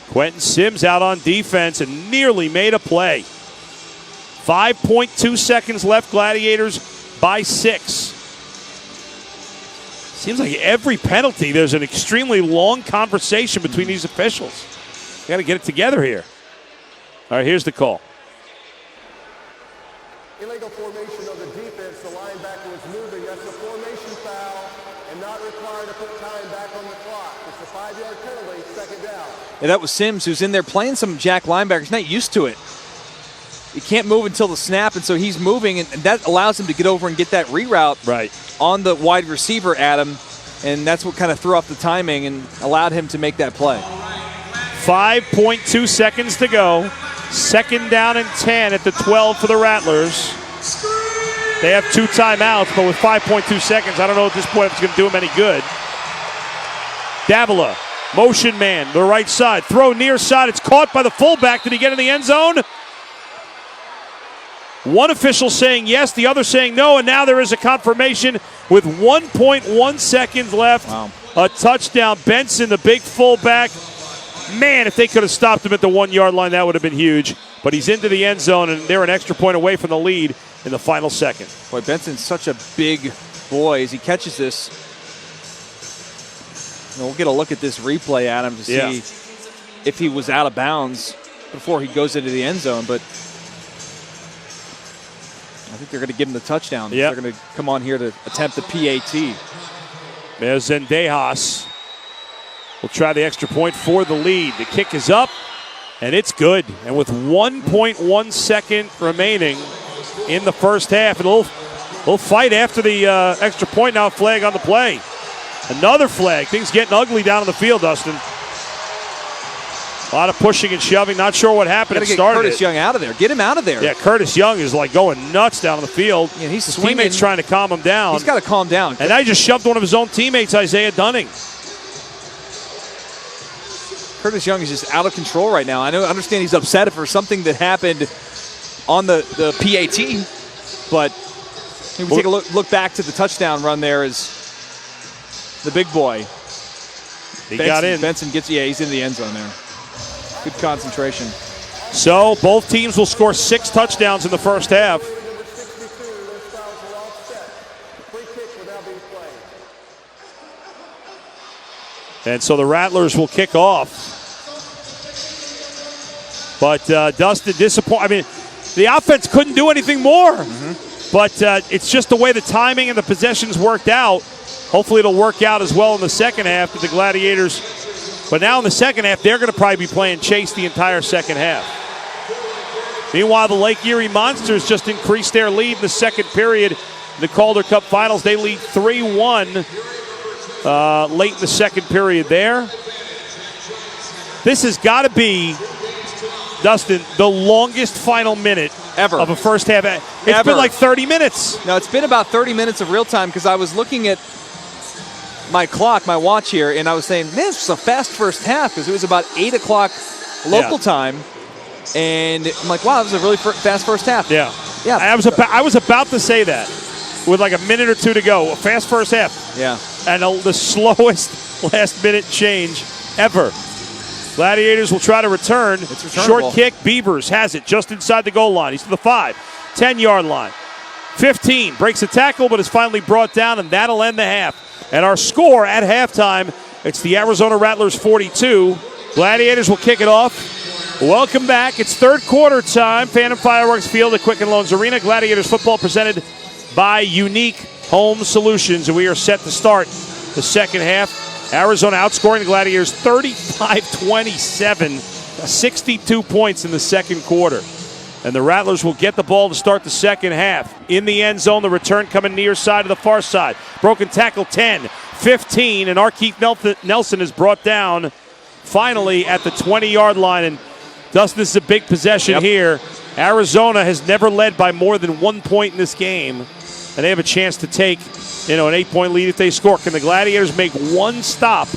Quentin Sims out on defense and nearly made a play. 5.2 seconds left. Gladiators by 6. Seems like every penalty, there's an extremely long conversation between these officials. Got to get it together here. All right, here's the call. Illegal formation of the defense. The linebacker was moving. That's a formation foul and not required to put time back on the clock. It's a 5-yard penalty, second down. And that was Sims, who's in there playing some jack linebacker. He's not used to it. He can't move until the snap, and so he's moving, and that allows him to get over and get that reroute on the wide receiver, Adam, and that's what kind of threw off the timing and allowed him to make that play. 5.2 seconds to go. Second down and 10 at the 12 for the Rattlers. They have 2 timeouts, but with 5.2 seconds, I don't know at this point if it's going to do them any good. Davila, motion man, the right side. Throw near side. It's caught by the fullback. Did he get in the end zone? One official saying yes, the other saying no, and now there is a confirmation with 1.1 seconds left. Wow. A touchdown. Benson, the big fullback. Man, if they could have stopped him at the 1-yard line, that would have been huge. But he's into the end zone, and they're an extra point away from the lead in the final second. Boy, Benson's such a big boy as he catches this. And we'll get a look at this replay, Adam, to see if he was out of bounds before he goes into the end zone. But I think they're going to give him the touchdown. Yep. They're going to come on here to attempt the PAT. There's Zendejas. Will try the extra point for the lead. The kick is up, and it's good. And with 1.1 second remaining in the first half, and a little fight after the extra point. Now a flag on the play. Another flag. Things getting ugly down on the field, Dustin. A lot of pushing and shoving. Not sure what happened. Got to get Curtis Young out of there. Get him out of there. Yeah, Curtis Young is like going nuts down on the field. Yeah, he's his swinging. teammates trying to calm him down. He's got to calm down. And now he just shoved one of his own teammates, Isaiah Dunning. Curtis Young is just out of control right now. I understand he's upset for something that happened on the PAT, but we take a look back to the touchdown run there as the big boy. Got in. Benson gets, he's in the end zone there. Good concentration. So both teams will score 6 touchdowns in the first half. Number 62, those fouls are offset. Free kick without being played. And so the Rattlers will kick off. But Dustin disappointed. I mean, the offense couldn't do anything more. But it's just the way the timing and the possessions worked out. Hopefully it'll work out as well in the second half that the Gladiators. But now in the second half, they're going to probably be playing chase the entire second half. Meanwhile, the Lake Erie Monsters just increased their lead in the second period. In the Calder Cup Finals, they lead 3-1 late in the second period there. This has got to be, Dustin, the longest final minute ever of a first half. It's been like 30 minutes. No, it's been about 30 minutes of real time because I was looking at my clock, my watch here, and I was saying, man, this was a fast first half because it was about 8 o'clock local time. And I'm like, wow, this was a really fast first half. Yeah. I was about to say that with like a minute or two to go. A fast first half. Yeah. And the slowest last-minute change ever. Gladiators will try to return. It's returnable. Short kick. Beavers has it just inside the goal line. He's to the 5, 10-yard line. 15, breaks a tackle, but is finally brought down, and that'll end the half. And our score at halftime, it's the Arizona Rattlers 42. Gladiators will kick it off. Welcome back. It's third quarter time. Phantom Fireworks Field at Quicken Loans Arena. Gladiators football presented by Unique Home Solutions. And we are set to start the second half. Arizona outscoring the Gladiators 35-27, 62 points in the second quarter. And the Rattlers will get the ball to start the second half. In the end zone, the return coming near side to the far side. Broken tackle 10, 15, and Arkeith Nelson is brought down finally at the 20-yard line. And Dustin, this is a big possession here. Arizona has never led by more than 1 point in this game. and they have a chance to take, an 8-point lead if they score. Can the Gladiators make one stop?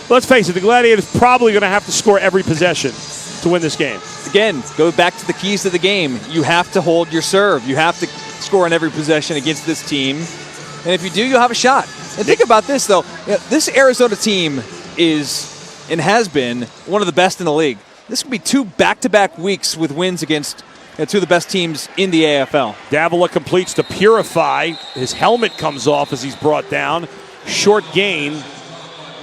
Let's face it, the Gladiators probably going to have to score every possession to win this game. Again, go back to the keys to the game. You have to hold your serve. You have to score on every possession against this team. And if you do, you'll have a shot. And think about this, though. This Arizona team is and has been one of the best in the league. This could be 2 back-to-back weeks with wins against 2 of the best teams in the AFL. Davila completes to Purify. His helmet comes off as he's brought down. Short gain.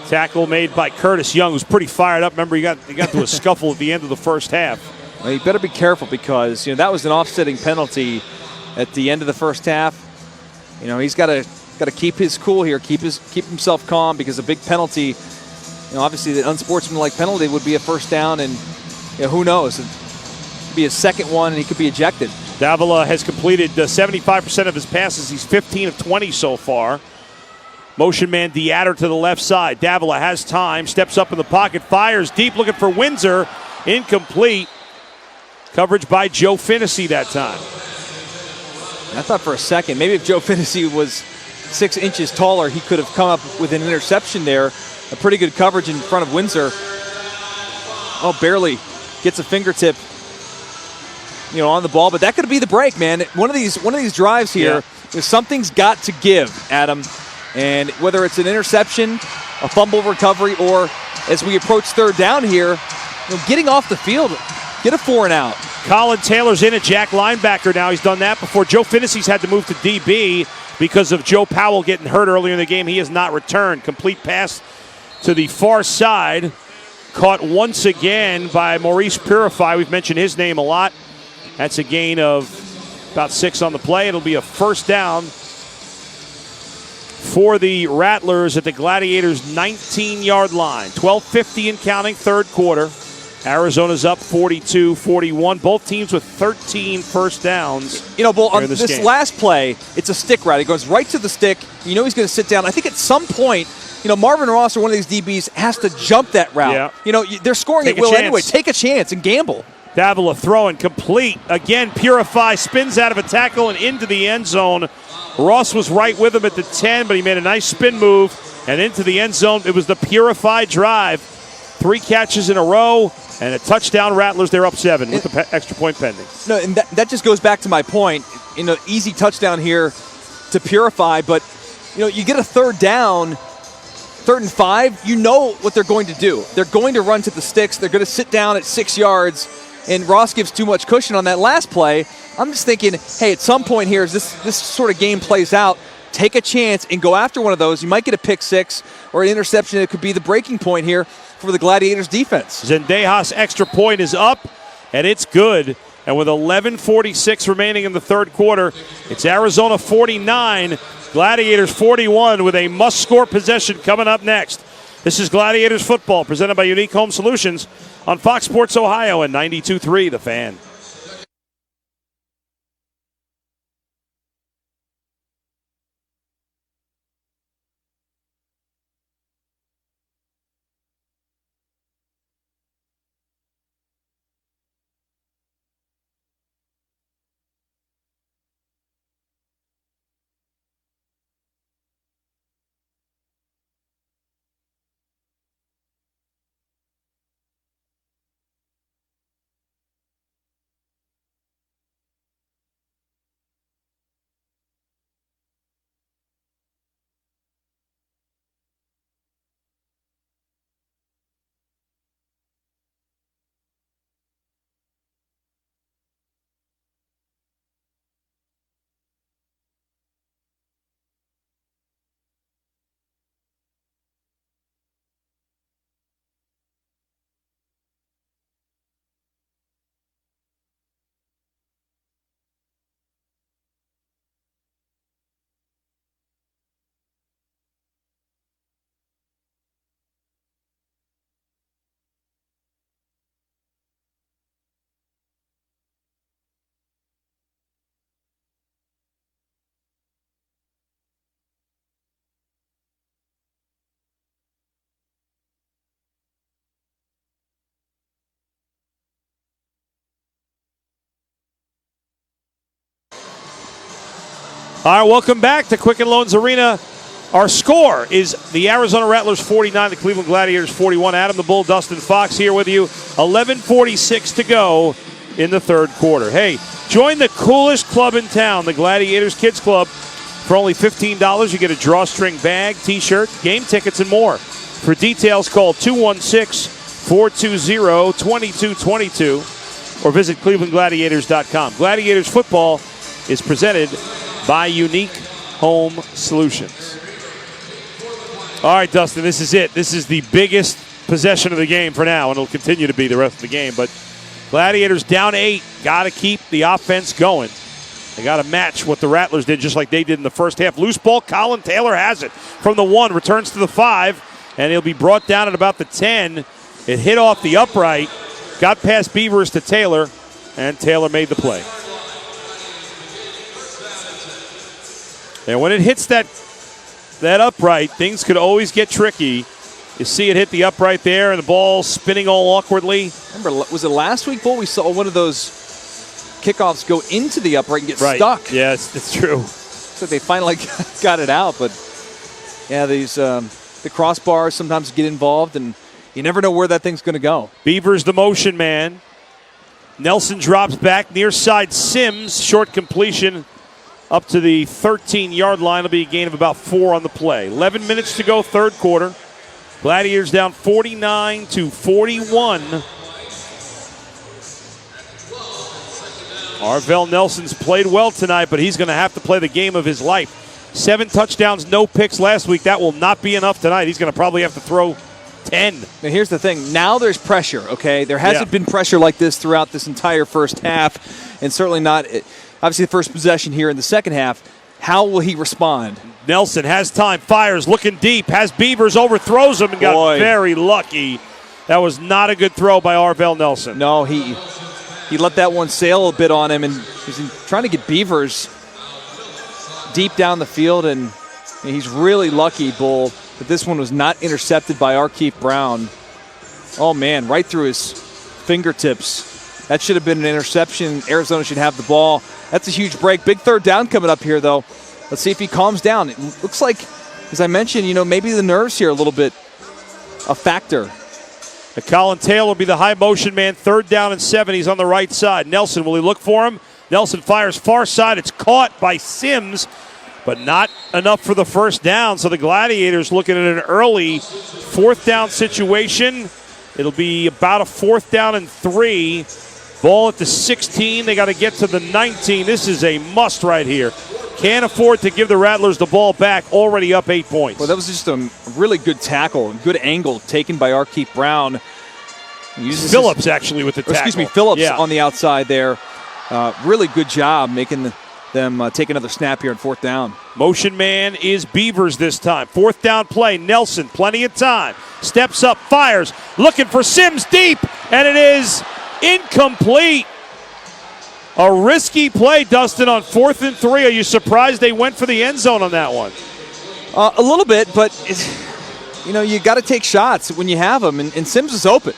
Tackle made by Curtis Young, who's pretty fired up. Remember, he got to a scuffle at the end of the first half. Well, you better be careful because that was an offsetting penalty at the end of the first half. He's got to keep his cool here, keep himself calm, because a big penalty, obviously the unsportsmanlike penalty would be a first down, and who knows, it could be a second one and he could be ejected. Davila has completed 75% of his passes. He's 15 of 20 so far. Motion man Deatter to the left side. Davila has time, steps up in the pocket, fires deep, looking for Windsor. Incomplete. Coverage by Joe Finnessy that time. I thought for a second, maybe if Joe Finnessy was 6 inches taller, he could have come up with an interception there. A pretty good coverage in front of Windsor. Oh, barely gets a fingertip, on the ball, but that could be the break, man. One of these drives here, something's got to give, Adam. And whether it's an interception, a fumble recovery, or as we approach third down here, getting off the field, get a 4 and out. Colin Taylor's in at Jack linebacker now. He's done that before. Joe Finnessy's had to move to DB because of Joe Powell getting hurt earlier in the game. He has not returned. Complete pass to the far side. Caught once again by Maurice Purify. We've mentioned his name a lot. That's a gain of about 6 on the play. It'll be a first down for the Rattlers at the Gladiators' 19-yard line. 12:50 and counting, third quarter. Arizona's up 42-41. Both teams with 13 first downs. Bull, on this this game. last play, it's a stick route. He goes right to the stick. He's going to sit down. I think at some point, Marvin Ross or one of these DBs has to jump that route. Yeah. They're scoring Take at will a chance. anyway. Take a chance and gamble. Davila throwing complete. Again, Purify spins out of a tackle and into the end zone. Ross was right with him at the 10, but he made a nice spin move and into the end zone. It was the Purify drive. 3 catches in a row and a touchdown. Rattlers, they're up 7 with the extra point pending. No, and that just goes back to my point. Easy touchdown here to Purify, but you get a third down, 3rd and 5. You know what they're going to do. They're going to run to the sticks. They're going to sit down at 6 yards, and Ross gives too much cushion on that last play. I'm just thinking, hey, at some point here, as this sort of game plays out, take a chance and go after one of those. You might get a pick 6 or an interception. It could be the breaking point here for the Gladiators defense. Zendejas' extra point is up, and it's good. And with 11:46 remaining in the third quarter, it's Arizona 49, Gladiators 41 with a must-score possession coming up next. This is Gladiators football presented by Unique Home Solutions on Fox Sports Ohio and 92.3 The Fan. All right, welcome back to Quicken Loans Arena. Our score is the Arizona Rattlers 49, the Cleveland Gladiators 41. Adam the Bull, Dustin Fox here with you. 11:46 to go in the third quarter. Hey, join the coolest club in town, the Gladiators Kids Club. For only $15, you get a drawstring bag, T-shirt, game tickets, and more. For details, call 216-420-2222 or visit clevelandgladiators.com. Gladiators football is presented by Unique Home Solutions. All right, Dustin, this is it. This is the biggest possession of the game for now, and it'll continue to be the rest of the game. But Gladiators down 8. Got to keep the offense going. They got to match what the Rattlers did, just like they did in the first half. Loose ball, Colin Taylor has it from the 1, returns to the 5, and he'll be brought down at about the 10. It hit off the upright, got past Beavers to Taylor, and Taylor made the play. And when it hits that upright, things could always get tricky. You see it hit the upright there, and the ball spinning all awkwardly. Remember, was it last week, Bull? We saw one of those kickoffs go into the upright and get stuck. Yeah, it's true. So they finally got it out, but yeah, these the crossbars sometimes get involved, and you never know where that thing's going to go. Beavers the motion man. Nelson drops back near side. Sims, short completion up to the 13-yard line. It'll be a gain of about 4 on the play. 11 minutes to go, third quarter. Gladiators down 49-41. Arvell Nelson's played well tonight, but he's going to have to play the game of his life. 7 touchdowns, no picks last week. That will not be enough tonight. He's going to probably have to throw 10. Now here's the thing. Now there's pressure, okay? There hasn't been pressure like this throughout this entire first half, and certainly not, obviously, the first possession here in the second half. How will he respond? Nelson has time, fires, looking deep, has Beavers, overthrows him, and got very lucky. That was not a good throw by Arvell Nelson. No, he let that one sail a bit on him, and he's trying to get Beavers deep down the field, and he's really lucky, Bull, that this one was not intercepted by Arkeith Brown. Oh, man, right through his fingertips. That should have been an interception. Arizona should have the ball. That's a huge break. Big third down coming up here, though. Let's see if he calms down. It looks like, as I mentioned, maybe the nerves here a little bit a factor. Colin Taylor will be the high motion man. 3rd down and 7. He's on the right side. Nelson, will he look for him? Nelson fires far side. It's caught by Sims, but not enough for the first down. So the Gladiators looking at an early 4th down situation. It'll be about a 4th down and 3. Ball at the 16. They got to get to the 19. This is a must right here. Can't afford to give the Rattlers the ball back. Already up 8 points. Well, that was just a really good tackle, a good angle taken by Arkeith Brown. Phillips actually with the tackle. Excuse me, Phillips on the outside there. Really good job making them take another snap here on 4th down. Motion man is Beavers this time. 4th down play. Nelson, plenty of time. Steps up, fires, looking for Sims deep, and it is incomplete. A risky play, Dustin, on 4th and 3. Are you surprised they went for the end zone on that one? A little bit, but you got to take shots when you have them, and Sims is open.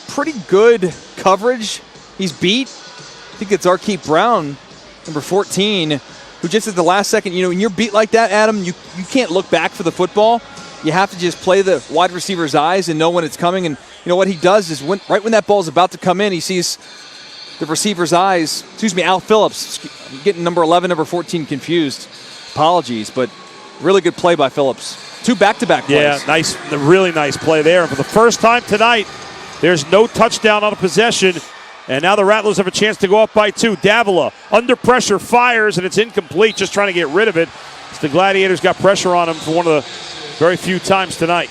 Pretty good coverage. He's beat. I think it's Arkeith Brown, number 14, who just at the last second, when you're beat like that, Adam, you can't look back for the football. You have to just play the wide receiver's eyes and know when it's coming. And what he does is right when that ball is about to come in, he sees the receiver's eyes. Al Phillips. I'm getting number 11, number 14 confused. Apologies, but really good play by Phillips. 2 back-to-back plays. Yeah, nice, really nice play there. And for the first time tonight, there's no touchdown on a possession. And now the Rattlers have a chance to go up by 2. Davila, under pressure, fires, and it's incomplete, just trying to get rid of it. The Gladiators got pressure on him for one of the very few times tonight.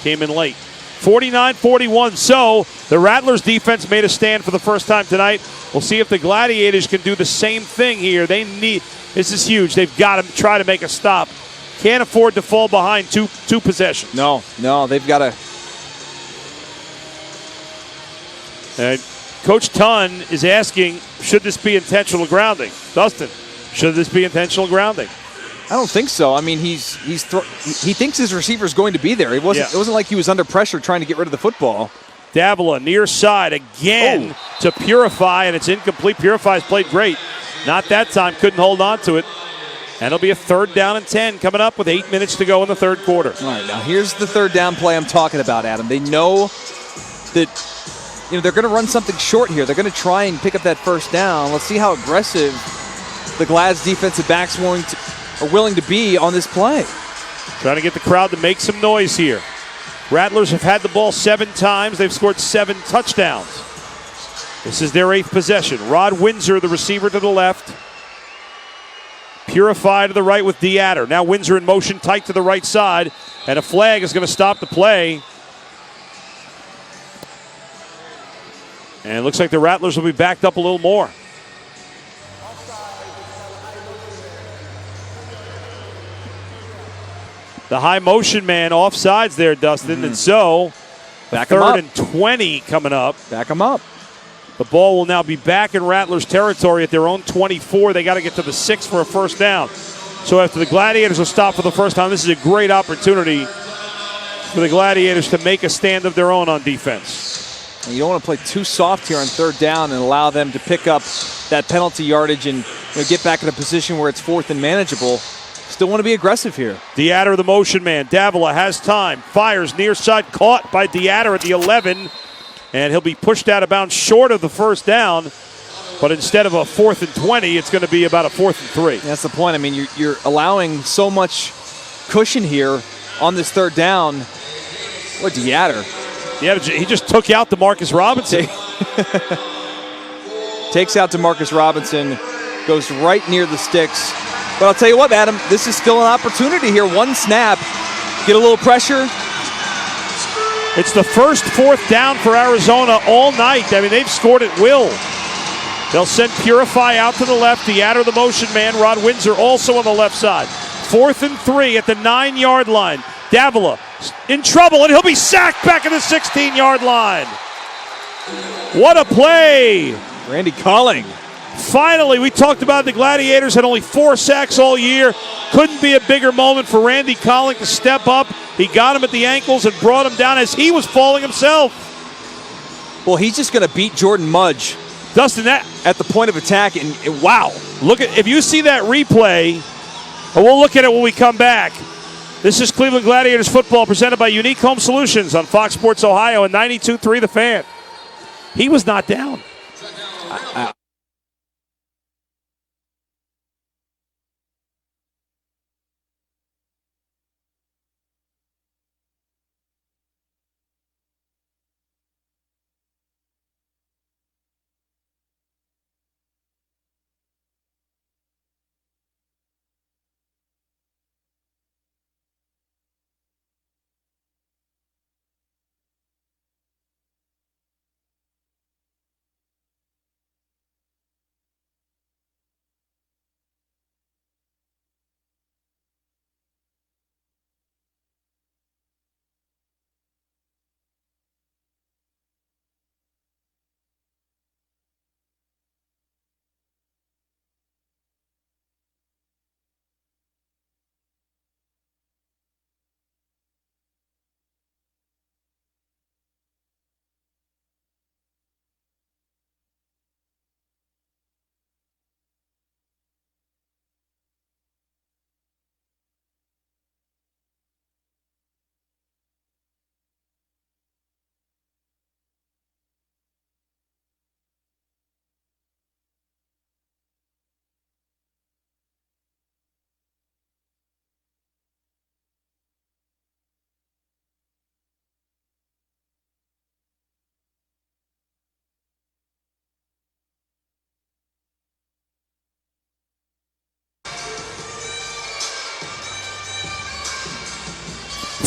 Came in late. 49-41. So the Rattlers defense made a stand for the first time tonight. We'll see if the Gladiators can do the same thing here. This is huge. They've got to try to make a stop. Can't afford to fall behind two possessions. No, they've got to. Coach Tunn is asking, should this be intentional grounding? Dustin, should this be intentional grounding? I don't think so. I mean, he thinks his receiver is going to be there. It wasn't like he was under pressure trying to get rid of the football. Davila near side again to Purify, and it's incomplete. Purify's played great. Not that time, couldn't hold on to it. And it'll be a 3rd down and 10 coming up with 8 minutes to go in the 3rd quarter. All right, now here's the 3rd down play I'm talking about, Adam. They know that they're going to run something short here. They're going to try and pick up that 1st down. Let's see how aggressive the Glad's defensive backs are willing to be on this play. Trying to get the crowd to make some noise here. Rattlers have had the ball 7 times. They've scored 7 touchdowns. This is their 8th possession. Rod Windsor, the receiver, to the left. Purify to the right with Deatter. Now Windsor in motion tight to the right side. And a flag is going to stop the play. And it looks like the Rattlers will be backed up a little more. The high motion man offsides there, Dustin. And so, Back 3rd and 20 coming up. Back them up. The ball will now be back in Rattlers territory at their own 24. They got to get to the 6 for a 1st down. So after the Gladiators will stop for the first time, this is a great opportunity for the Gladiators to make a stand of their own on defense. And you don't want to play too soft here on 3rd down and allow them to pick up that penalty yardage and get back in a position where it's 4th and manageable. Still want to be aggressive here. Deatter, the motion man. Davila has time. Fires near side. Caught by Deatter at the 11. And he'll be pushed out of bounds short of the 1st down. But instead of a 4th and 20, it's going to be about a 4th and 3. That's the point. I mean, you're allowing so much cushion here on this 3rd down. What, Deatter? Yeah, he just took out DeMarcus Robinson. Takes out DeMarcus Robinson. Goes right near the sticks. But I'll tell you what, Adam, this is still an opportunity here. 1 snap. Get a little pressure. It's the first 4th down for Arizona all night. I mean, they've scored at will. They'll send Purify out to the left. Deatter, the motion man. Rod Windsor also on the left side. 4th and 3 at the 9-yard line. Davila in trouble, and he'll be sacked back at the 16-yard line. What a play. Randy Colling. Finally, we talked about the Gladiators had only 4 sacks all year. Couldn't be a bigger moment for Randy Colling to step up. He got him at the ankles and brought him down as he was falling himself. Well, he's just going to beat Jordan Mudge, Dustin, that at the point of attack, and wow. Look at, if you see that replay, and we'll look at it when we come back. This is Cleveland Gladiators football presented by Unique Home Solutions on Fox Sports Ohio and 92.3 The Fan. He was not down.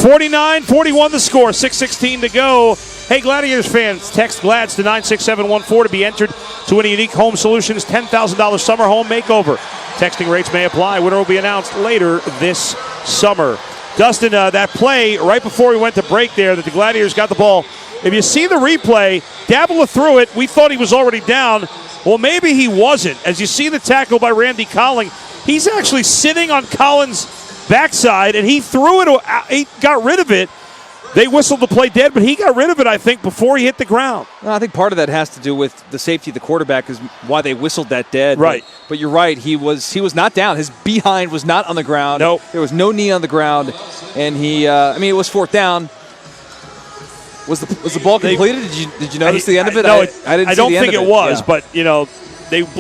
$49-41 the score, 6:16 to go. Hey, Gladiators fans, text GLADS to 96714 to be entered to win a Unique Home Solutions $10,000 summer home makeover. Texting rates may apply. Winner will be announced later this summer. Dustin, that play right before we went to break there that the Gladiators got the ball. If you see the replay, Davila threw it. We thought he was already down. Well, maybe he wasn't. As you see the tackle by Randy Colling, he's actually sitting on Collins' backside, and he threw it. He got rid of it. They whistled the play dead, but he got rid of it, I think, before he hit the ground. Well, I think part of that has to do with the safety of the quarterback is why they whistled that dead. Right. But you're right. He was not down. His behind was not on the ground. Nope. There was no knee on the ground. And he, it was fourth down. Was the ball completed? Did you notice the end of it? No, I didn't see the end of it. I don't think it was, Yeah. but,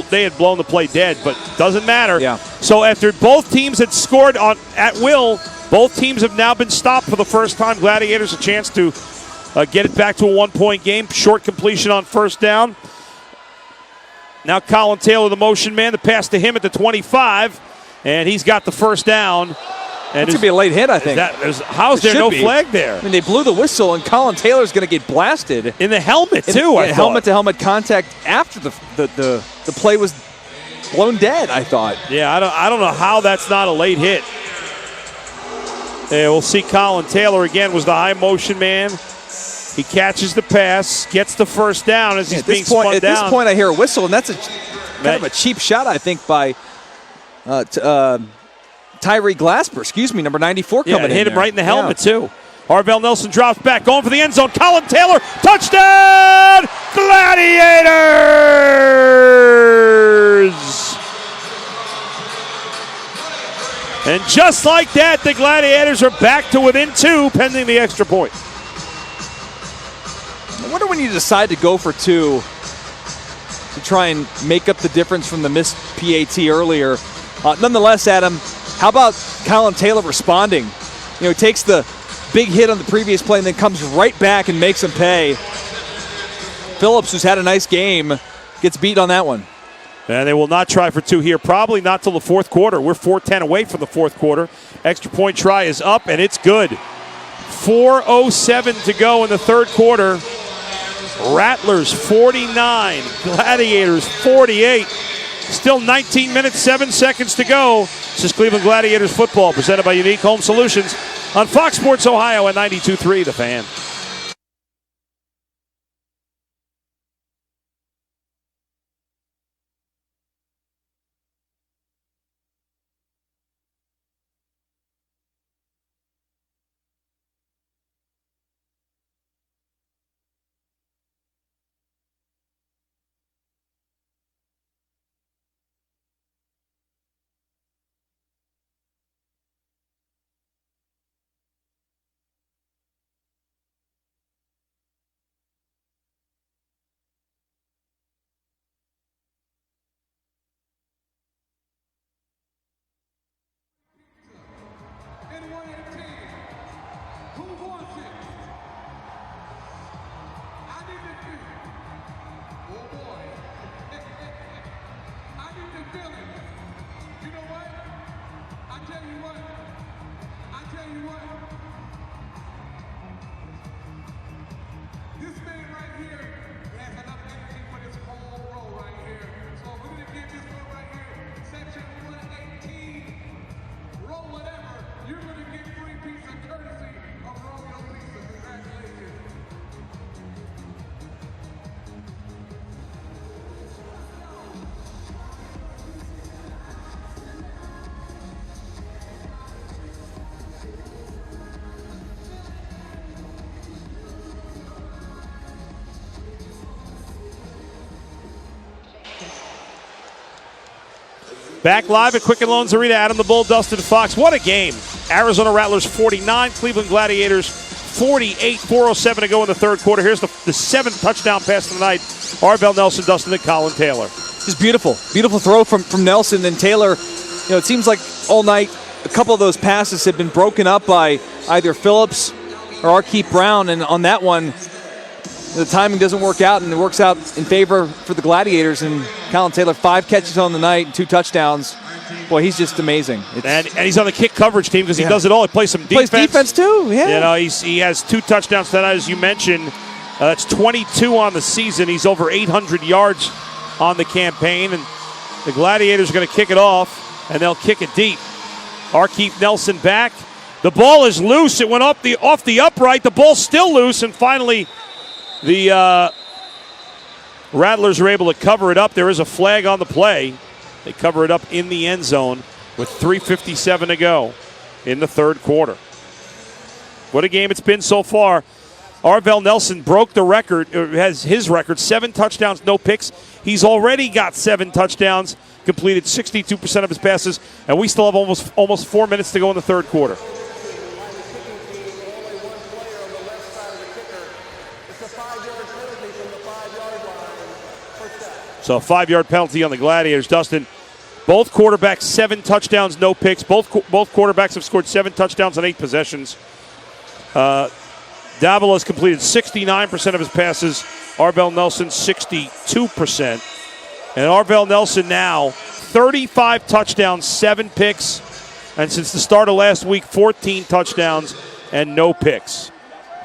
they had blown the play dead, but doesn't matter. Yeah. So after both teams had scored at will, both teams have now been stopped for the first time. Gladiators a chance to get it back to a 1-point game. Short completion on first down. Now Colin Taylor, the motion man, the pass to him at the 25, and he's got the first down. And It's going to be a late hit, I think. How's there no flag there? I mean, they blew the whistle, and Colin Taylor's going to get blasted. In the helmet, too, I thought. Helmet-to-helmet contact after the play was blown dead, I thought. Yeah, I don't know how that's not a late hit. Yeah, we'll see Colin Taylor again was the high motion man. He catches the pass, gets the first down as he's being spun down. At this point, I hear a whistle, and that's kind of a cheap shot, I think, by Tyree Glasper, number 94 coming in. Hit him there. right in the helmet, too. Arvell Nelson drops back, going for the end zone. Colin Taylor, touchdown! Gladiators! And just like that, the Gladiators are back to within 2, pending the extra point. I wonder when you decide to go for 2 to try and make up the difference from the missed PAT earlier. Nonetheless, Adam, how about Colin Taylor responding? He takes the big hit on the previous play and then comes right back and makes him pay. Phillips, who's had a nice game, gets beat on that one. And they will not try for 2 here, probably not till the fourth quarter. We're 4:10 away from the fourth quarter. Extra point try is up, and it's good. 4:07 to go in the third quarter. Rattlers 49, Gladiators 48. Still 19 minutes, 7 seconds to go. This is Cleveland Gladiators football, presented by Unique Home Solutions on Fox Sports Ohio at 92.3 The Fan. Back live at Quicken Loans Arena, Adam the Bull, Dustin Fox. What a game. Arizona Rattlers 49, Cleveland Gladiators 48, 4:07 to go in the third quarter. Here's the 7th touchdown pass of the night. Arvell Nelson, Dustin, and Colin Taylor. Just beautiful. Beautiful throw from Nelson and Taylor. It seems like all night a couple of those passes have been broken up by either Phillips or Arkeith Brown, and on that one, the timing doesn't work out, and it works out in favor for the Gladiators. And Colin Taylor, 5 catches on the night and 2 touchdowns. Boy, he's just amazing. And he's on the kick coverage team because he does it all. He plays some defense. Plays defense too, yeah. He has 2 touchdowns tonight, as you mentioned. That's 22 on the season. He's over 800 yards on the campaign. And the Gladiators are going to kick it off, and they'll kick it deep. Arkeith Nelson back. The ball is loose. It went off the upright. The ball's still loose, and finally the Rattlers are able to cover it up. There is a flag on the play. They cover it up in the end zone with 3:57 to go in the third quarter. What a game it's been so far. Arvell Nelson broke the record, or has his record, 7 touchdowns, no picks. He's already got 7 touchdowns, completed 62% of his passes, and we still have almost 4 minutes to go in the third quarter. So a 5-yard penalty on the Gladiators. Dustin, both quarterbacks, 7 touchdowns, no picks. Both quarterbacks have scored 7 touchdowns on 8 possessions. Davila has completed 69% of his passes. Arvell Nelson, 62%. And Arvell Nelson now, 35 touchdowns, 7 picks. And since the start of last week, 14 touchdowns and no picks.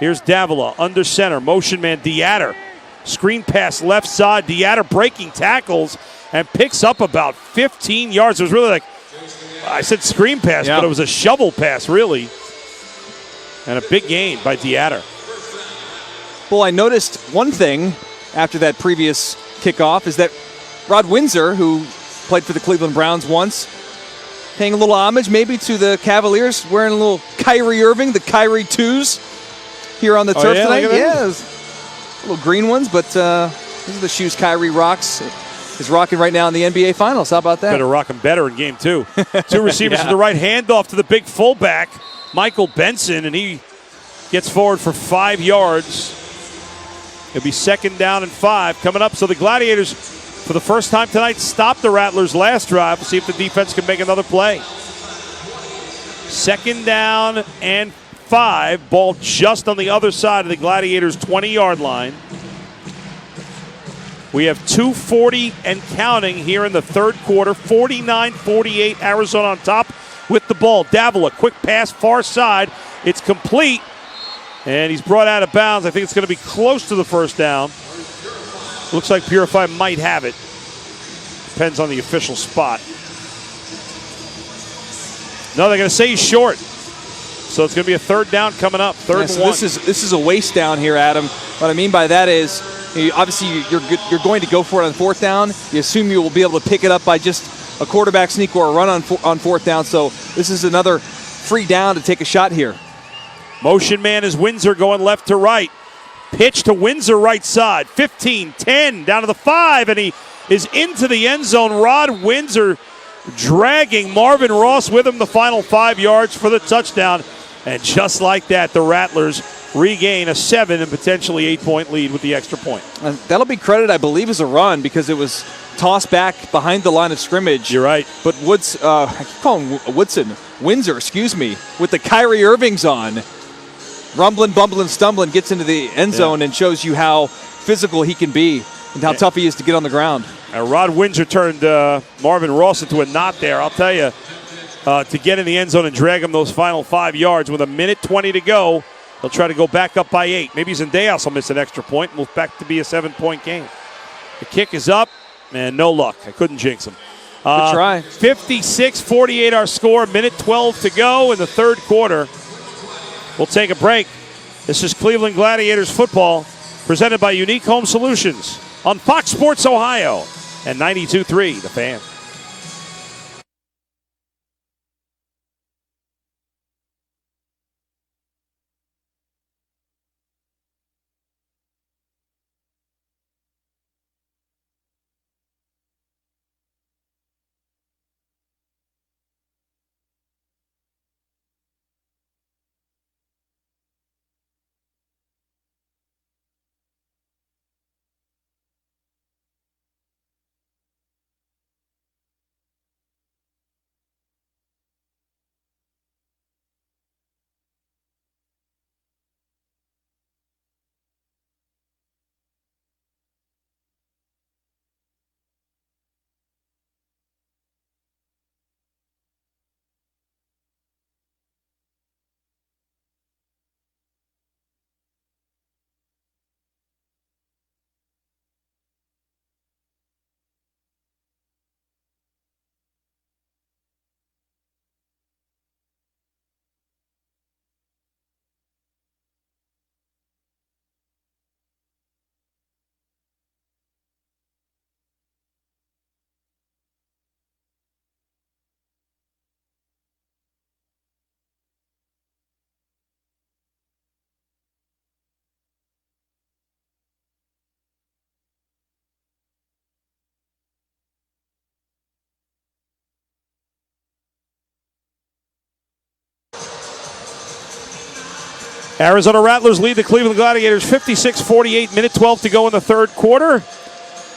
Here's Davila, under center, motion man, Deatter. Screen pass left side, Deatter breaking tackles and picks up about 15 yards. It was really like, I said screen pass, but it was a shovel pass, really. And a big gain by Deatter. Well, I noticed one thing after that previous kickoff is that Rod Windsor, who played for the Cleveland Browns once, paying a little homage maybe to the Cavaliers, wearing a little Kyrie Irving, the Kyrie 2s here on the turf tonight. Little green ones, but these are the shoes Kyrie rocks. Is rocking right now in the NBA Finals. How about that? Better rock him better in game 2. 2 receivers to the right, handoff to the big fullback, Michael Benson, and he gets forward for 5 yards. It'll be 2nd down and 5 coming up. So the Gladiators, for the first time tonight, stopped the Rattlers' last drive. We'll see if the defense can make another play. 2nd down and 5. Ball just on the other side of the Gladiators' 20-yard line. We have 2:40 and counting here in the third quarter. 49-48, Arizona on top with the ball. Davila, quick pass, far side. It's complete, and he's brought out of bounds. I think it's going to be close to the first down. Looks like Purify might have it. Depends on the official spot. No, they're going to say he's short. So it's going to be a 3rd down coming up. 3rd and 1. This is a waste down here, Adam. What I mean by that is, obviously you're going to go for it on 4th down. You assume you will be able to pick it up by just a quarterback sneak or a run on 4th down. So this is another free down to take a shot here. Motion man is Windsor going left to right. Pitch to Windsor right side. 15, 10, down to the 5, and he is into the end zone. Rod Windsor dragging Marvin Ross with him the final 5 yards for the touchdown. And just like that, the Rattlers regain a 7 and potentially 8-point lead with the extra point. That'll be credited, I believe, as a run because it was tossed back behind the line of scrimmage. You're right. But I keep calling Windsor, with the Kyrie Irvings on. Rumbling, bumbling, stumbling, gets into the end zone and shows you how physical he can be and how tough he is to get on the ground. Rod Windsor turned Marvin Ross into a knot there. I'll tell you, to get in the end zone and drag him those final 5 yards with 1:20 to go. They'll try to go back up by 8. Maybe Zendejas will miss an extra point and move back to be a 7-point game. The kick is up, and no luck. I couldn't jinx him. Good try. 56-48 our score. 1:12 to go in the third quarter. We'll take a break. This is Cleveland Gladiators football, presented by Unique Home Solutions on Fox Sports Ohio and 92.3 The Fan. Arizona Rattlers lead the Cleveland Gladiators 56-48, minute 12 to go in the third quarter.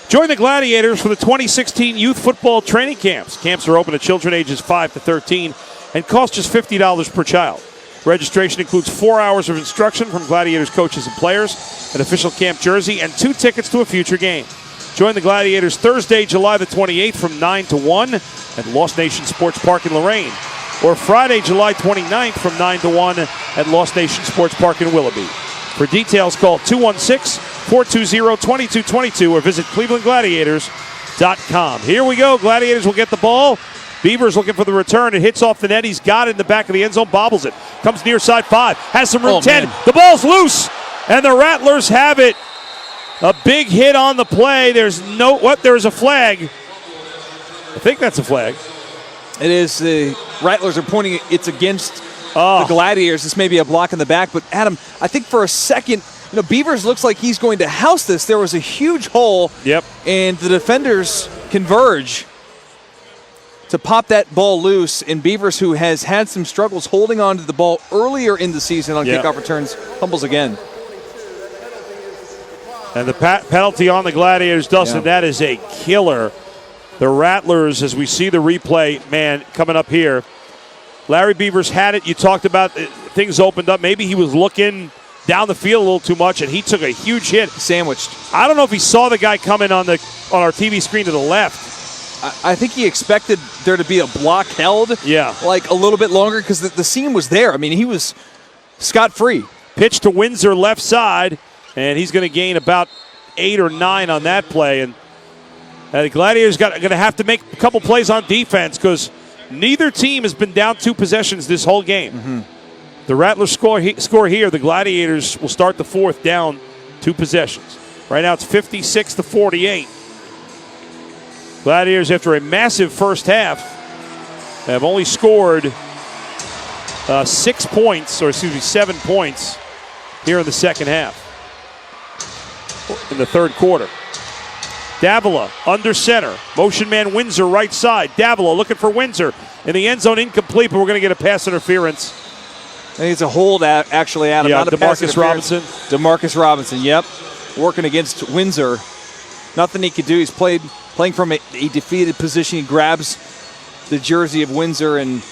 Join the Gladiators for the 2016 Youth Football Training Camps. Camps are open to children ages 5 to 13 and cost just $50 per child. Registration includes 4 hours of instruction from Gladiators coaches and players, an official camp jersey, and 2 tickets to a future game. Join the Gladiators Thursday, July the 28th from 9 to 1 at Lost Nation Sports Park in Lorraine, or Friday, July 29th from 9 to 1 at Lost Nation Sports Park in Willoughby. For details, call 216-420-2222 or visit clevelandgladiators.com. Here we go. Gladiators will get the ball. Beavers looking for the return. It hits off the net. He's got it in the back of the end zone, bobbles it. Comes near side 5. Has some room, 10. Man. The ball's loose, and the Rattlers have it. A big hit on the play. There's a flag. I think that's a flag. It is. The Rattlers are pointing it's against the Gladiators. This may be a block in the back, but Adam, I think for a second, Beavers looks like he's going to house this. There was a huge hole. Yep. And the defenders converge to pop that ball loose. And Beavers, who has had some struggles holding on to the ball earlier in the season on kickoff returns, fumbles again. And the penalty on the Gladiators, Dustin, that is a killer. The Rattlers, as we see the replay, man, coming up here. Larry Beavers had it. You talked about things opened up. Maybe he was looking down the field a little too much, and he took a huge hit. Sandwiched. I don't know if he saw the guy coming on our TV screen to the left. I think he expected there to be a block held like a little bit longer because the seam was there. I mean, he was scot-free. Pitch to Windsor left side, and he's going to gain about 8 or 9 on that play. And the Gladiators going to have to make a couple plays on defense because neither team has been down 2 possessions this whole game. Mm-hmm. The Rattlers score here. The Gladiators will start the fourth down 2 possessions. Right now it's 56-48. Gladiators, after a massive first half, have only scored 7 points here in the second half. In the third quarter. Davila under center. Motion man Windsor right side. Davila looking for Windsor. In the end zone, incomplete, but we're going to get a pass interference. I think it's a hold, actually, Adam. Not a pass interference. DeMarcus Robinson, yep. Working against Windsor. Nothing he could do. He's playing from a defeated position. He grabs the jersey of Windsor, and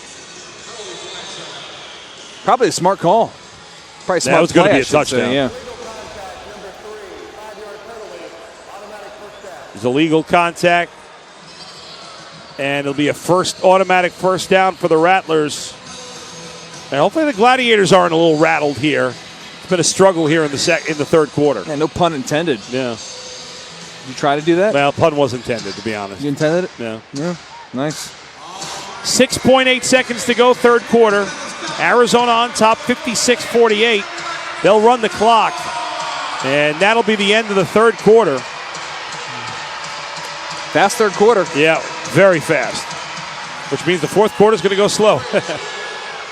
probably a smart call. Probably smart. That was going to be a touchdown. touchdown. Yeah. There's illegal contact, and it'll be a automatic first down for the Rattlers. And hopefully the Gladiators aren't a little rattled here. It's been a struggle here in the third quarter. Yeah, no pun intended. Yeah. Did you try to do that? Well, pun was intended, to be honest. You intended it? Yeah. Yeah. Nice. 6.8 seconds to go, third quarter. Arizona on top, 56-48. They'll run the clock, and that'll be the end of the third quarter. Fast third quarter. Yeah, very fast, which means the fourth quarter is going to go slow.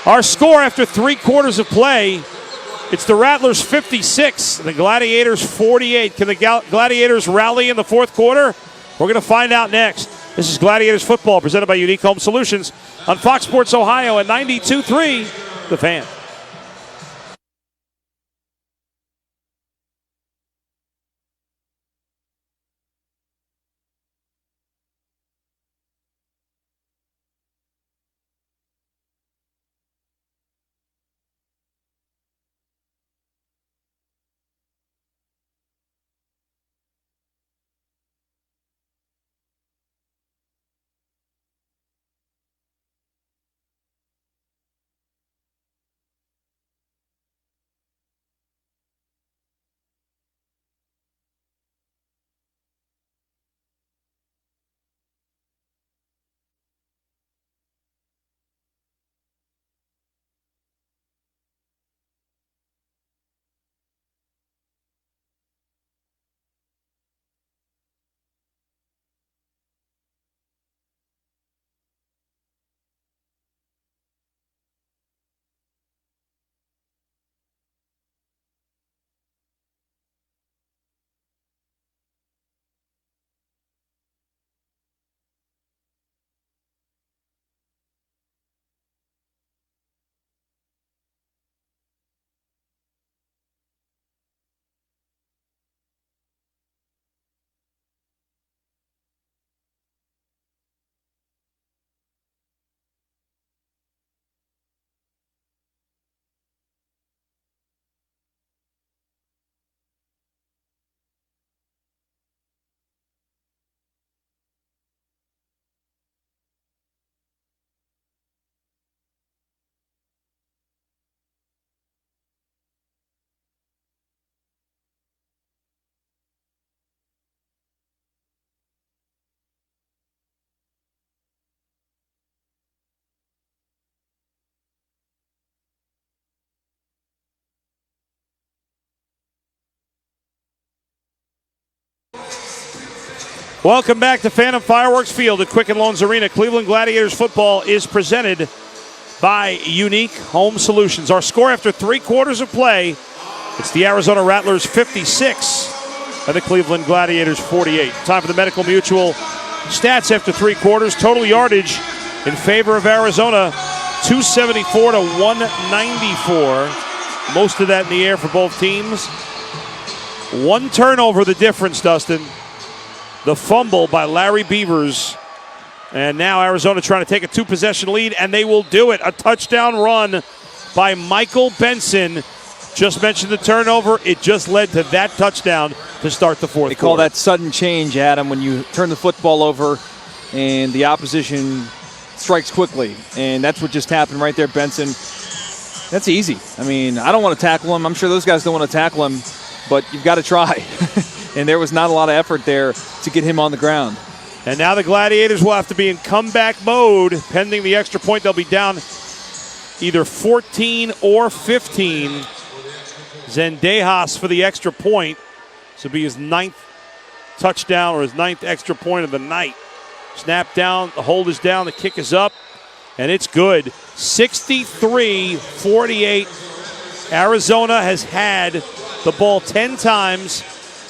Our score after 3 quarters of play, it's the Rattlers 56, the Gladiators 48. Can the Gladiators rally in the fourth quarter? We're going to find out next. This is Gladiators football presented by Unique Home Solutions on Fox Sports Ohio at 92.3, The Fan. Welcome back to Phantom Fireworks Field at Quicken Loans Arena. Cleveland Gladiators football is presented by Unique Home Solutions. Our score after 3 quarters of play, it's the Arizona Rattlers 56 and the Cleveland Gladiators 48. Time for the Medical Mutual stats after 3 quarters. Total yardage in favor of Arizona, 274 to 194. Most of that in the air for both teams. 1 turnover, the difference, Dustin. The fumble by Larry Beavers. And now Arizona trying to take a 2-possession lead, and they will do it. A touchdown run by Michael Benson. Just mentioned the turnover. It just led to that touchdown to start the fourth quarter. They call that sudden change, Adam, when you turn the football over and the opposition strikes quickly. And that's what just happened right there, Benson. That's easy. I mean, I don't want to tackle him. I'm sure those guys don't want to tackle him, but you've got to try. And there was not a lot of effort there to get him on the ground. And now the Gladiators will have to be in comeback mode. Pending the extra point, they'll be down either 14 or 15. Zendejas for the extra point. This will be his 9th touchdown or his 9th extra point of the night. Snap down, the hold is down, the kick is up, and it's good. 63-48. Arizona has had the ball 10 times.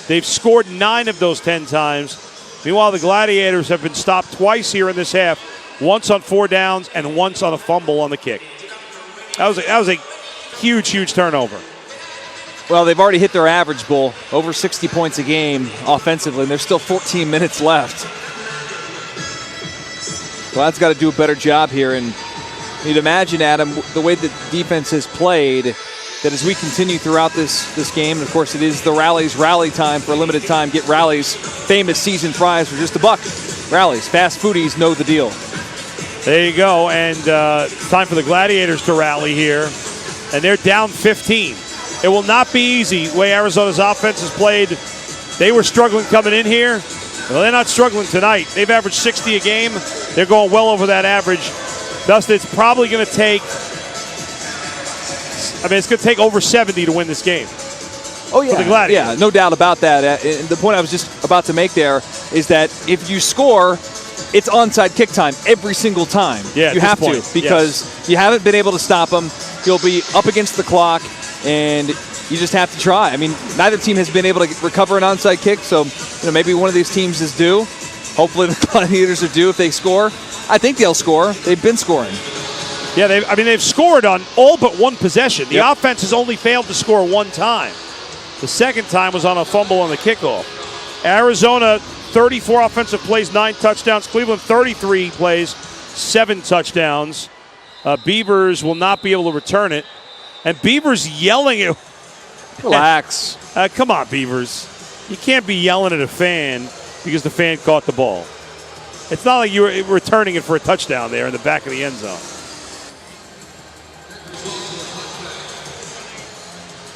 They've scored 9 of those 10 times. Meanwhile, the Gladiators have been stopped twice here in this half, once on 4 downs and once on a fumble on the kick. That was a huge, huge turnover. Well, they've already hit their average, Bull, over 60 points a game offensively, and there's still 14 minutes left. Glad's got to do a better job here, and you'd imagine, Adam, the way the defense has played, that as we continue throughout this game, and of course it is the Rallies rally time for a limited time. Get Rallies famous season prize for just $1. Rallies, fast foodies know the deal. There you go, and time for the Gladiators to rally here, and they're down 15. It will not be easy the way Arizona's offense has played. They were struggling coming in here. Well, they're not struggling tonight. They've averaged 60 a game. They're going well over that average. Dustin, it's probably going to take, it's going to take over 70 to win this game. Oh, yeah. For the Gladiators. Yeah, no doubt about that. And the point I was just about to make there is that if you score, it's onside kick time every single time. Yeah, you have to, because you haven't been able to stop them. You'll be up against the clock, and you just have to try. I mean, neither team has been able to recover an onside kick, so maybe one of these teams is due. Hopefully the Gladiators are due if they score. I think they'll score. They've been scoring. Yeah, they've scored on all but 1 possession. The offense has only failed to score 1 time. The second time was on a fumble on the kickoff. Arizona, 34 offensive plays, 9 touchdowns. Cleveland, 33 plays, 7 touchdowns. Beavers will not be able to return it. And Beavers yelling at... Relax. Come on, Beavers. You can't be yelling at a fan because the fan caught the ball. It's not like you were returning it for a touchdown there in the back of the end zone.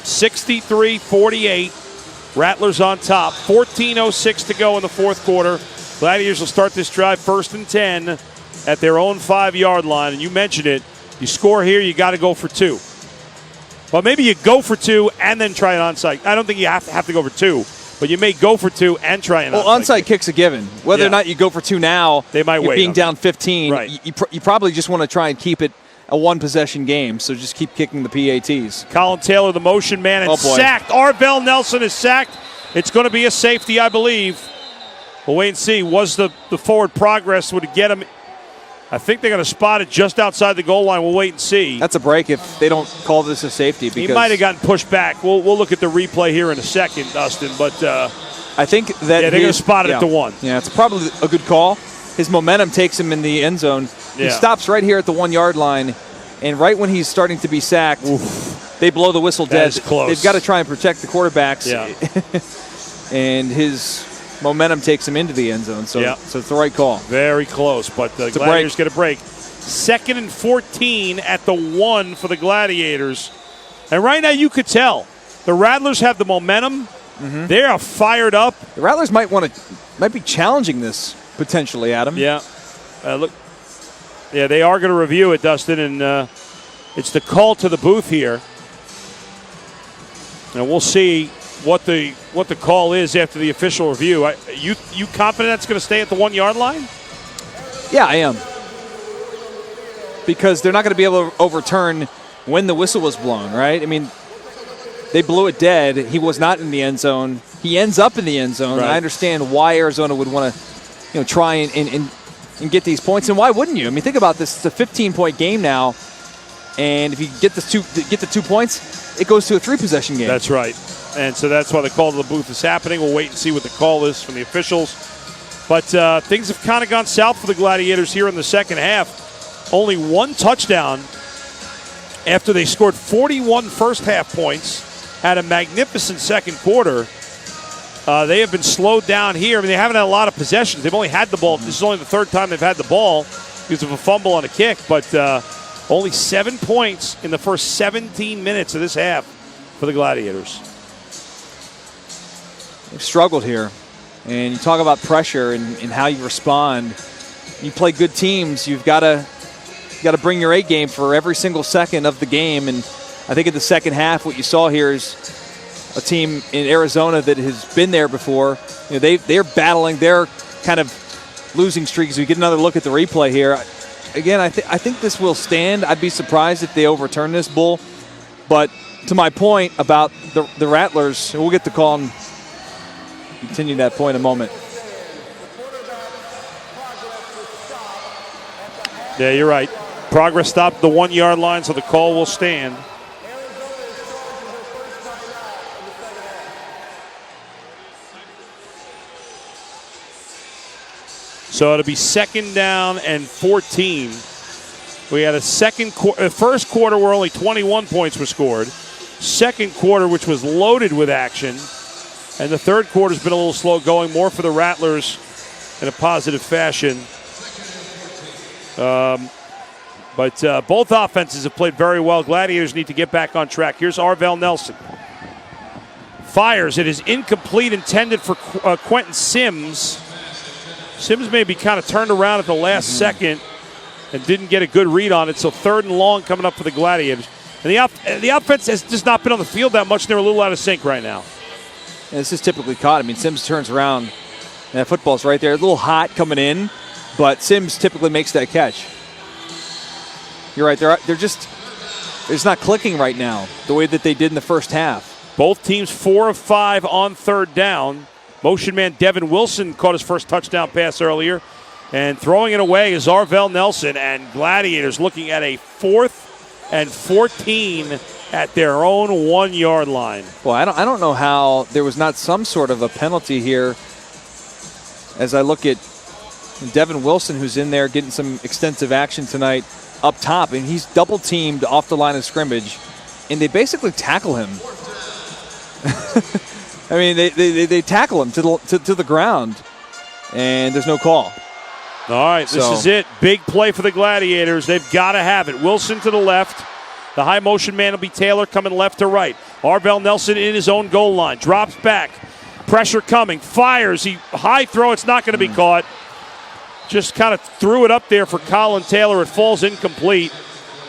63-48. Rattlers on top. 14:06 to go in the fourth quarter. Gladiators will start this drive 1st and 10 at their own 5-yard line. And you mentioned it. You score here, you got to go for 2. Well, maybe you go for 2 and then try an onside. I don't think you have to go for 2, but you may go for 2 and try an onside. Well, onside kick's a given. Whether or not you go for 2 now, they might wait. Being down 15, right. you probably just want to try and keep it a 1-possession game, so just keep kicking the PATs. Colin Taylor, the motion man, and sacked. Arvell Nelson is sacked. It's going to be a safety, I believe. We'll wait and see. Was the forward progress would get him? I think they're going to spot it just outside the goal line. We'll wait and see. That's a break if they don't call this a safety. Because he might have gotten pushed back. We'll look at the replay here in a second, Dustin. But I think that they're going to spot it at the 1. Yeah, it's probably a good call. His momentum takes him in the end zone. He stops right here at the 1-yard line, and right when he's starting to be sacked, they blow the whistle dead. That is close. They've got to try and protect the quarterbacks. Yeah. And his momentum takes him into the end zone, so it's the right call. Very close, but the Gladiators get a break. 2nd and 14 at the 1 for the Gladiators. And right now you could tell the Rattlers have the momentum. Mm-hmm. They are fired up. The Rattlers might be challenging this potentially, Adam. Yeah. Look. Yeah, they are going to review it, Dustin, and it's the call to the booth here. And we'll see what the call is after the official review. You confident that's going to stay at the 1 yard line? Yeah, I am. Because they're not going to be able to overturn when the whistle was blown, right? I mean, they blew it dead. He was not in the end zone. He ends up in the end zone. Right. I understand why Arizona would want to, try and get these points. And why wouldn't you? I mean, think about this. It's a 15-point game now, and if you get the 2 points, it goes to a 3-possession game. That's right. And so that's why the call to the booth is happening. We'll wait and see what the call is from the officials. But things have kind of gone south for the Gladiators here in the second half. Only 1 touchdown after they scored 41 first-half points, had a magnificent second quarter. They have been slowed down here. I mean, they haven't had a lot of possessions. They've only had the ball. This is only the 3rd time they've had the ball because of a fumble on a kick. But only 7 points in the first 17 minutes of this half for the Gladiators. They've struggled here. And you talk about pressure and how you respond. You play good teams. You've got to bring your A game for every single second of the game. And I think in the second half, what you saw here is a team in Arizona that has been there before. They're battling their kind of losing streaks. We get another look at the replay here. Again, I think this will stand. I'd be surprised if they overturn this, Bull. But to my point about the Rattlers, we'll get the call and continue that point in a moment. Yeah, you're right. Progress stopped the 1 yard line, so the call will stand. So it'll be 2nd down and 14. We had a first quarter where only 21 points were scored. Second quarter, which was loaded with action. And the third quarter's been a little slow going, more for the Rattlers in a positive fashion. But both offenses have played very well. Gladiators need to get back on track. Here's Arvell Nelson. Fires. It is incomplete, intended for Quentin Sims. Sims may be kind of turned around at the last second and didn't get a good read on it. So 3rd and long coming up for the Gladiators. And the offense has just not been on the field that much. They're a little out of sync right now. And this is typically caught. I mean, Sims turns around, and that football's right there. A little hot coming in, but Sims typically makes that catch. You're right. It's not clicking right now the way that they did in the first half. Both teams 4 of 5 on 3rd down. Motion man Devin Wilson caught his first touchdown pass earlier. And throwing it away is Arvell Nelson, and Gladiators looking at a 4th and 14 at their own 1 yard line. Well, I don't know how there was not some sort of a penalty here. As I look at Devin Wilson, who's in there getting some extensive action tonight up top, and he's double teamed off the line of scrimmage, and they basically tackle him. I mean, they tackle him to the ground, and there's no call. All right, this is it. Big play for the Gladiators. They've got to have it. Wilson to the left. The high motion man will be Taylor coming left to right. Arvell Nelson in his own goal line. Drops back. Pressure coming. Fires. High throw. It's not going to be caught. Just kind of threw it up there for Colin Taylor. It falls incomplete.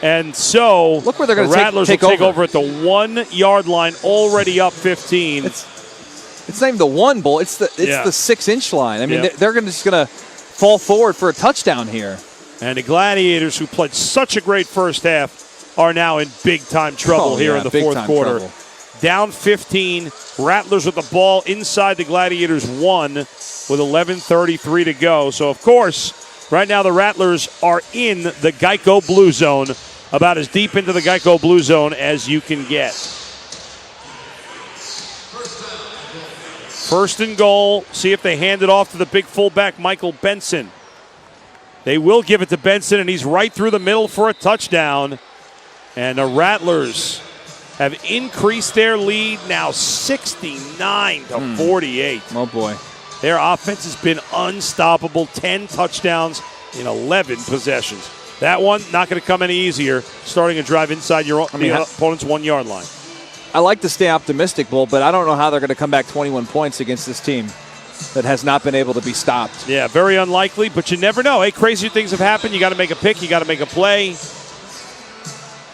And so look where they're going to Rattlers take will take over at the 1 yard line, already up 15. It's not even the 1, Bull. It's the 6-inch line. I mean, they're just going to fall forward for a touchdown here. And the Gladiators, who played such a great first half, are now in big-time trouble here in the fourth quarter. Trouble. Down 15. Rattlers with the ball inside the Gladiators 1 with 11:33 to go. So, of course, right now the Rattlers are in the Geico Blue Zone, about as deep into the Geico Blue Zone as you can get. First and goal. See if they hand it off to the big fullback, Michael Benson. They will give it to Benson, and he's right through the middle for a touchdown. And the Rattlers have increased their lead now 69 to 48. Oh, boy. Their offense has been unstoppable. 10 touchdowns in 11 possessions. That one not going to come any easier, starting a drive inside your opponent's 1 yard line. I like to stay optimistic, Bull, but I don't know how they're going to come back 21 points against this team that has not been able to be stopped. Yeah, very unlikely, but you never know. Hey, crazy things have happened. You got to make a pick. You got to make a play.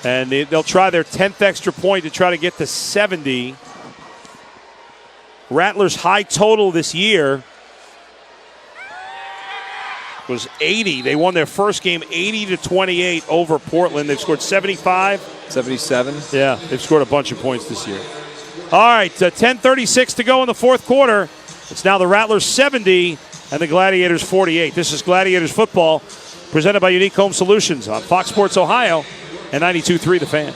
And they'll try their 10th extra point to try to get to 70. Rattlers' high total this year was 80. They won their first game 80-28 over Portland. They've scored 75. 77. Yeah, they've scored a bunch of points this year. All right, 10:36 to go in the fourth quarter. It's now the Rattlers 70 and the Gladiators 48. This is Gladiators football presented by Unique Home Solutions on Fox Sports Ohio and 92.3 The Fan.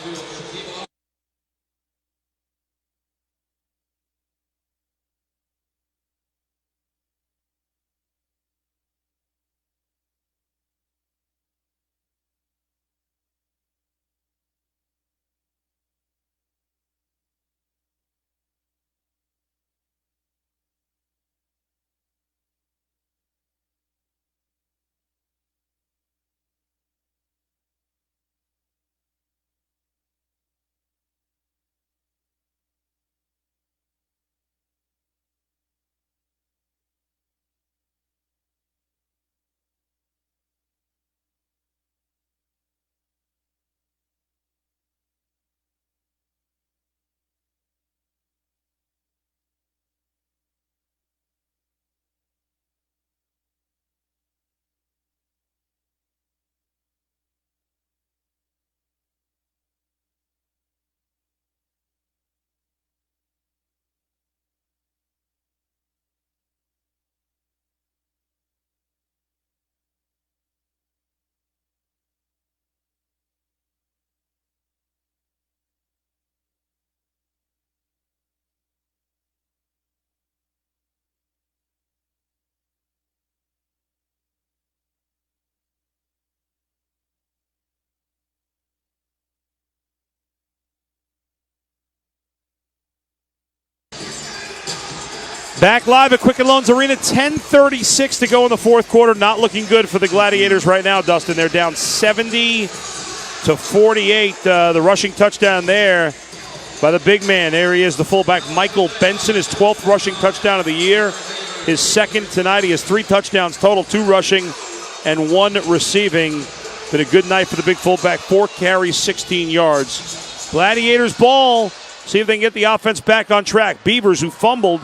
Back live at Quicken Loans Arena, 10:36 to go in the fourth quarter. Not looking good for the Gladiators right now, Dustin. They're down 70-48. The rushing touchdown there by the big man. There he is, the fullback, Michael Benson, his 12th rushing touchdown of the year. His second tonight. He has 3 touchdowns total, 2 rushing and 1 receiving. Been a good night for the big fullback. 4 carries, 16 yards. Gladiators ball. See if they can get the offense back on track. Beavers, who fumbled,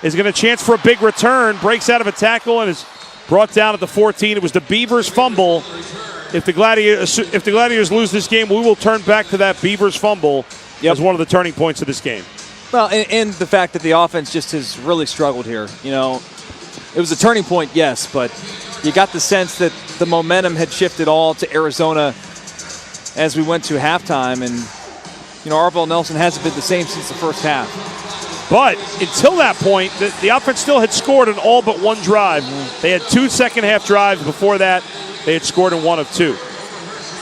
is going to chance for a big return. Breaks out of a tackle and is brought down at the 14. It was the Beavers fumble. If the Gladiators lose this game, we will turn back to that Beavers fumble as one of the turning points of this game. Well, and the fact that the offense just has really struggled here. You know, it was a turning point, yes, but you got the sense that the momentum had shifted all to Arizona as we went to halftime. And, you know, Arvell Nelson hasn't been the same since the first half. But until that point, the offense still had scored in all but one drive. They had 2 second-half drives. Before that, they had scored in 1 of 2.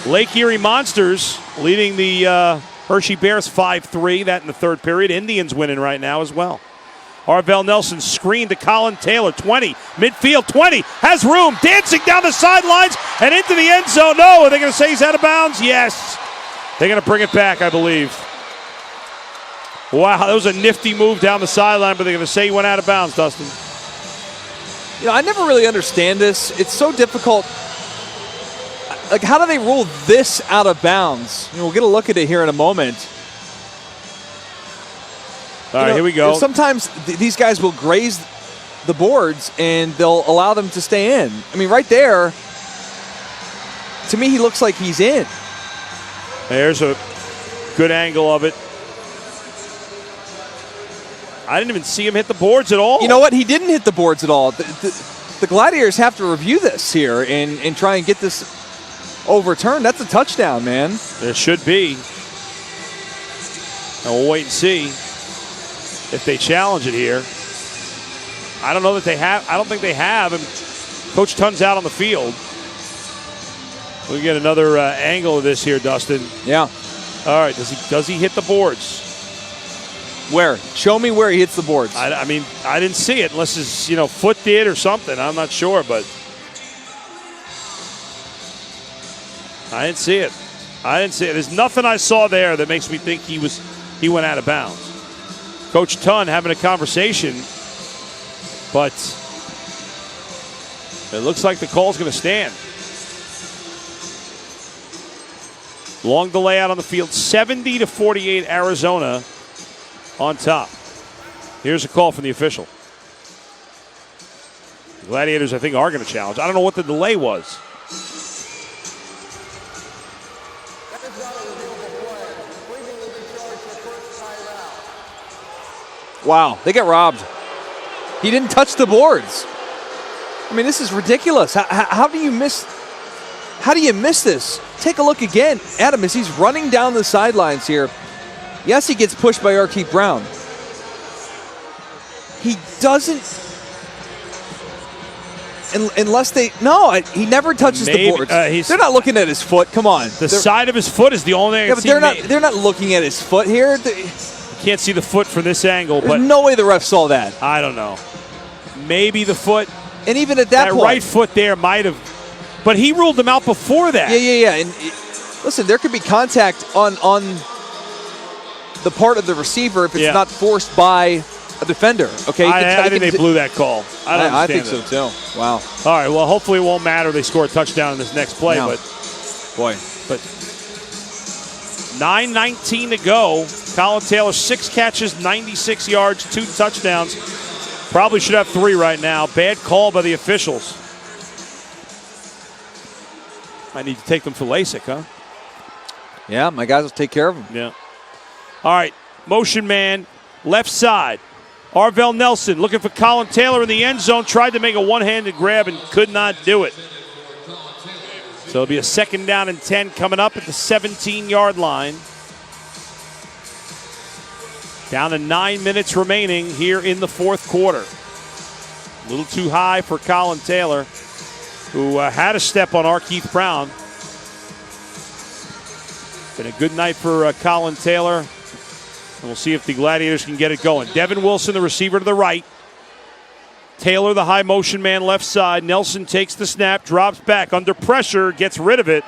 Lake Erie Monsters leading the Hershey Bears 5-3. That in the third period. Indians winning right now as well. Arvell Nelson screen to Colin Taylor. 20. Midfield. 20. Has room. Dancing down the sidelines and into the end zone. No. Are they going to say he's out of bounds? Yes. They're going to bring it back, I believe. Wow, that was a nifty move down the sideline, but they're going to say he went out of bounds, Dustin. You know, I never really understand this. It's so difficult. Like, how do they rule this out of bounds? You know, we'll get a look at it here in a moment. All right, here we go. Sometimes these guys will graze the boards, and they'll allow them to stay in. I mean, right there, to me, he looks like he's in. There's a good angle of it. I didn't even see him hit the boards at all. You know what? He didn't hit the boards at all. The Gladiators have to review this here and try and get this overturned. That's a touchdown, man. There should be. And we'll wait and see if they challenge it here. I don't know that they have. I don't think they have. And Coach Tunn's out on the field. We'll get another angle of this here, Dustin. Yeah. All right. Does he hit the boards? Where? Show me where he hits the boards. I mean, I didn't see it unless his foot did or something. I'm not sure, but I didn't see it. There's nothing I saw there that makes me think he went out of bounds. Coach Tunn having a conversation, but it looks like the call's going to stand. Long delay out on the field, 70-48 Arizona on top. Here's a call from the official. The Gladiators, I think, are going to challenge. I don't know what the delay was. That is not a reviewable play. Cleveland will be charged for first timeout. Wow, they got robbed. He didn't touch the boards. I mean, this is ridiculous. How do you miss? How do you miss this? Take a look again, Adam, as he's running down the sidelines here. Yes, he gets pushed by Arkeith Brown. He doesn't. Unless they he never touches the boards. They're not looking at his foot. Come on, the side of his foot is the only thing. Yeah, but they're not looking at his foot here. Can't see the foot from this angle. There's but no way the ref saw that. I don't know. Maybe the foot. And even at that point, right foot there might have. But he ruled him out before that. Yeah. And listen, there could be contact on the part of the receiver if it's not forced by a defender. Okay, I think they blew that call. I think so too. Wow. All right. Well, hopefully it won't matter. They score a touchdown in this next play. No. But 9:19 to go. Colin Taylor, 6 catches, 96 yards, 2 touchdowns. Probably should have 3 right now. Bad call by the officials. Might need to take them for LASIK, huh? Yeah, my guys will take care of them. Yeah. All right, motion man, left side. Arvell Nelson looking for Colin Taylor in the end zone. Tried to make a one-handed grab and could not do it. So it'll be a 2nd down and 10 coming up at the 17-yard line. Down to 9 minutes remaining here in the 4th quarter. A little too high for Colin Taylor, who had a step on Arkeith Brown. Been a good night for Colin Taylor. And we'll see if the Gladiators can get it going. Devin Wilson, the receiver to the right. Taylor, the high motion man, left side. Nelson takes the snap, drops back under pressure, gets rid of it.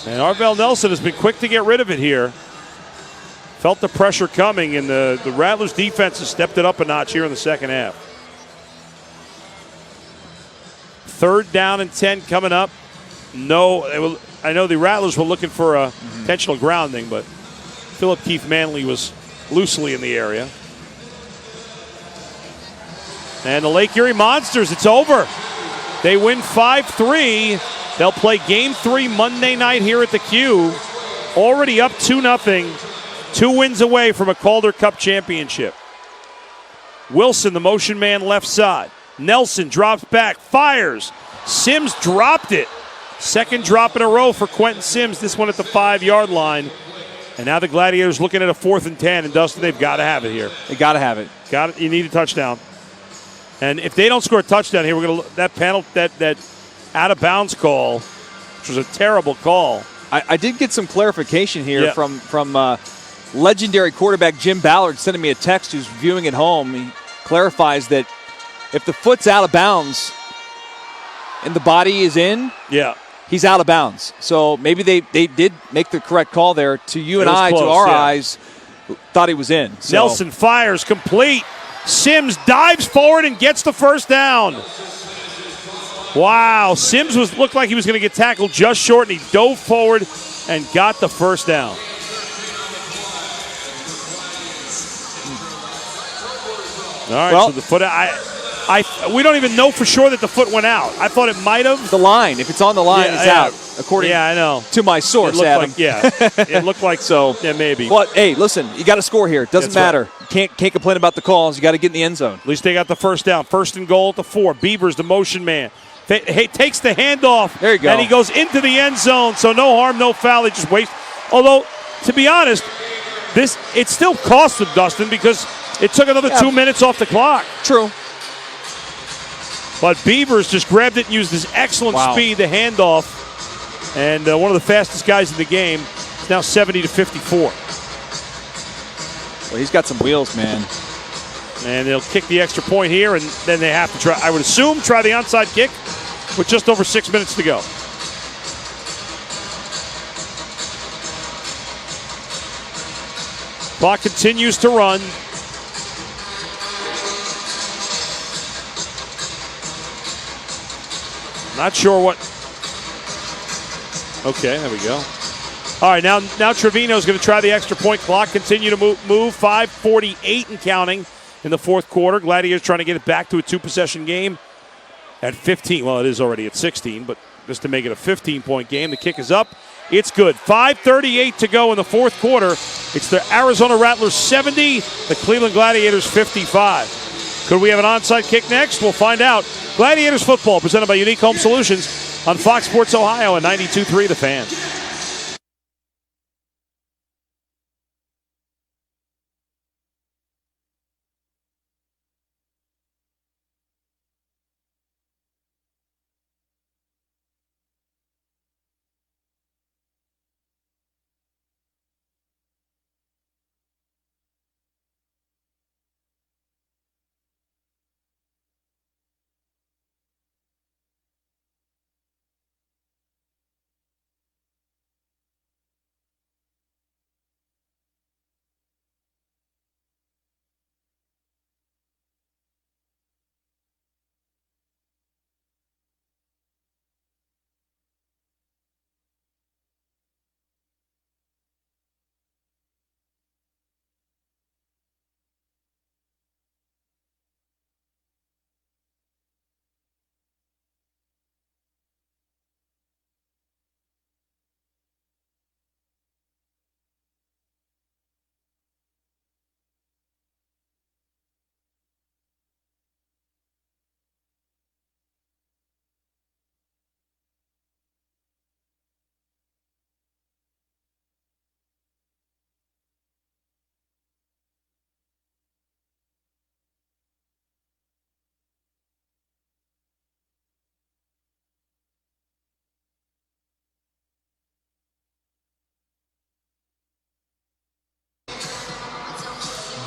And Arvell Nelson has been quick to get rid of it here. Felt the pressure coming, and the Rattlers defense has stepped it up a notch here in the second half. 3rd down and 10 coming up. No, I know the Rattlers were looking for a intentional grounding, but Philip Keith Manley was loosely in the area. And the Lake Erie Monsters, it's over. They win 5-3. They'll play Game 3 Monday night here at the Q. Already up 2-0. 2 wins away from a Calder Cup championship. Wilson, the motion man, left side. Nelson drops back, fires. Sims dropped it. 2nd drop in a row for Quentin Sims. This one at the 5-yard line. And now the Gladiators looking at a 4th and 10. And Dustin, they've got to have it here. They got to have it. Got it. You need a touchdown. And if they don't score a touchdown here, we're going to that penalty, that out of bounds call, which was a terrible call. I did get some clarification here from legendary quarterback Jim Ballard sending me a text who's viewing at home. He clarifies that if the foot's out of bounds and the body is in, he's out of bounds. So maybe they did make the correct call there. To you and I, close, to our eyes, thought he was in. So. Nelson fires complete. Sims dives forward and gets the 1st down. Wow, Sims looked like he was going to get tackled just short, and he dove forward and got the 1st down. All right, so the foot. We don't even know for sure that the foot went out. I thought it might have. The line, if it's on the line, it's out. According I know. to my source, Adam. It looked like so. Yeah, maybe. But hey, listen, you got to score here. It doesn't matter. Right. Can't complain about the calls. You got to get in the end zone. At least they got the 1st down. 1st and goal at the 4. Beavers, the motion man. He takes the handoff. There you go. And he goes into the end zone. So no harm, no foul. They just waste. Although, to be honest, it still cost them, Dustin, because it took another 2 minutes off the clock. True. But Beavers just grabbed it and used his excellent speed to hand off. And one of the fastest guys in the game. It's now 70-54. Well, he's got some wheels, man. And they'll kick the extra point here, and then they have to try, I would assume, try the onside kick with just over 6 minutes to go. Clock continues to run. Not sure what. Okay, there we go. All right, now Trevino's going to try the extra point. Clock continue to move. 5:48 and counting in the fourth quarter. Gladiators trying to get it back to a 2-possession game at 15. Well, it is already at 16, but just to make it a 15-point game. The kick is up. It's good. 5:38 to go in the fourth quarter. It's the Arizona Rattlers 70, the Cleveland Gladiators 55. Could we have an onside kick next? We'll find out. Gladiators football presented by Unique Home Solutions on Fox Sports Ohio and 92.3 The Fan.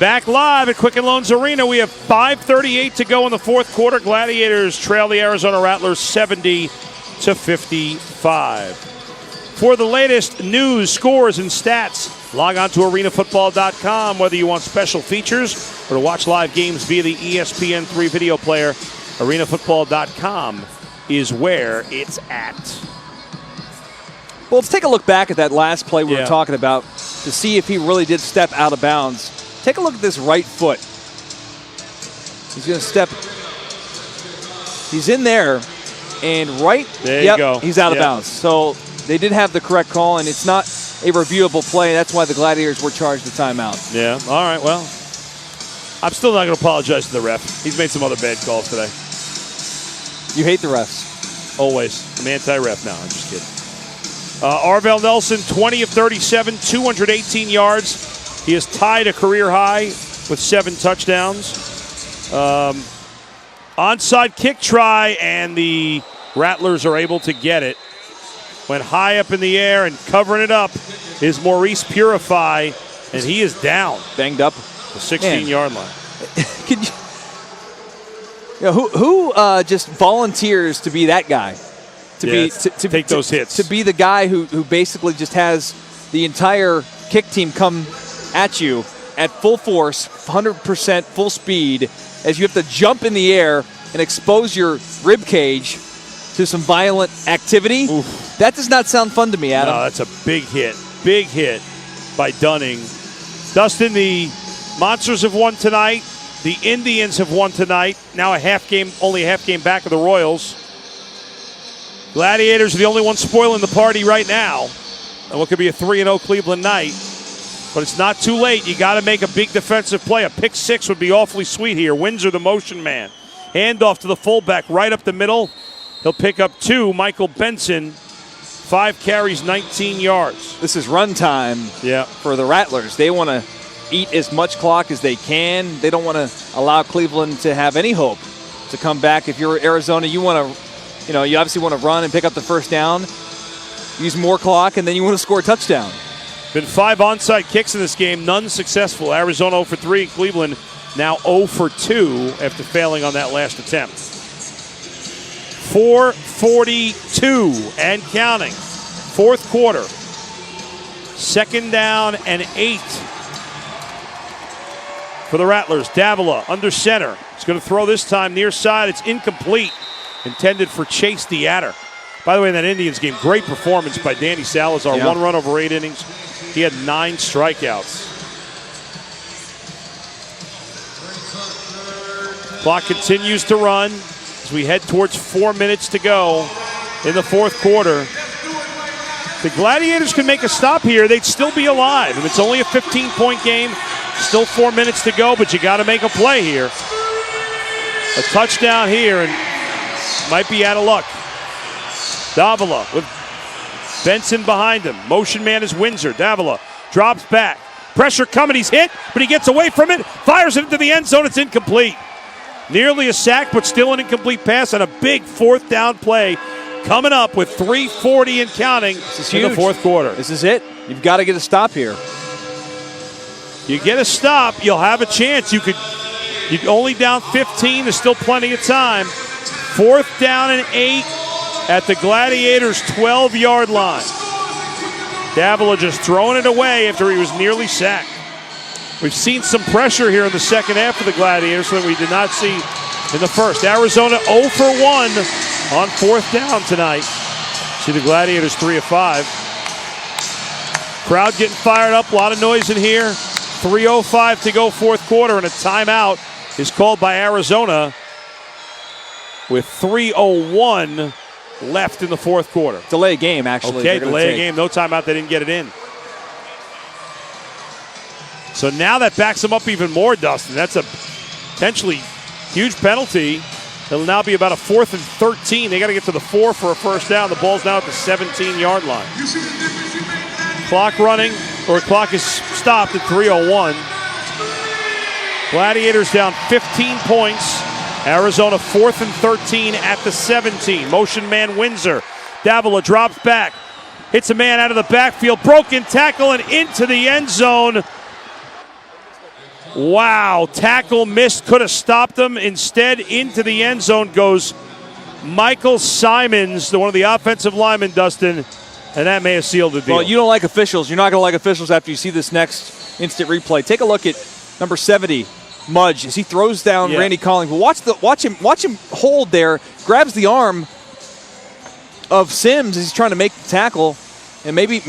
Back live at Quicken Loans Arena. We have 5:38 to go in the fourth quarter. Gladiators trail the Arizona Rattlers 70-55. For the latest news, scores, and stats, log on to arenafootball.com. Whether you want special features or to watch live games via the ESPN3 video player, arenafootball.com is where it's at. Well, let's take a look back at that last play we were talking about to see if he really did step out of bounds. Take a look at this right foot. He's going to step. He's in there, and there you go. He's out of bounds. So they did have the correct call, and it's not a reviewable play. That's why the Gladiators were charged a timeout. Yeah, all right, well, I'm still not going to apologize to the ref. He's made some other bad calls today. You hate the refs. Always. I'm anti-ref now. I'm just kidding. Arvell Nelson, 20 of 37, 218 yards. He has tied a career high with 7 touchdowns. Onside kick try, and the Rattlers are able to get it. Went high up in the air, and covering it up is Maurice Purify, and he is down. Banged up. The 16-yard line. Can you, who just volunteers to be that guy? To take those hits. To be the guy who basically just has the entire kick team come at you at full force, 100% full speed, as you have to jump in the air and expose your rib cage to some violent activity. Oof. That does not sound fun to me, Adam. No, that's a big hit. Big hit by Dunning. Dustin, the Monsters have won tonight. The Indians have won tonight. Now only a half game back of the Royals. Gladiators are the only ones spoiling the party right now. And what could be a 3-0 Cleveland night. But it's not too late. You got to make a big defensive play. A pick 6 would be awfully sweet here. Windsor, the motion man. Handoff to the fullback right up the middle. He'll pick up 2. Michael Benson, 5 carries, 19 yards. This is run time for the Rattlers. They want to eat as much clock as they can. They don't want to allow Cleveland to have any hope to come back. If you're Arizona, you want to, you obviously want to run and pick up the first down, use more clock, and then you want to score a touchdown. Been 5 onside kicks in this game, none successful. Arizona 0 for 3, Cleveland now 0 for 2 after failing on that last attempt. 4:42 and counting. Fourth quarter. 2nd down and 8 for the Rattlers. Davila under center. He's going to throw this time near side. It's incomplete. Intended for Chase the Adder. By the way, in that Indians game, great performance by Danny Salazar. Yeah. 1 run over 8 innings. He had 9 strikeouts. Clock continues to run as we head towards 4 minutes to go in the fourth quarter. The Gladiators can make a stop here. They'd still be alive. If it's only a 15-point game, still 4 minutes to go, but you got to make a play here. A touchdown here and might be out of luck. Davila with Benson behind him. Motion man is Windsor. Davila drops back. Pressure coming. He's hit, but he gets away from it. Fires it into the end zone. It's incomplete. Nearly a sack, but still an incomplete pass on a big fourth down play coming up with 3:40 and counting in the fourth quarter. This is it. You've got to get a stop here. You get a stop, you'll have a chance. You're only down 15. There's still plenty of time. 4th down and 8 at the Gladiators' 12-yard line. Davila just throwing it away after he was nearly sacked. We've seen some pressure here in the second half of the Gladiators that we did not see in the first. Arizona 0 for 1 on 4th down tonight. See the Gladiators 3 of 5. Crowd getting fired up. A lot of noise in here. 3:05 to go fourth quarter, and a timeout is called by Arizona with 3:01 left in the fourth quarter. Delay game, actually. Okay, delay a game. No timeout. They didn't get it in. So now that backs them up even more, Dustin. That's a potentially huge penalty. It'll now be about a 4th and 13. They got to get to the 4 for a first down. The ball's now at the 17-yard line. Clock running, or clock is stopped at 3:01. Gladiators down 15 points. Arizona 4th and 13 at the 17. Motion man Windsor. Davila drops back. Hits a man out of the backfield. Broken tackle and into the end zone. Wow, tackle missed, could have stopped him. Instead, into the end zone goes Michael Simons, one of the offensive linemen, Dustin, and that may have sealed the deal. Well, you don't like officials. You're not going to like officials after you see this next instant replay. Take a look at number 70, Mudge, as he throws down Randy Collins. Watch him hold there, grabs the arm of Sims as he's trying to make the tackle, and maybe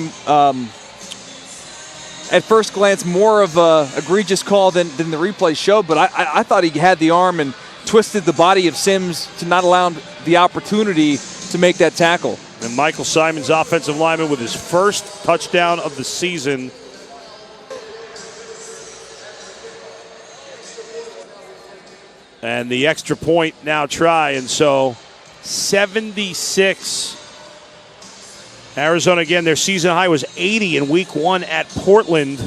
at first glance more of a egregious call than the replay showed, but I thought he had the arm and twisted the body of Sims to not allow him the opportunity to make that tackle. And Michael Simons, offensive lineman, with his first touchdown of the season. And the extra point now try, and so 76. Arizona, again, their season high was 80 in week 1 at Portland.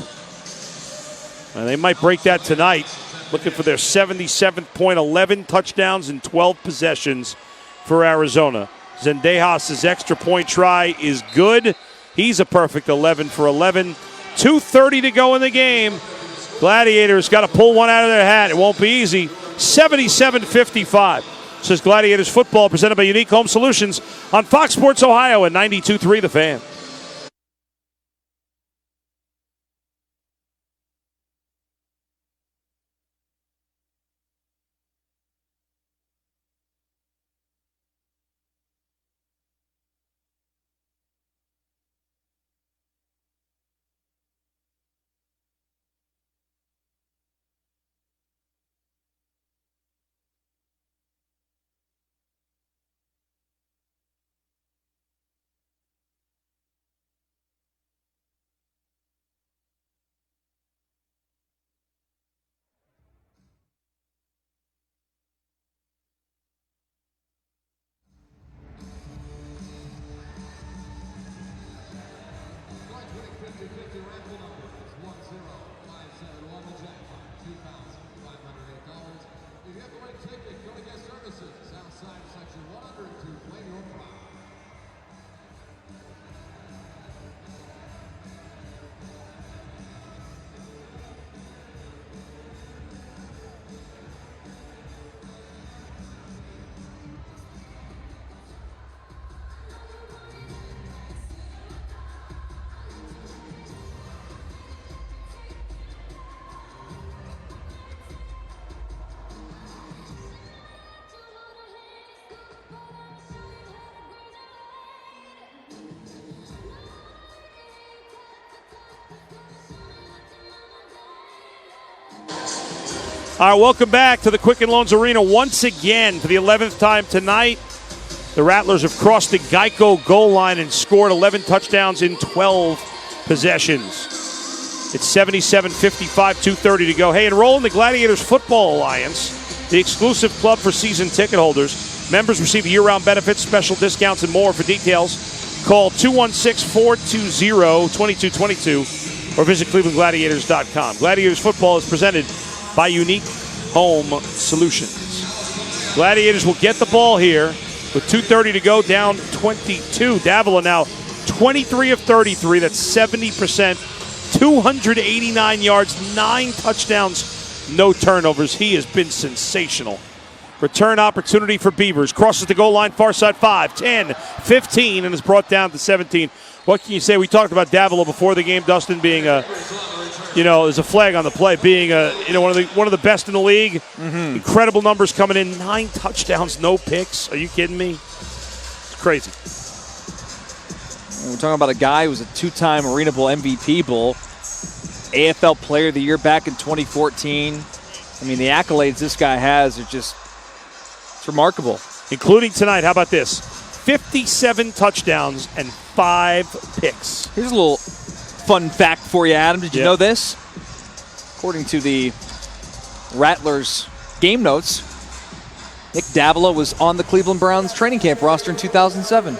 And they might break that tonight. Looking for their 77th point, 11 touchdowns and 12 possessions for Arizona. Zendejas' extra point try is good. He's a perfect 11 for 11. 2:30 to go in the game. Gladiators got to pull one out of their hat. It won't be easy. 77-55. This is Gladiators football presented by Unique Home Solutions on Fox Sports Ohio at 92.3 The Fan. All right, welcome back to the Quicken Loans Arena once again for the 11th time tonight. The Rattlers have crossed the Geico goal line and scored 11 touchdowns in 12 possessions. It's 77-55, 2:30 to go. Hey, enroll in the Gladiators Football Alliance, the exclusive club for season ticket holders. Members receive year-round benefits, special discounts, and more. For details, call 216-420-2222 or visit clevelandgladiators.com. Gladiators football is presented by Unique Home Solutions. Gladiators will get the ball here with 2:30 to go, down 22. Davila now 23 of 33. That's 70%. 289 yards, 9 touchdowns, no turnovers. He has been sensational. Return opportunity for Beavers. Crosses the goal line, far side 5, 10, 15, and is brought down to 17. What can you say? We talked about Davila before the game, Dustin, being there's a flag on the play, being one of the best in the league. Mm-hmm. Incredible numbers coming in, 9 touchdowns, no picks. Are you kidding me? It's crazy. We're talking about a guy who was a 2-time Returnable MVP Bowl, AFL Player of the Year back in 2014. I mean, the accolades this guy has are just remarkable. Including tonight, how about this? 57 touchdowns and 5 picks. Here's a little fun fact for you, Adam. Did you know this? According to the Rattlers game notes, Nick Davila was on the Cleveland Browns training camp roster in 2007.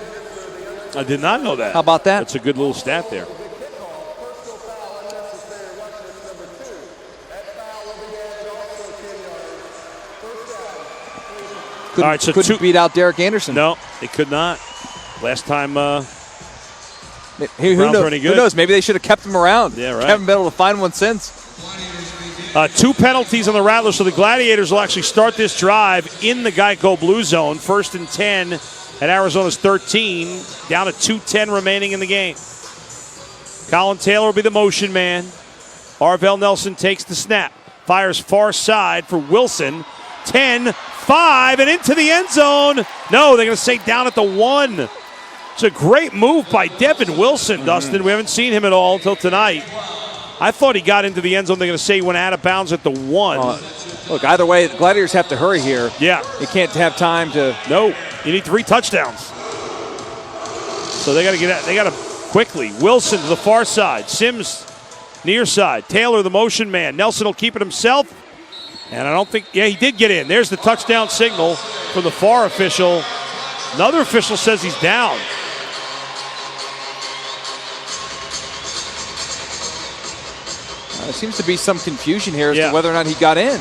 I did not know that. How about that? That's a good little stat there. Couldn't beat out Derek Anderson. No, they could not. Last time who Browns were any good. Who knows? Maybe they should have kept him around. Yeah, right. Haven't been able to find one since. 2 penalties on the Rattlers, so the Gladiators will actually start this drive in the Geico Blue Zone. 1st and 10 at Arizona's 13, down to 2:10 remaining in the game. Colin Taylor will be the motion man. Arvell Nelson takes the snap, fires far side for Wilson. 10, 5, and into the end zone. No, they're going to say down at the 1. It's a great move by Devin Wilson, Dustin. We haven't seen him at all until tonight. I thought he got into the end zone. They're going to say he went out of bounds at the 1. Look, either way, the Gladiators have to hurry here. Yeah. They can't have time to. No, you need 3 touchdowns. So they got to get out. They got to quickly. Wilson to the far side. Sims near side. Taylor the motion man. Nelson will keep it himself. And I don't think, he did get in. There's the touchdown signal from the far official. Another official says he's down. There seems to be some confusion here as to Yeah. whether or not he got in.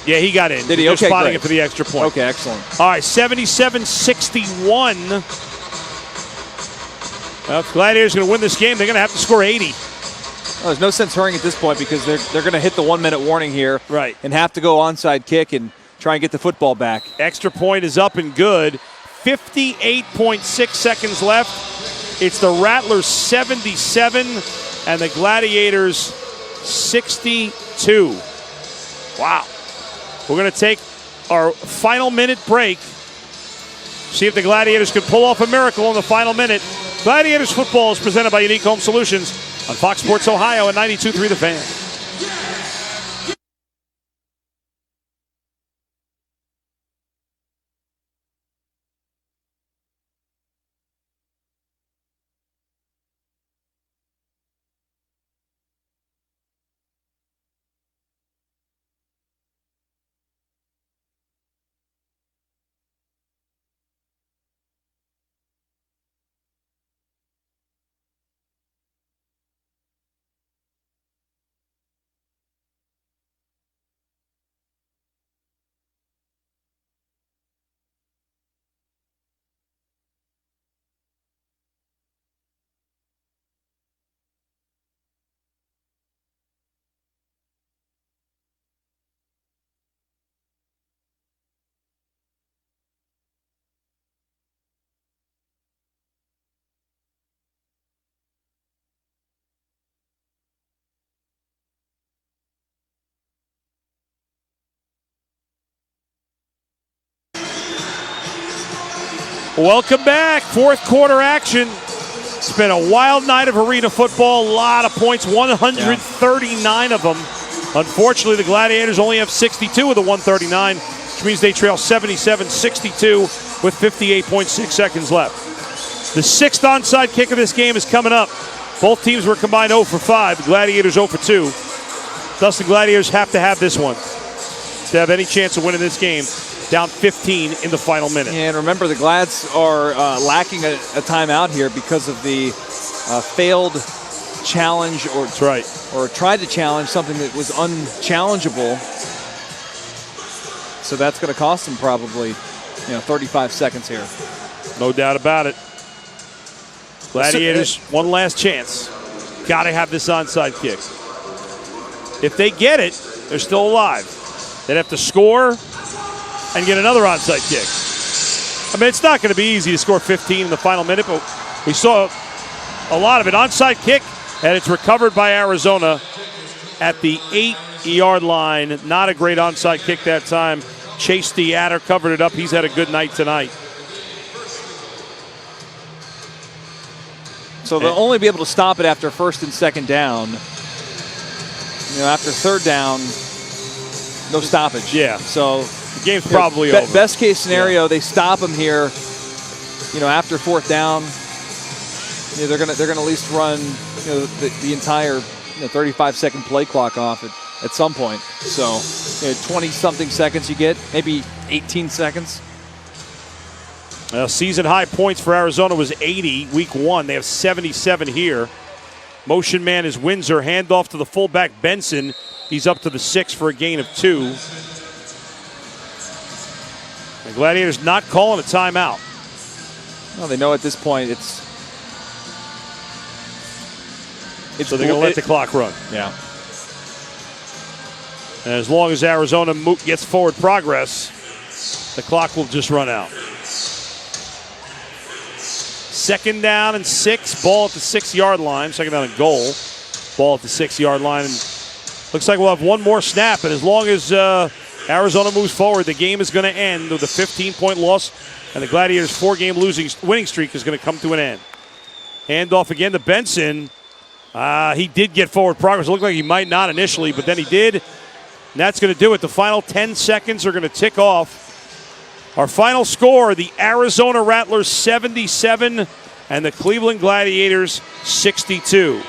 Yeah, he got in. Did he? They're Okay, spotting great. it for the extra point. Okay, excellent. All right, 77-61. Well, if Gladiators are going to win this game, they're going to have to score 80. Well, there's no sense hurrying at this point because they're going to hit the 1-minute warning here. Right. And have to go onside kick and try and get the football back. Extra point is up and good. 58.6 seconds left. It's the Rattlers 77 and the Gladiators 62. Wow. We're going to take our final minute break. See if the Gladiators can pull off a miracle in the final minute. Gladiators football is presented by Unique Home Solutions on Fox Sports Ohio at 92.3 The Fan. Welcome back. 4th quarter action. It's been a wild night of arena football. A lot of points, 139 of them. Unfortunately, the Gladiators only have 62 of the 139, which means they trail 77-62 with 58.6 seconds left. The 6th onside kick of this game is coming up. Both teams were combined 0 for 5. The Gladiators 0 for 2. Thus, the Gladiators have to have this one to have any chance of winning this game. Down 15 in the final minute. And remember, the Glads are lacking a timeout here because of the failed challenge, or that's right, or tried to challenge something that was unchallengeable. So that's going to cost them probably, 35 seconds here. No doubt about it. Gladiators, one last chance. Got to have this onside kick. If they get it, they're still alive. They'd have to score and get another onside kick. I mean, it's not going to be easy to score 15 in the final minute, but we saw a lot of it. Onside kick, and it's recovered by Arizona at the 8-yard line. Not a great onside kick that time. Chase Theater covered it up. He's had a good night tonight. So they'll only be able to stop it after 1st and 2nd down. After 3rd down, no stoppage. Yeah. So the game's probably over. Best case scenario, they stop them here. After 4th down, they're gonna at least run the entire 35-second play clock off at some point. So 20-something seconds you get, maybe 18 seconds. Season high points for Arizona was 80 week 1. They have 77 here. Motion man is Windsor. Handoff to the fullback Benson. He's up to the 6 for a gain of 2. The Gladiators not calling a timeout. Well, they know at this point it's so they're going to let the clock run. Yeah. And as long as Arizona gets forward progress, the clock will just run out. 2nd down and 6. Ball at the 6-yard line. 2nd down and goal. Ball at the 6-yard line. And looks like we'll have one more snap. And as long as Arizona moves forward, the game is going to end with a 15-point loss. And the Gladiators' 4-game winning streak is going to come to an end. Handoff again to Benson. He did get forward progress. It looked like he might not initially, but then he did. And that's going to do it. The final 10 seconds are going to tick off. Our final score, the Arizona Rattlers 77 and the Cleveland Gladiators 62.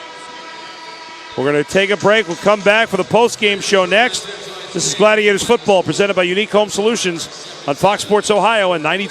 We're going to take a break. We'll come back for the post-game show next. This is Gladiators football presented by Unique Home Solutions on Fox Sports Ohio and 92.3